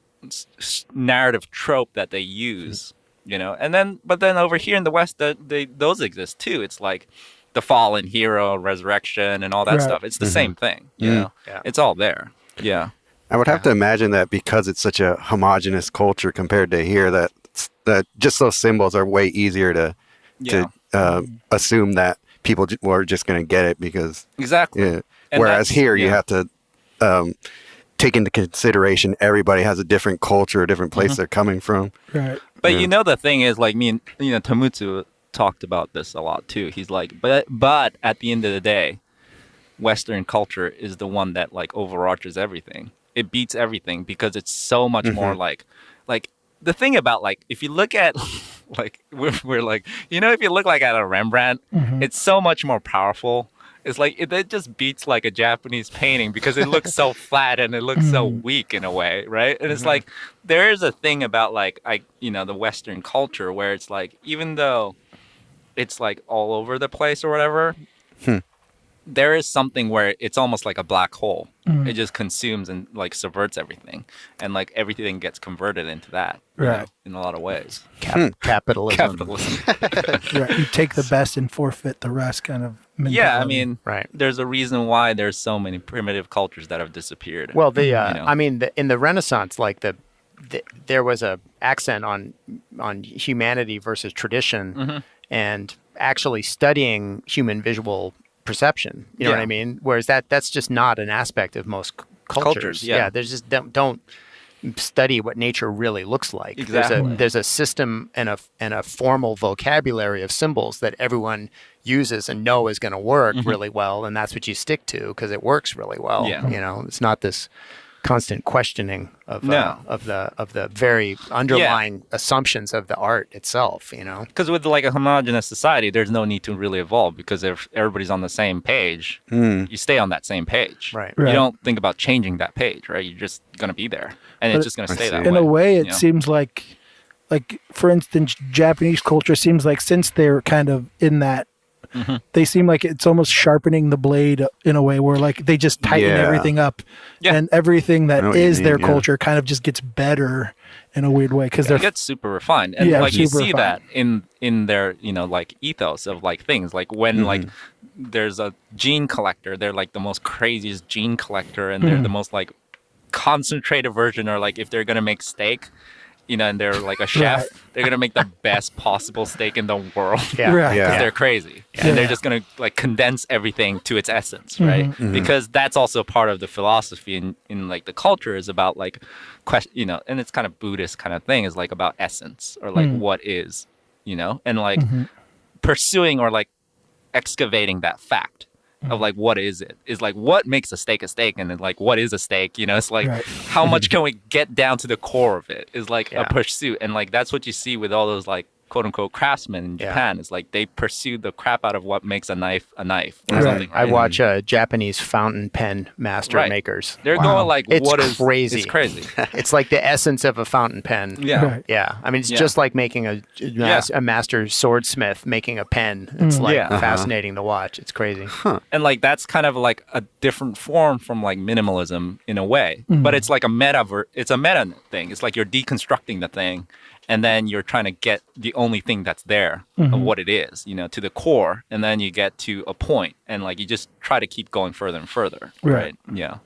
narrative trope that they use, but then over here in the West, those exist too. It's like the fallen hero, resurrection, and all that stuff. It's the same thing, Yeah. It's all there. Yeah. I would have to imagine that because it's such a homogenous culture compared to here, that just those symbols are way easier to assume that people were just going to get it because exactly. Yeah. Whereas here you have to take into consideration everybody has a different culture, a different place they're coming from. Right. But the thing is, like me and Tamutsu talked about this a lot too. He's like, but at the end of the day, Western culture is the one that like overarches everything. It beats everything because it's so much more like the thing about like if you look at like we're like if you look like at a Rembrandt, it's so much more powerful. It's like it just beats like a Japanese painting because it looks so flat and it looks so weak in a way, right? And it's like there is a thing about like the Western culture where it's like even though it's like all over the place or whatever, there is something where it's almost like a black hole. It just consumes and like subverts everything, and like everything gets converted into that, right? In a lot of ways. Capitalism. Right. You take the best and forfeit the rest, kind of. Mentality. Yeah, I mean, right. There's a reason why there's so many primitive cultures that have disappeared. Well, I mean, in the Renaissance, like there was a accent on humanity versus tradition, and actually studying human visual perception. You know what I mean? Whereas that's just not an aspect of most cultures. Yeah, there's just don't study what nature really looks like. Exactly. There's a system and a formal vocabulary of symbols that everyone uses and know is going to work really well, and that's what you stick to because it works really well. Yeah. It's not this constant questioning of the very underlying assumptions of the art itself. Because with like a homogenous society, there's no need to really evolve because if everybody's on the same page, you stay on that same page. Right. You don't think about changing that page, right? You're just going to be there, and it's just going to stay that way. In a way, it seems like for instance, Japanese culture seems like since they're kind of in that. They seem like it's almost sharpening the blade in a way where like they just tighten everything up and everything that is their culture kind of just gets better in a weird way because it gets super refined and like you see refined. that in their like ethos of like things like when like there's a gene collector, they're like the most craziest gene collector and they're the most like concentrated version, or like if they're gonna make steak, and they're like a chef, they're going to make the best possible steak in the world. Because they're crazy. And they're just going to like condense everything to its essence, right? Because that's also part of the philosophy in like the culture is about like, and it's kind of Buddhist kind of thing is like about essence or like what is, and like pursuing or like excavating that fact. Of like what is it is like what makes a steak and then like what is a steak, it's like how much can we get down to the core of it is like a pursuit, and like that's what you see with all those like quote unquote craftsmen in Japan is like they pursue the crap out of what makes a knife or something. I watch Japanese fountain pen master makers. They're going like it's crazy. It's crazy. It's like the essence of a fountain pen. Yeah. I mean, it's just like making a master swordsmith making a pen. It's like fascinating to watch. It's crazy. And like that's kind of like a different form from like minimalism in a way, but it's like it's a meta thing. It's like you're deconstructing the thing. And then you're trying to get the only thing that's there of what it is, to the core. And then you get to a point and like you just try to keep going further and further. Right. Yeah.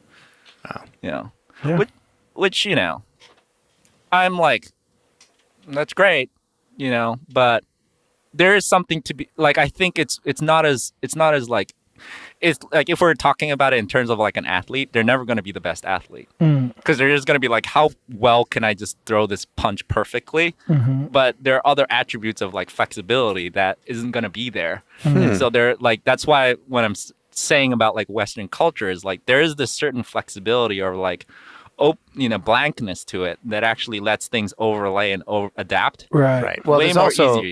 Wow. Yeah. Which, I'm like, that's great, but there is something to be like, I think it's not as like, it's like if we're talking about it in terms of like an athlete, they're never going to be the best athlete because they're just going to be like, how well can I just throw this punch perfectly? But there are other attributes of like flexibility that isn't going to be there. So they're like, that's why when I'm saying about like Western culture is like, there is this certain flexibility or like, blankness to it that actually lets things overlay and adapt. Right. Well, there's also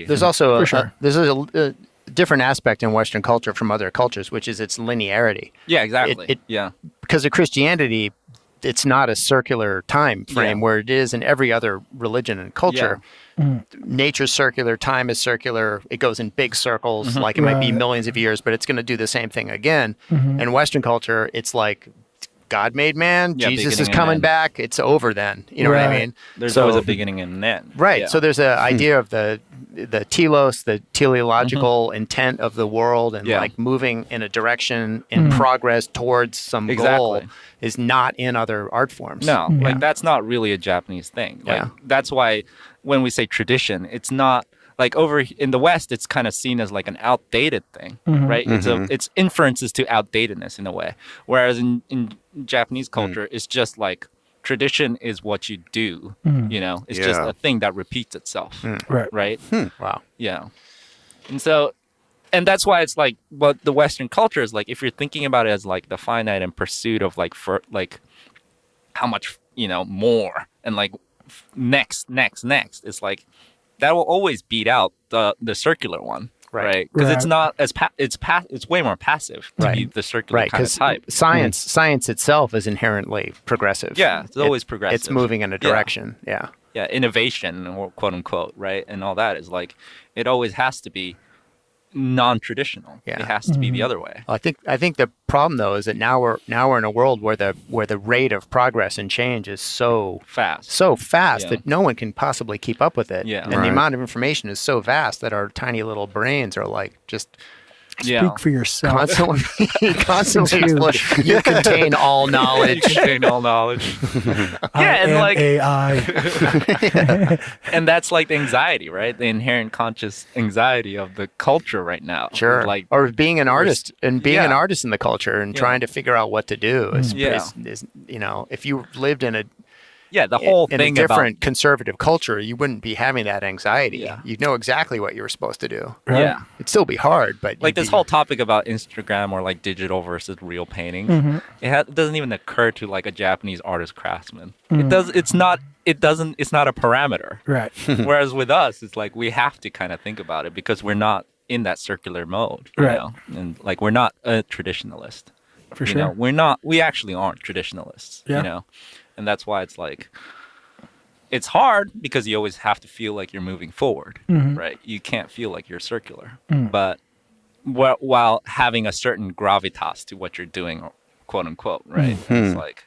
a different aspect in Western culture from other cultures, which is its linearity. Yeah, exactly. Because of Christianity, it's not a circular time frame where it is in every other religion and culture. Nature's circular, time is circular. It goes in big circles, like it might be millions of years, but it's going to do the same thing again. In Western culture, it's like God made man, Jesus is coming back, it's over then. You know what I mean? There's always a beginning and an end. Right. So there's an idea of the telos, the teleological intent of the world, and like moving in a direction in progress towards some goal is not in other art forms. No, like that's not really a Japanese thing. Like that's why when we say tradition, it's not like over in the West, it's kind of seen as like an outdated thing, right? It's inferences to outdatedness in a way. Whereas in Japanese culture, it's just like tradition is what you do, you know, it's just a thing that repeats itself, right? Wow. Yeah. And so, and that's why it's like, what the Western culture is like, if you're thinking about it as like the finite and pursuit of like, for like how much, you know, more and like next, it's like, that will always beat out the circular one, right? Because it's not as it's way more passive to be the circular kind of type. Science itself is inherently progressive. Yeah, it's always progressive. It's moving in a direction. Yeah. Innovation, or quote unquote, right, and all that is like it always has to be non-traditional. It has to be the other way. Well, I think the problem though is that now we're in a world where the rate of progress and change is so fast that no one can possibly keep up with it. And the amount of information is so vast that our tiny little brains are like just speak for yourself. Constantly exploding. You contain all knowledge. And like AI. And that's like the anxiety, right? The inherent conscious anxiety of the culture right now. Sure. Like, or being an artist and being an artist in the culture and trying to figure out what to do is, you know, if you lived in a the whole in thing a different conservative culture, you wouldn't be having that anxiety. Yeah. You'd know exactly what you were supposed to do. Right? Yeah. It'd still be hard, but like this whole topic about Instagram or like digital versus real paintings, it doesn't even occur to like a Japanese artist craftsman. It's not a parameter. Right. Whereas with us, it's like we have to kind of think about it because we're not in that circular mode, you know? And like we're not a traditionalist. For you sure. know? We actually aren't traditionalists, you know? And that's why it's like, it's hard because you always have to feel like you're moving forward, right? You can't feel like you're circular. But while having a certain gravitas to what you're doing, quote unquote, right? It's like,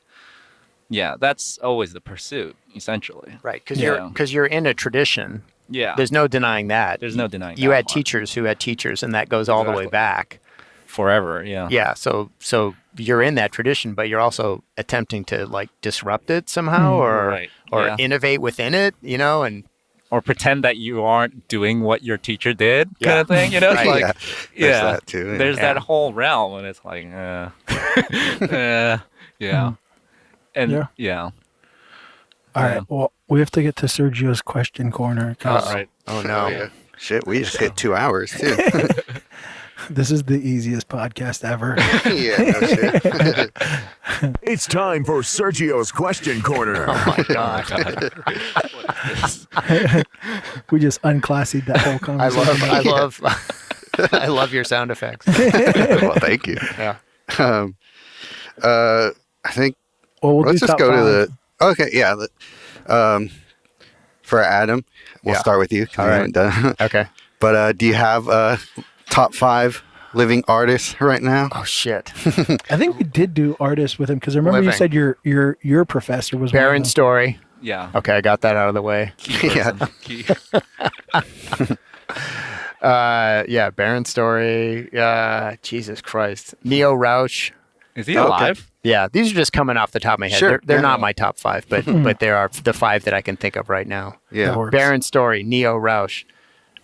that's always the pursuit, essentially. Right, because you're in a tradition. Yeah. There's no denying that. There's no denying you that had part. teachers who had teachers, and that goes all the way back. Forever, yeah. Yeah, so you're in that tradition, but you're also attempting to like disrupt it somehow, or innovate within it, you know, and or pretend that you aren't doing what your teacher did, kind of thing, you know. Right. Like, There's that too. There's that whole realm, and it's like, and All right. Well, we have to get to Sergio's question corner. Right. Oh no. Shit, we just hit 2 hours too. This is the easiest podcast ever. No shit. It's time for Sergio's question corner. Oh my god. We just unclassied that whole conversation. I love your sound effects. Well, thank you. Yeah. I think Well, let's do just top go five. to the. Okay, yeah. For Adam, we'll start with you. All we right. haven't done. Okay. But do you have top 5 living artists right now? Oh shit. I think we did do artists with him because I remember you Living. said your professor was Baron one of them. Story. Yeah. Okay, I got that out of the way. Key. Baron Story. Jesus Christ. Neo Rauch. Is he alive? Yeah, these are just coming off the top of my head. Sure. They're not my top 5, but they are the 5 that I can think of right now. Yeah. Or- Baron Story, Neo Rauch,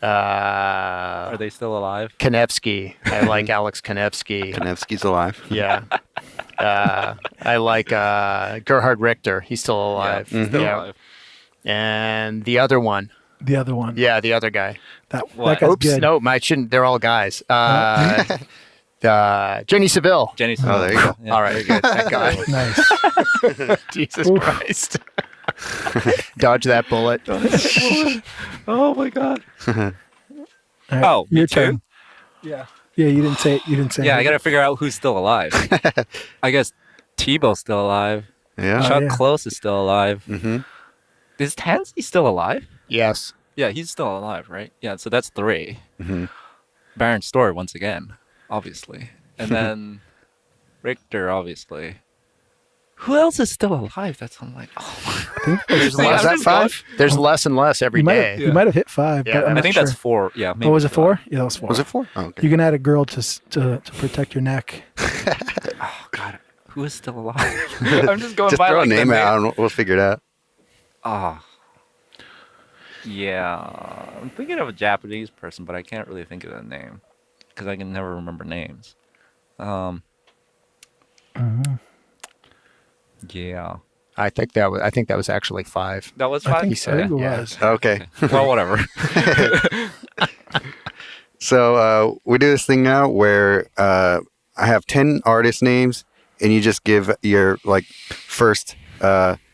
Are they still alive? Kanevsky. I like Alex Kanevsky. Kanevsky's alive. Yeah. I like Gerhard Richter. He's still alive. Yeah, still alive. And the other one. The other one. Yeah, the other guy. That What? guy's Oops, good. no, I shouldn't. They're all guys. Jenny Seville. Jenny. Oh, there you go. Yeah. All right, good. Thank God. Nice. Jesus Oof. Christ. Dodge that bullet. Oh my god. All right, Oh, me your too? turn. Yeah. Yeah, you didn't say. Yeah, I got to figure out who's still alive. I guess Tebow's still alive. Yeah. Chuck yeah. Close is still alive. Mm-hmm. Is Tansey still alive? Yes. Yeah, he's still alive, right? Yeah, so that's 3. Mm-hmm. Baron Story once again, obviously, and then Richter, obviously. Who else is still alive? That's I'm like, oh. There's See, less, I'm just five? There's less and less every day. You might have hit 5. Yeah, but I'm I not think sure. that's 4. Yeah. Maybe Oh, was it 4? Yeah, that was 4. Was it 4? Oh, okay. You can add a girl to protect your neck. Oh God, who is still alive? I'm just going Just by throw like a the name out and we'll figure it out. Ah. Yeah, I'm thinking of a Japanese person, but I can't really think of the name because I can never remember names. Yeah, I think that was actually 5. that was I 5. think, He I said think it it, yeah. was. Okay. Well, whatever. So we do this thing now where I have 10 artist names, and you just give your like first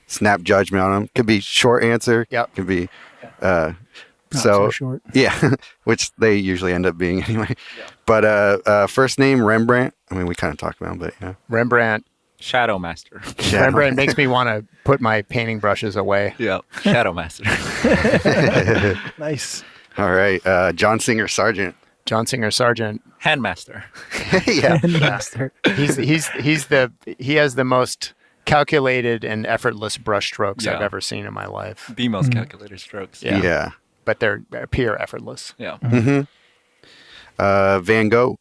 snap judgment on them. Could be short answer. Yep. Could be Not so short. yeah, which they usually end up being anyway. Yeah. But first name Rembrandt. I mean, we kind of talked about him, but yeah. Rembrandt. Shadow Master. Rembrandt makes me want to put my painting brushes away. Yeah, Shadow Master. Nice. All right, John Singer Sargent. John Singer Sargent. Handmaster. Yeah. Master. He has the most calculated and effortless brush strokes I've Yeah. ever seen in my life. The most calculated strokes. Yeah. Yeah. But they're appear effortless. Yeah. Van Gogh.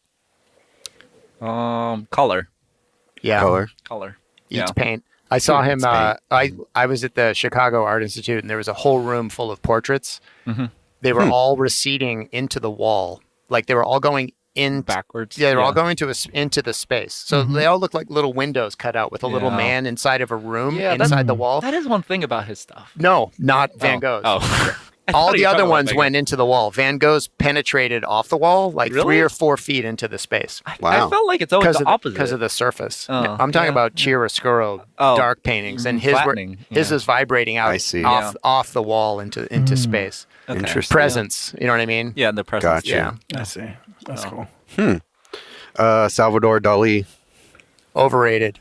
Color. Yeah. Color. Eats Yeah. paint. I saw him. Eats paint. I was at the Chicago Art Institute, and there was a whole room full of portraits. They were all receding into the wall, like they were all going in Backwards. Yeah, they're all going into the space. So they all look like little windows cut out with a little Yeah. man inside of a room Yeah, inside the wall. That is one thing about his stuff. No, not Van Gogh's. Oh. I All thought you the were other talking about ones Van went into the wall. Van Gogh's penetrated off the wall like Really? 3 or 4 feet into the space. Wow. I felt like it's always the opposite. Because of the surface. Oh, I'm talking yeah. about chiaroscuro Oh. dark paintings, and his Flattening, his yeah. is vibrating out I see. off the wall into space. Okay. Interesting. Presence, you know what I mean? Yeah, the presence. Gotcha. Yeah. I see. That's cool. Salvador Dali. Overrated.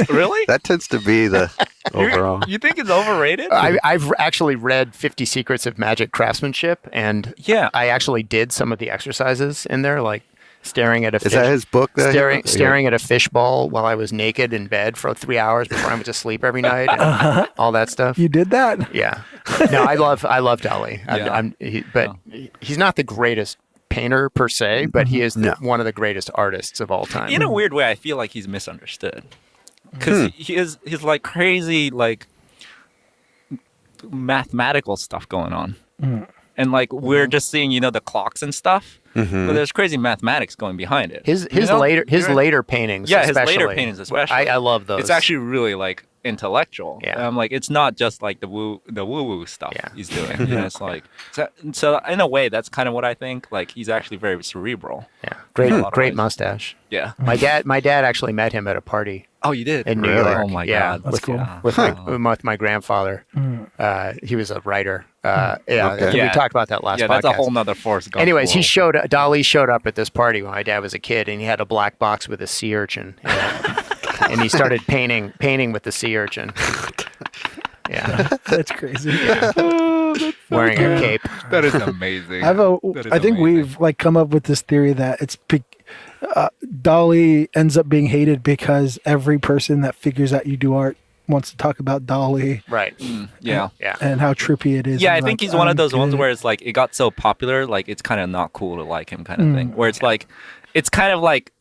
Really? That tends to be the overall. You think it's overrated? I've actually read 50 Secrets of Magic Craftsmanship, and Yeah. I actually did some of the exercises in there, like staring at a Is fish. that his book? That Staring at a fishbowl while I was naked in bed for 3 hours before I went to sleep every night, and all that stuff. You did that? Yeah. No, I love Dali. Yeah. He's not the greatest painter per se, but he is one of the greatest artists of all time. In a weird way, I feel like he's misunderstood. Because he's like crazy, like mathematical stuff going on. And like we're just seeing, the clocks and stuff. But there's crazy mathematics going behind it. His later paintings, Yeah, his especially. later paintings especially. I love those. It's actually really like intellectual. Yeah. And I'm like, it's not just like the woo stuff Yeah. he's doing. It's like so in a way that's kind of what I think. Like he's actually very cerebral. yeah, In a lot of great ways. mustache. Yeah. My dad actually met him at a party Oh, you did? in New Really? York. Oh my Yeah, god. That's cool. with my grandfather. He was a writer. Okay. We talked about that last Yeah, podcast. that's a whole nother force. Anyways, Dali showed up at this party when my dad was a kid, and he had a black box with a sea urchin, and he started painting with the sea urchin. Yeah, That's crazy. wearing a cape. That is amazing. I think we've like come up with this theory that it's Dali ends up being hated because every person that figures out you do art wants to talk about Dali Right. Yeah. Yeah. and how trippy it is. Yeah, I and think like, he's one of those ones good. where it's like it got so popular, like it's kind of not cool to like him, kind of thing. Where it's like, it's kind of like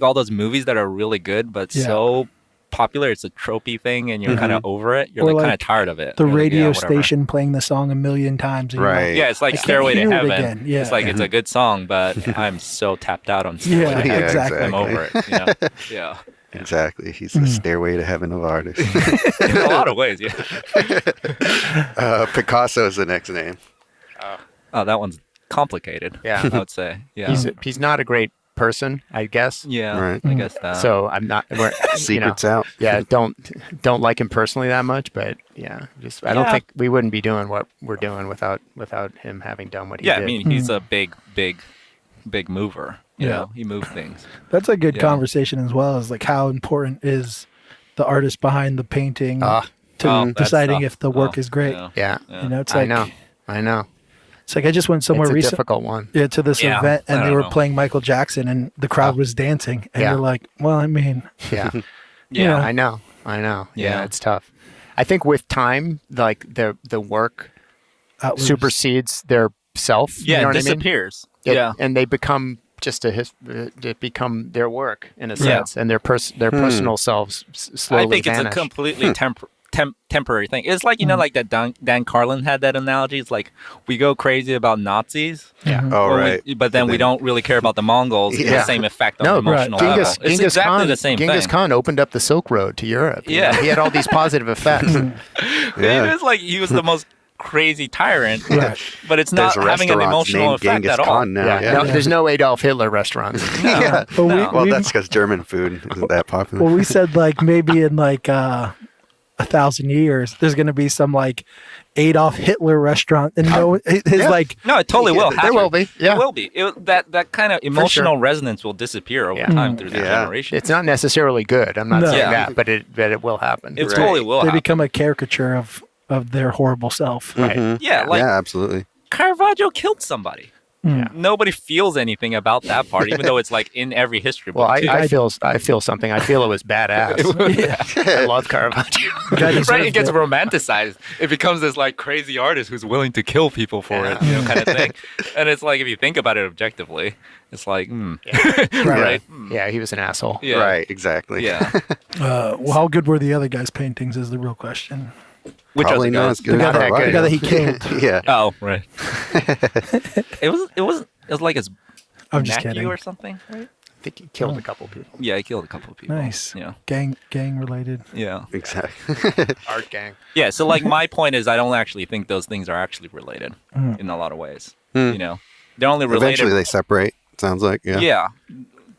all those movies that are really good, but so popular, it's a tropey thing, and you're kind of over it. You're Or like kind like of tired of it. the You're like, radio yeah, whatever. station playing the song a million times. And you're Right. like, Yeah, it's like I can't Stairway to hear it Heaven. again. Yeah. It's like it's a good song, but I'm so tapped out on Stairway Yeah, to Heaven. exactly. I'm over it. Yeah. Exactly. He's the stairway to heaven of artists. In a lot of ways, yeah. Picasso is the next name. Oh, that one's complicated. Yeah. I would say. Yeah. He's not a great person, I guess. Yeah. Right. I guess that. So I'm not. Secrets out. Yeah, don't like him personally that much, but yeah, I don't think we wouldn't be doing what we're doing without him having done what he did. I mean, he's a big mover. You know, he moved things. That's a good Yeah. conversation as well, as like how important is the artist behind the painting to that's deciding tough. if the work is great. Yeah. You know, it's I like know. It's like I just went somewhere It's a recent. difficult one. Yeah, to this Yeah, event, and I they don't were know. playing Michael Jackson, and the crowd was dancing, and Yeah. you're like, well, I mean, Yeah. Yeah. know. I know. I know. Yeah. Yeah, it's tough. I think with time, like the work Outlives. supersedes their self. Yeah, you know it what I mean? disappears. It- yeah. and they become just they become their work in a Yeah. sense, and their personal selves slowly I think vanish. it's a completely temporary thing. It's like, you know, like that Dan Carlin had that analogy. It's like we go crazy about Nazis. Yeah. Oh, but right. but then we don't really care about the Mongols. It's Yeah. the same effect on No, the emotional right. level. It's exactly the same Genghis thing. Khan opened up the Silk Road to Europe. you Yeah. know? He had all these positive effects. Yeah. It was like he was the most crazy tyrant, Right. but it's not There's having an restaurants emotional named effect Genghis at all. Khan now. Yeah. No, there's no Adolf Hitler restaurants. Yeah. But Well, we, that's because German food isn't that popular. well, we said like maybe in like 1,000 years, there's going to be some like Adolf Hitler restaurant, and his like No, it totally will. there happen. will be. Yeah. It will be. That kind of emotional resonance will disappear over Yeah. time through the Yeah. generation. It's not necessarily good. I'm not No. saying Yeah. that, but it will happen. It Right. totally will they happen. become a caricature of their horrible self. Right. Yeah, like yeah, absolutely. Caravaggio killed somebie. Yeah. Nobody feels anything about that part, even though it's like in every history book. Well, too. I feel something. I feel it was badass. I love Caravaggio. Guy deserved Right, it gets it. romanticized. It becomes this like crazy artist who's willing to kill people for it, you know, kind of thing. And it's like if you think about it objectively, it's like, right? Yeah, he was an asshole. Yeah. Right, exactly. Yeah. Well, how good were the other guys' paintings? Is the real question. Which Probably other not guys? as good The as guy that Caravaggio. The guy that he killed. Yeah. Oh, right. It was like his I'm just nephew kidding. or something, right? I think he killed a couple people. Yeah, he killed a couple of people. Nice. Yeah. Gang related. Yeah. Exactly. Art gang. Yeah. So like my point is I don't actually think those things are actually related in a lot of ways. You know, they're only related. Eventually they separate, sounds like. Yeah. Yeah.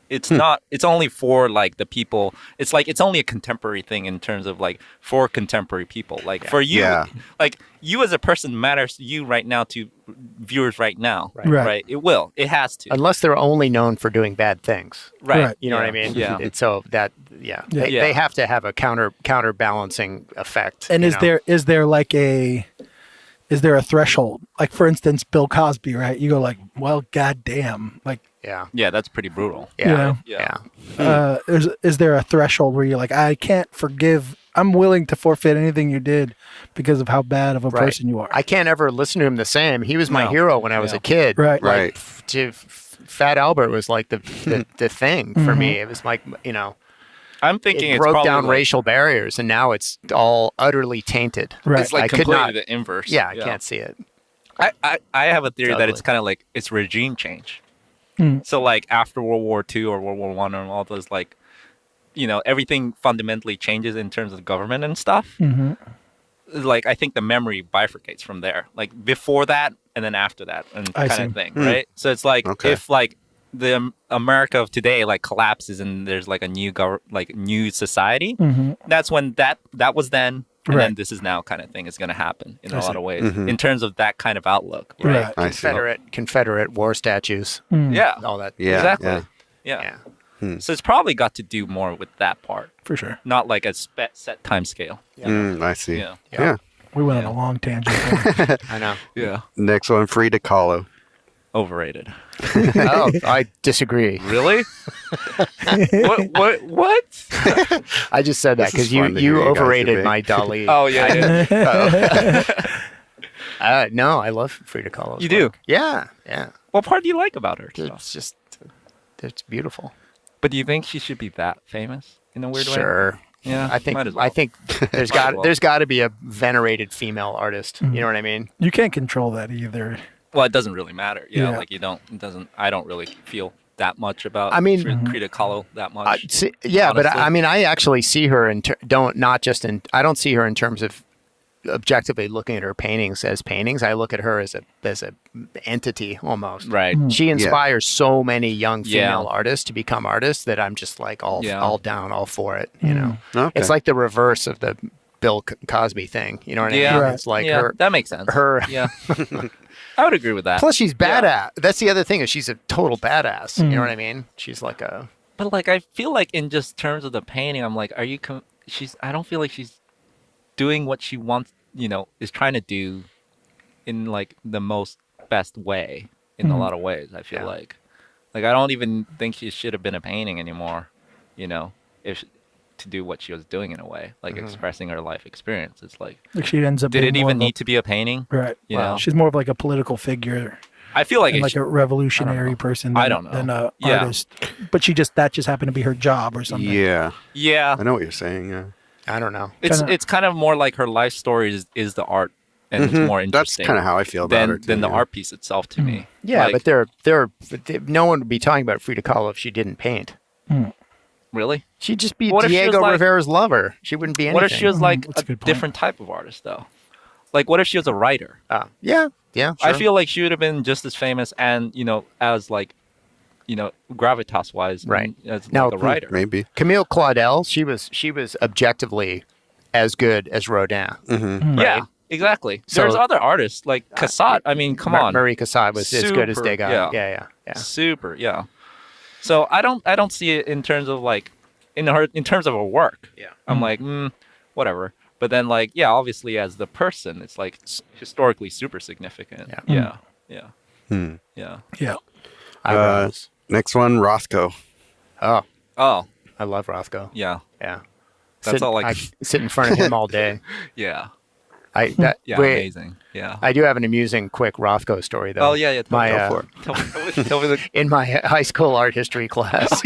It's not, it's only for like the people. It's like, it's only a contemporary thing in terms of like for contemporary people. Like for you, Yeah. like you as a person matters to you right now to viewers right now. Right. It will. It has to. Unless they're only known for doing bad things. Right. You know what I Yeah. mean? Yeah. It's so that They, Yeah. they have to have a counterbalancing effect. And you is know? there a threshold? Like for instance, Bill Cosby, right? You go like, well, goddamn, like Yeah. Yeah, that's pretty brutal. Yeah. Yeah. Yeah. is there a threshold where you're like, I can't forgive? I'm willing to forfeit anything you did because of how bad of a Right. person you are. I can't ever listen to him the same. He was my No. hero when I was Yeah. a kid. Right. Like, Right. Fat Albert was like the thing for me. It was like, you know, I'm thinking it it's broke probably down like, racial barriers, and now it's all utterly tainted. Right. It's like I could completely not- the inverse. Yeah, I can't see it. I have a theory that it's ugly. kind of like it's regime change. So like after World War II or World War One and all those like, you know, everything fundamentally changes in terms of government and stuff. Like I think the memory bifurcates from there. Like before that and then after that and I kind see. of thing, right? So it's like Okay. if like the America of today like collapses and there's like a new new society, that's when that was then. And then Right. this is now kind of thing is going to happen in a see. lot of ways in terms of that kind of outlook. Right. I see. Confederate war statues. Yeah. All that. Yeah. Exactly. Yeah. Yeah. Yeah. So it's probably got to do more with that part, For sure. not like a set time scale. I see. Yeah. Yeah. We went on a long tangent. there. I know. Yeah. Next one, Frida Kahlo. Overrated. Oh, I disagree. Really? What? I just said that This is because fun to hear you you guys overrated debate. my Dali. Oh yeah. No, I love Frida Kahlo. You do? Yeah, yeah. What part do you like about her? It's just, it's beautiful. But do you think she should be that famous in a weird way? Sure. Yeah. I think might as well. I think there's Might as got well. there's got to be a venerated female artist. You know what I mean? You can't control that either. Well, it doesn't really matter. Yeah. Yeah. Like you don't. It doesn't. I don't really feel that much about. I mean- Frida Kahlo that much. But honestly. I mean, I actually see her I don't see her in terms of objectively looking at her paintings as paintings. I look at her as a entity almost. Right. She inspires so many young Yeah. female artists to become artists that I'm just like all down, all for it. You know, Okay. it's like the reverse of the Bill Cosby thing. You know what I Yeah. mean? Right. It's like yeah, her. that makes sense. her- Yeah. I would agree with that. Plus, she's badass. That's the other thing is she's a total badass. You know what I mean? She's like a. But like, I feel like in just terms of the painting, I'm like, I don't feel like she's doing what she wants, you know, is trying to do in like the most best way in a lot of ways. I feel like I don't even think she should have been a painting anymore, you know, to do what she was doing in a way, like expressing her life experience. It's like she ends up. did being it more even of a- need to be a painting? Right. You know? She's more of like a political figure. I feel like And it like a revolutionary person I don't know. than a Yeah. artist. But that just happened to be her job or something. Yeah. yeah, I know what you're saying. Yeah. I don't know. it's kind of more like her life story is the art, and it's more That's interesting. kind of how I feel about her. than the too, art piece itself to me. Yeah, Like, but no one would be talking about Frida Kahlo if she didn't paint. really. She'd just be What if she was Diego like- Rivera's lover. She wouldn't be anything. What if she was like That's a a good point. different type of artist though? Like what if she was a writer? Yeah. I Sure. feel like she would have been just as famous and as like gravitas wise, Right. as Now, like a writer. Maybe. Camille Claudel. She was objectively as good as Rodin. Yeah, exactly. So- There's other artists like Cassatt. I mean, come on, Marie Cassatt was as good as Super, Degas. yeah. Yeah. super. Yeah. So I don't see it in terms of like in terms of her work. Yeah. I'm like whatever. But then like obviously as the person, it's like historically super significant. Yeah. Yeah. Yeah. Yeah. Eyebrows. Next one, Rothko. Oh, Oh I love Rothko. yeah. Yeah. That's all, like- I sit in front of him all day. Yeah. Yeah, Amazing. Yeah. I do have an amusing, quick Rothko story, though. Oh yeah. Tell me, tell me the. In my high school art history class,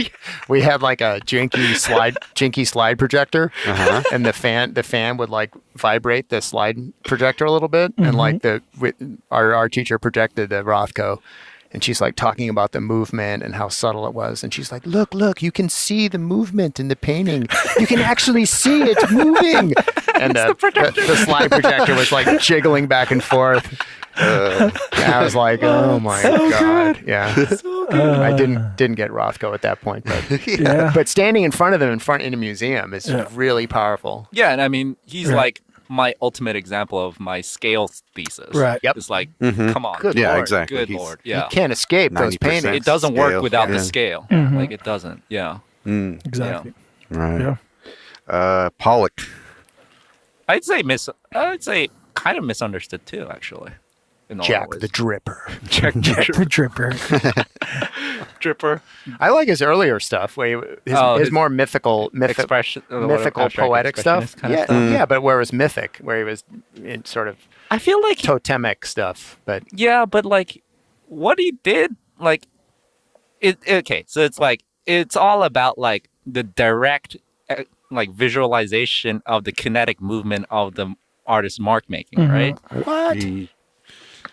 we had like a jinky slide projector, and the fan would like vibrate the slide projector a little bit, and like our teacher projected the Rothko. And she's like talking about the movement and how subtle it was. And she's like, look, you can see the movement in the painting. You can actually see it moving. And the slide projector was like jiggling back and forth. And I was like, oh my God. Yeah. I didn't get Rothko at that point. But, but standing in front of them in a museum is really powerful. Yeah, and I mean, he's like my ultimate example of my scale thesis. Right. Yep. It's like, come on. Good Yeah, Lord. exactly. Good He's- Lord. Yeah. You can't escape those 90%. paintings. It doesn't work Scale, without yeah. the scale. Like it doesn't. Yeah. Exactly. Right. Yeah. Pollock. I'd say kind of misunderstood too, actually. In a lot of Jack ways. the Dripper. Jack the The dripper. Dripper. I like his earlier stuff, where his more mythical, Expression, mythical, poetic stuff. Kind of stuff. Yeah, but where it was mythic, where he was in sort of I feel like totemic stuff. But but like what he did, like okay, so it's like it's all about like the direct like visualization of the kinetic movement of the artist's mark making, right? what?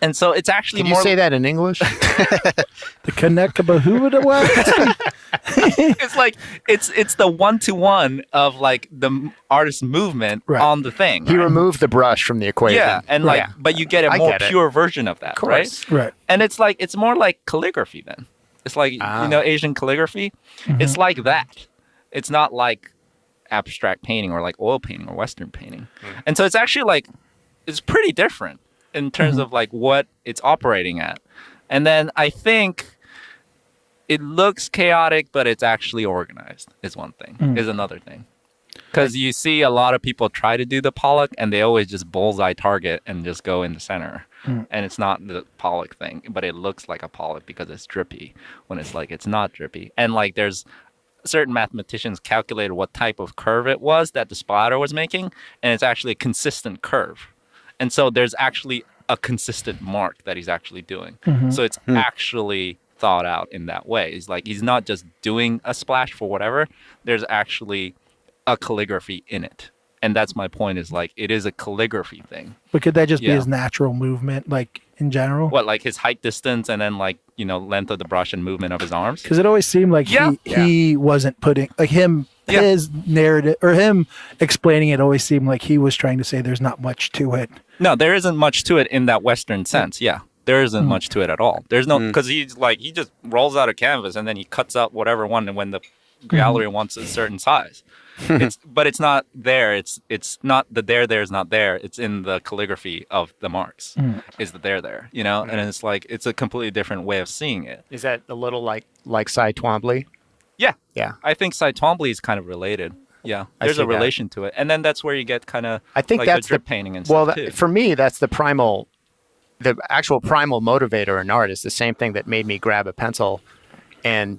And so it's actually Can you more say that in English? The connect what? it's like it's the one-to-one of like the artist's movement Right. on the thing. He right? removed the brush from the equation. Yeah, and like but you get a I more get it. pure version of that, right? course. Right. And it's like it's more like calligraphy then. It's like Asian calligraphy. It's like that. It's not like abstract painting or like oil painting or Western painting. And so it's actually like it's pretty different in terms of like what it's operating at. And then I think it looks chaotic, but it's actually organized is one thing, is another thing. Because you see a lot of people try to do the Pollock and they always just bullseye target and just go in the center. And it's not the Pollock thing, but it looks like a Pollock because it's drippy when it's like it's not drippy. And like there's certain mathematicians calculated what type of curve it was that the splatter was making, and it's actually a consistent curve. And so there's actually a consistent mark that he's actually doing. So it's actually thought out in that way. It's like he's not just doing a splash for whatever. There's actually a calligraphy in it. And that's my point is like it is a calligraphy thing. But could that just be Yeah. his natural movement, like in general? What, like his height distance and then like, length of the brush and movement of his arms? Because it always seemed like he wasn't putting like him his narrative or him explaining it always seemed like he was trying to say there's not much to it. No, there isn't much to it in that Western sense. Yeah, there isn't much to it at all. There's no because he's like he just rolls out a canvas and then he cuts out whatever one and when the gallery wants a certain size. But it's not there. It's not the there is not there. It's in the calligraphy of the marks. Is the there? And it's like it's a completely different way of seeing it. Is that a little like Cy Twombly? Yeah, Yeah. I think Cy Twombly is kind of related. Yeah, I there's see a that. relation to it, and then that's where you get kind of I think like that's the drip painting and well, stuff too. for me, that's the actual primal motivator in art is the same thing that made me grab a pencil and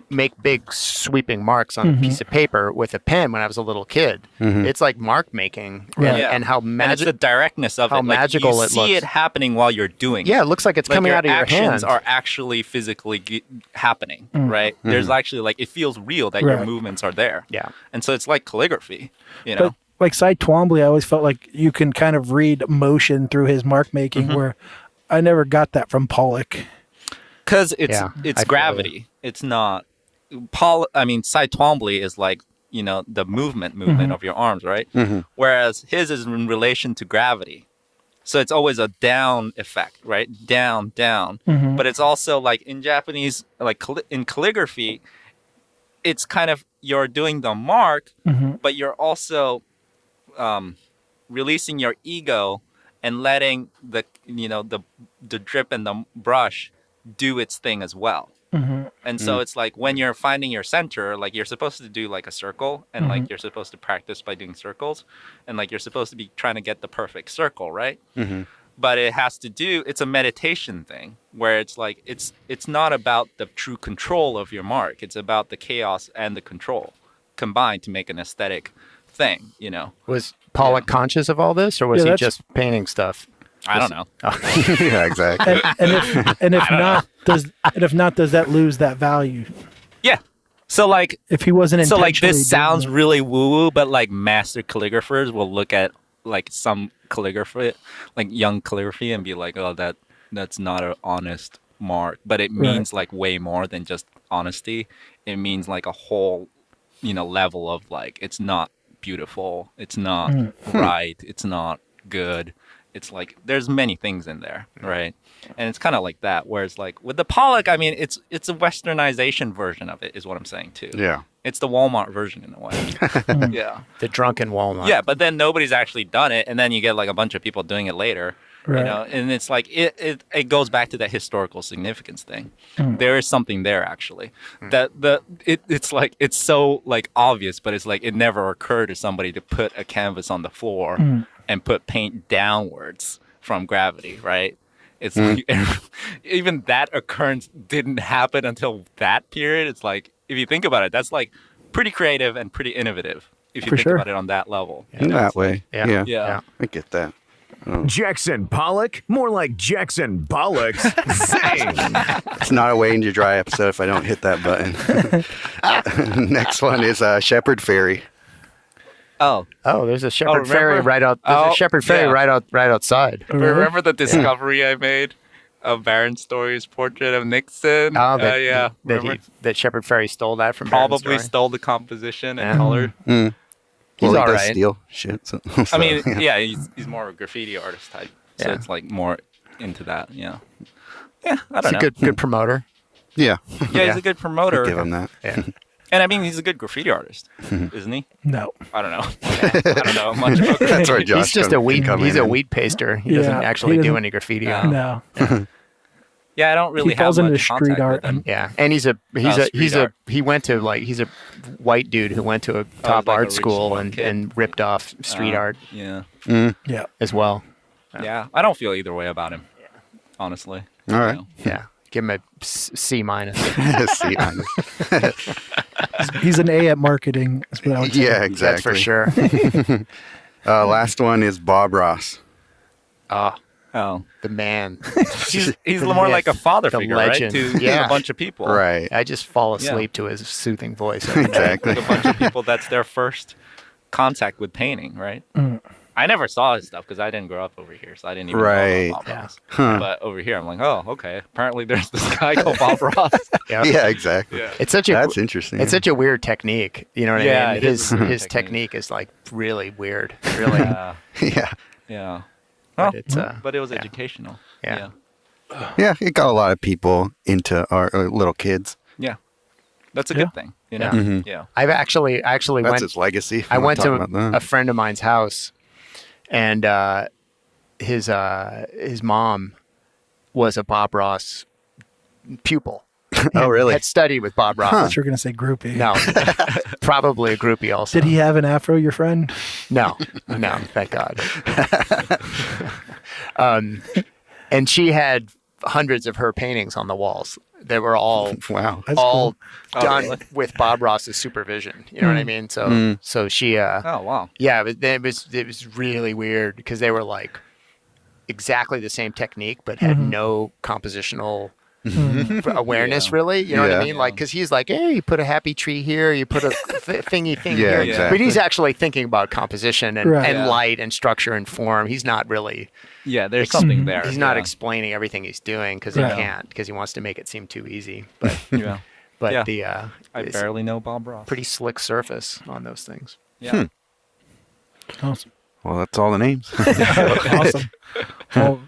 make big sweeping marks on a piece of paper with a pen when I was a little kid. It's like mark making, and how and it's the directness of how it. Like, magical you it see looks. it happening while you're doing it. Yeah, it looks like it's coming out of your hand. Actions are actually physically happening, right? There's actually like it feels real that your movements are there. Yeah. And so it's like calligraphy, you know. But like Cy Twombly, I always felt like you can kind of read motion through his mark making, where I never got that from Pollock. Because I it's feel gravity. It's not Cy Twombly is like, you know, the movement of your arms, right? Whereas his is in relation to gravity. So it's always a down effect, right? Down, down. But it's also like in Japanese, like in calligraphy, it's kind of you're doing the mark, but you're also releasing your ego and letting the drip and the brush do its thing as well. And so it's like when you're finding your center, like you're supposed to do like a circle, and like you're supposed to practice by doing circles, and like you're supposed to be trying to get the perfect circle, right? But it's a meditation thing where it's like it's not about the true control of your mark. It's about the chaos and the control combined to make an aesthetic thing, you know. Was Pollock conscious of all this, or was he that's- just painting stuff? I don't know. Yeah, exactly. And if not, does that lose that value? Yeah. So like If he wasn't So like intentionally this sounds doing really woo-woo, but like master calligraphers will look at like some calligraphy, like young calligraphy, and be like, oh, that's not an honest mark. But it means like way more than just honesty. It means like a whole, you know, level of like it's not beautiful, it's not right, it's not good. It's like there's many things in there, right? And it's kind of like that. Whereas like with the Pollock, I mean, it's a westernization version of it, is what I'm saying too. Yeah. It's the Walmart version in a way. Yeah. The drunken Walmart. Yeah, but then nobody's actually done it, and then you get like a bunch of people doing it later. Right. You know, and it's like it goes back to that historical significance thing. There is something there actually. That it's like it's so like obvious, but it's like it never occurred to somebody to put a canvas on the floor and put paint downwards from gravity, right? It's like even that occurrence didn't happen until that period. It's like if you think about it, that's like pretty creative and pretty innovative if you For think sure. about it on that level. In that way. Yeah. Yeah. I get that. Jackson Pollock? More like Jackson Bollocks. Zing! It's not a Waiting to Dry episode if I don't hit that button. Next one is Shepherd Ferry. Oh, There's a Shepherd remember? Ferry right out. There's a Shepherd Ferry yeah. right outside. remember the discovery I made of Baron Story's portrait of Nixon? Oh, yeah. That Shepherd Ferry stole that from Probably Baron Story. stole the composition and color. He's Well, he all does right. steal shit. So, I mean, yeah, he's more of a graffiti artist type. So Yeah. it's like more into that, yeah. Yeah, I He's don't a know. good promoter. yeah. Yeah, he's a good promoter. Give him that. Yeah. And I mean, he's a good graffiti artist, isn't he? No. I don't know. I don't know much about graffiti. That's where Josh He's just can a weed. come He's in a and- weed paster. He Yeah, doesn't actually he do doesn't- any graffiti. No. No. Yeah, I don't really He falls have into much street contact art with him. Yeah, and he's a white dude who went to a top like a art rich school smart and, kid. and ripped off street art Yeah. Yeah. as well. Yeah, I don't feel either way about him, honestly. All right. You know. Yeah, give him a C minus. See, He's an A at marketing. Is what I would say. yeah, exactly. That's for sure. Last one is Bob Ross. Oh, The man. he's The more like a myth, father the figure, legend. right? To Yeah. a bunch of people, Right. I just fall asleep to his soothing voice. Exactly. Like a bunch of people. That's their first contact with painting, right? I never saw his stuff because I didn't grow up over here, so I didn't even Right. know about Bob Ross. But over here, I'm like, oh, okay. Apparently, there's this guy called Bob Ross. Yeah, exactly. Yeah. It's such a That's interesting. It's such a weird technique. You know what Yeah, I mean? it is a weird His technique. technique is like really weird. Really. yeah. Yeah. But Well, it's but it was educational. Yeah. Yeah, it got a lot of people into art, little kids. Yeah. That's a good thing, you know? Yeah. Yeah. I've actually That's went. his legacy. I went to Talk about that. a friend of mine's house, and his mom was a Bob Ross pupil. Oh, really? Had studied with Bob Ross. I thought you were going to say groupie. No, probably a groupie also. Did he have an afro, your friend? No, thank God. And she had hundreds of her paintings on the walls. They were all Wow. all cool. done Oh, really? with Bob Ross's supervision. You know what I mean? So so she Oh, wow. yeah, but it was really weird because they were like exactly the same technique but had no compositional awareness really. You know what I Yeah. mean? Like because he's like, hey, you put a happy tree here, you put a thingy thing Yeah, here. exactly. But he's actually thinking about composition and, Right. and Yeah. light and structure and form. He's not really Yeah, there's something there. he's not yeah. explaining everything he's doing because he Right. can't because he wants to make it seem too easy. But Yeah. but Yeah. the I it's barely know Bob Ross. pretty slick surface on those things. Yeah. Awesome. Well, that's all the names. Awesome. Well,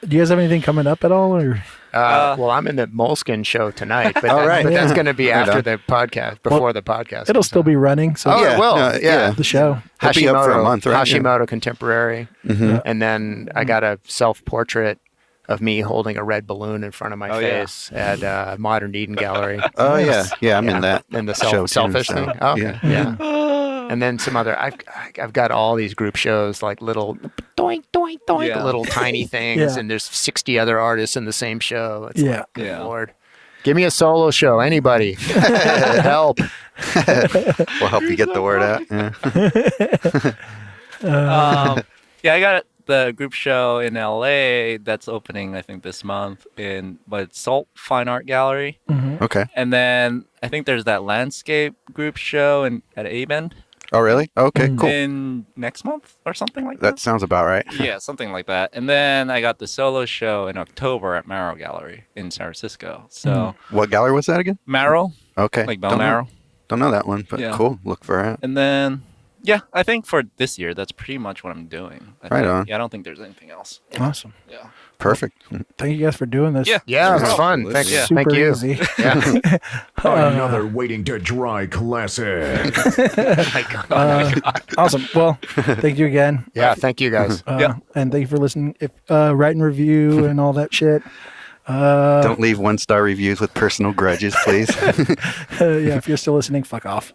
do you guys have anything coming up at all, or? Well, I'm in the Moleskine show tonight, but, All right. but that's Yeah. going to be Right after on. the podcast, before the podcast. It'll still be running. So Oh, Yeah, it will. no, yeah. the show. It'll be up for a month, right? Hashimoto Contemporary. Mm-hmm. And then I got a self-portrait of me holding a red balloon in front of my Oh, yeah. face at Modern Eden Gallery. Oh, yeah. Yeah, I'm in that. And the show too, selfish so, thing. Oh, yeah. yeah. And then some other. I've got all these group shows, like little doink doink doink, Yeah. little tiny things, Yeah. and there's 60 other artists in the same show. It's Yeah. like, good Yeah. Lord, give me a solo show, anybody, help. We'll help you get the word out. Yeah. Yeah, I got the group show in LA that's opening, I think, this month but Salt Fine Art Gallery. Okay. And then I think there's that landscape group show at Abend Oh, really? Okay, cool. in next month or something like That that. sounds about right. Yeah, something like that. And then I got the solo show in October at Marrow Gallery in San Francisco. So What gallery was that again? Marrow, Okay. like bone Don't know- marrow. Don't know that one, but Yeah. cool. Look for it. And then, yeah, I think for this year, that's pretty much what I'm doing. Right think. on. Yeah, I don't think there's anything else. Awesome. Yeah. Perfect. Thank you guys for doing this. Yeah. Yeah, it was fun. Absolutely. Thanks. Yeah. Super Thank you. easy. Yeah. Another waiting to dry classic. Awesome. Well, thank you again. Yeah. Thank you guys. Yeah. And thank you for listening. If writing review and all that shit. Don't leave 1-star reviews with personal grudges, please. Yeah, if you're still listening, fuck off.